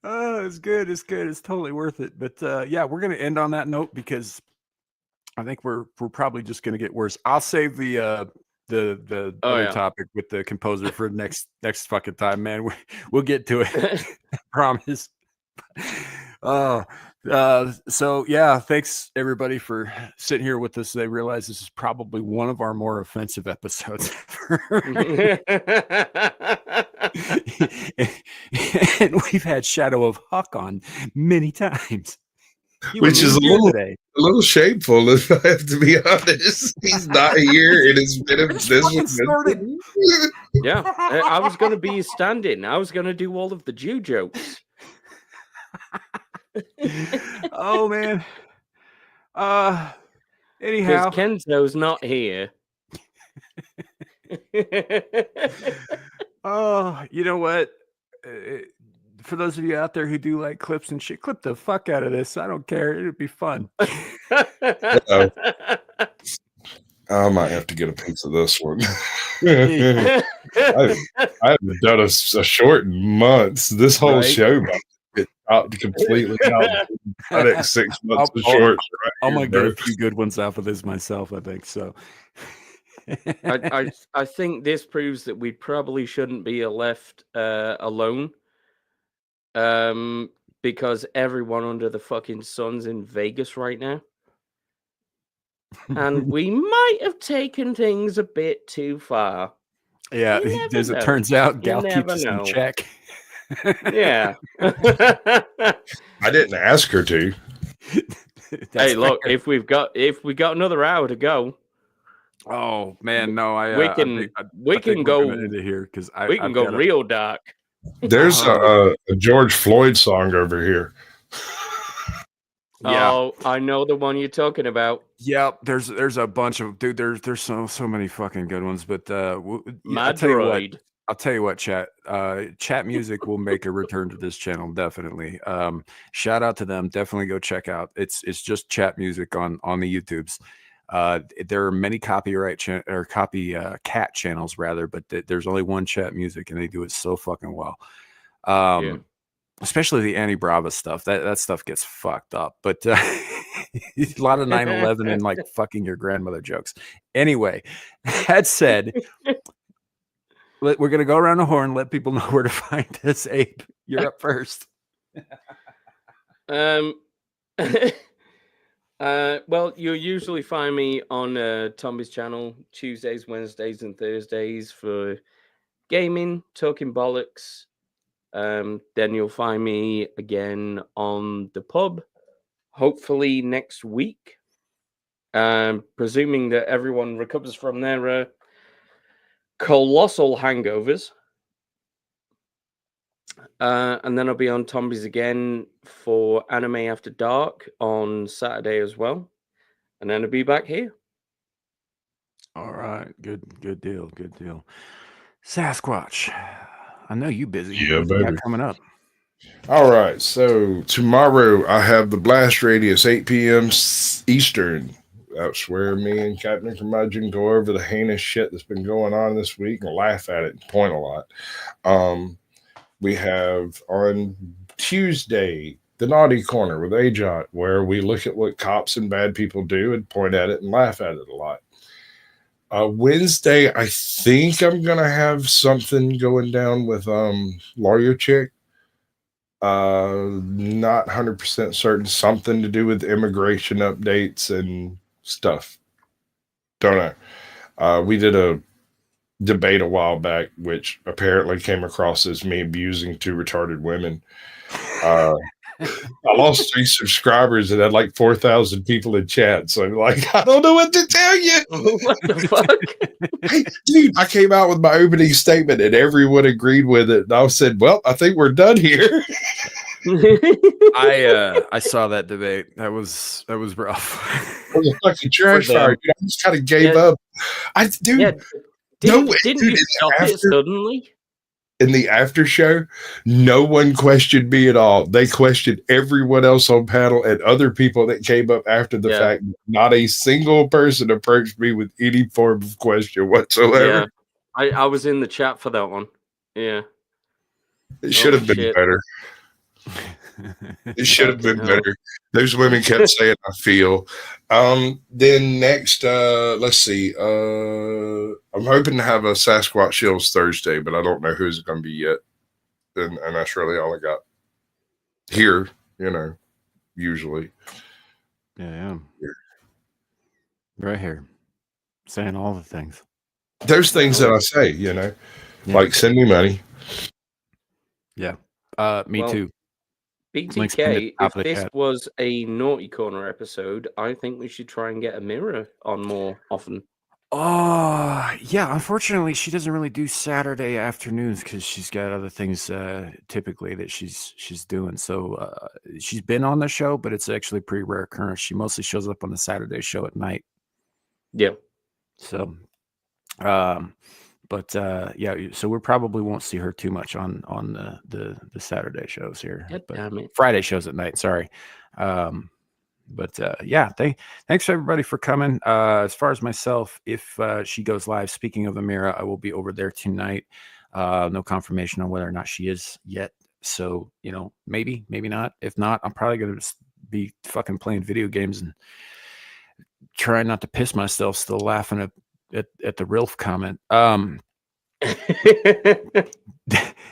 Oh, it's good. It's good. It's totally worth it. But yeah, we're gonna end on that note because I think we're probably just gonna get worse. I'll save the other topic with the composer for next fucking time, man. We'll get to it. I promise. So yeah, thanks everybody for sitting here with us. I realize this is probably one of our more offensive episodes and we've had Shadow of Huck on many times. Which is a little shameful, if I have to be honest. He's not here, and it's been this. Yeah, I was going to be a stand-in. I was going to do all of the Jew jokes. Oh man. Anyhow, because Kenzo's not here. Oh, you know what? For those of you out there who do like clips and shit, clip the fuck out of this. I don't care. It'd be fun. I might have to get a piece of this one. I haven't done a short in months. This whole show get out completely out. The next 6 months of shorts. I'm gonna get a few good ones off of this myself. I think so. I think this proves that we probably shouldn't be left alone. Because everyone under the fucking sun's in Vegas right now. And we might have taken things a bit too far. Yeah, as it turns out, Gal keeps us in check. Yeah. I didn't ask her to. Hey, look, if we got another hour to go. Oh man, no, we can go into here because we can go real dark. There's a George Floyd song over here. Yeah. Oh, I know the one you're talking about. Yep, there's a bunch of there's so many fucking good ones, but I'll tell you what, chat music will make a return to this channel, definitely. Shout out to them, definitely go check out. It's just chat music on the YouTubes. There are many copyright cat channels rather, but there's only one chat music and they do it so fucking well. Especially the Annie Brava stuff. That stuff gets fucked up, but a lot of 9/11 and like fucking your grandmother jokes. Anyway, that said, we're going to go around the horn, let people know where to find us. Abe, you're up first. Well, you'll usually find me on Tommy's channel Tuesdays, Wednesdays, and Thursdays for gaming, talking bollocks. Then you'll find me again on the pub, hopefully next week. Presuming that everyone recovers from their colossal hangovers. And then I'll be on Tommy's again for Anime After Dark on Saturday as well. And then I'll be back here. All right. Good deal. Sasquatch, I know you busy. Yeah, what you baby. got coming up? All right, so tomorrow I have the blast radius 8 p.m. Eastern. That's where me and Captain Curmudgeon go over the heinous shit that's been going on this week and laugh at it and point a lot. We have on Tuesday the Naughty Corner with AJOT, where we look at what cops and bad people do and point at it and laugh at it a lot. Wednesday, I think I'm gonna have something going down with Lawyer Chick. Not 100% certain. Something to do with immigration updates and stuff. Don't know. We did a debate a while back, which apparently came across as me abusing two retarded women. I lost 3 subscribers and had like 4,000 people in chat. So I'm like, I don't know what to tell you. What the fuck? Hey, dude, I came out with my opening statement and everyone agreed with it. And I said, well, I think we're done here. I saw that debate. That was rough. It was a fucking trash fire. Dude, I just kind of gave up. Didn't you stop it suddenly? In the after show, no one questioned me at all. They questioned everyone else on panel and other people that came up after the fact. Not a single person approached me with any form of question whatsoever. Yeah. I was in the chat for that one. Yeah. It should have been better. It should have been better. Those women kept saying, I feel. Then next, let's see. I'm hoping to have a Sasquatch Shills Thursday, but I don't know who's it going to be yet. And that's really all I got here, usually. Yeah. Right here. Saying all the things. Those things that I say, like send me money. Yeah. Me too. BTK, if this was a Naughty Corner episode, I think we should try and get a mirror on more often. Oh, yeah. Unfortunately, she doesn't really do Saturday afternoons because she's got other things typically that she's doing. So she's been on the show, but it's actually a pretty rare occurrence. She mostly shows up on the Saturday show at night. Yeah. So, but so we probably won't see her too much on the Saturday shows here. But Friday shows at night. Sorry. Thanks everybody for coming. As far as myself, if she goes live, speaking of Amira, I will be over there tonight. No confirmation on whether or not she is yet. So, maybe not. If not, I'm probably going to be fucking playing video games and trying not to piss myself, still laughing at the Rilf comment.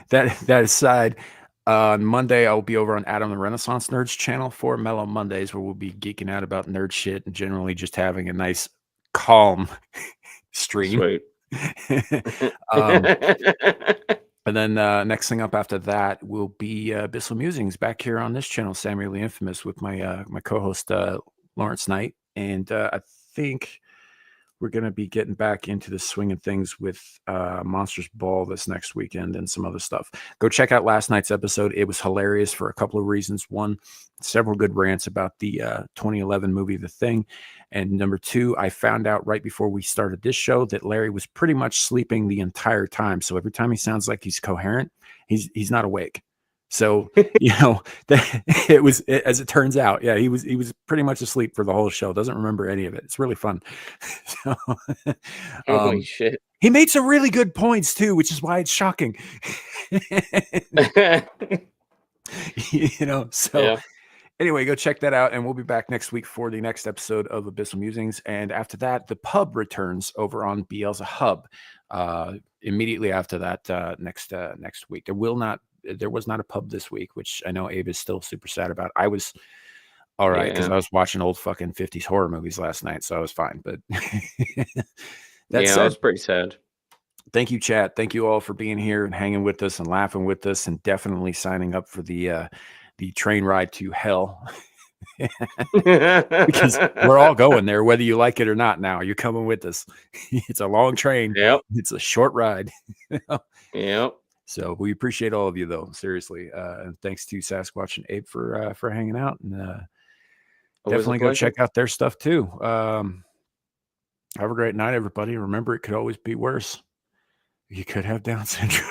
That aside, on Monday I'll be over on Adam the Renaissance Nerds channel for Mellow Mondays, where we'll be geeking out about nerd shit and generally just having a nice calm stream. Sweet. And then next thing up after that will be Abyssal Musings back here on this channel, Samuel the Infamous, with my my co-host Lawrence Knight. And I think we're going to be getting back into the swing of things with Monsters Ball this next weekend and some other stuff. Go check out last night's episode. It was hilarious for a couple of reasons. One, several good rants about the 2011 movie The Thing. And number two, I found out right before we started this show that Larry was pretty much sleeping the entire time. So every time he sounds like he's coherent, he's not awake. So, it was, as it turns out, he was pretty much asleep for the whole show. Doesn't remember any of it. It's really fun. So, holy shit. He made some really good points too, which is why it's shocking. Anyway, go check that out, and we'll be back next week for the next episode of Abyssal Musings. And after that, the pub returns over on Beelzebub Hub. Immediately after that, next week, there was not a pub this week, which I know Abe is still super sad about. I was all right because I was watching old fucking 50s horror movies last night, so I was fine. But I was pretty sad. Thank you, chat. Thank you all for being here and hanging with us and laughing with us, and definitely signing up for the train ride to hell. Because we're all going there, whether you like it or not. Now you're coming with us. It's a long train. Yep. It's a short ride. Yep. So we appreciate all of you, though, seriously. And thanks to Sasquatch and Abe for hanging out, and definitely go check out their stuff too. Have a great night, everybody. Remember, it could always be worse. You could have Down syndrome.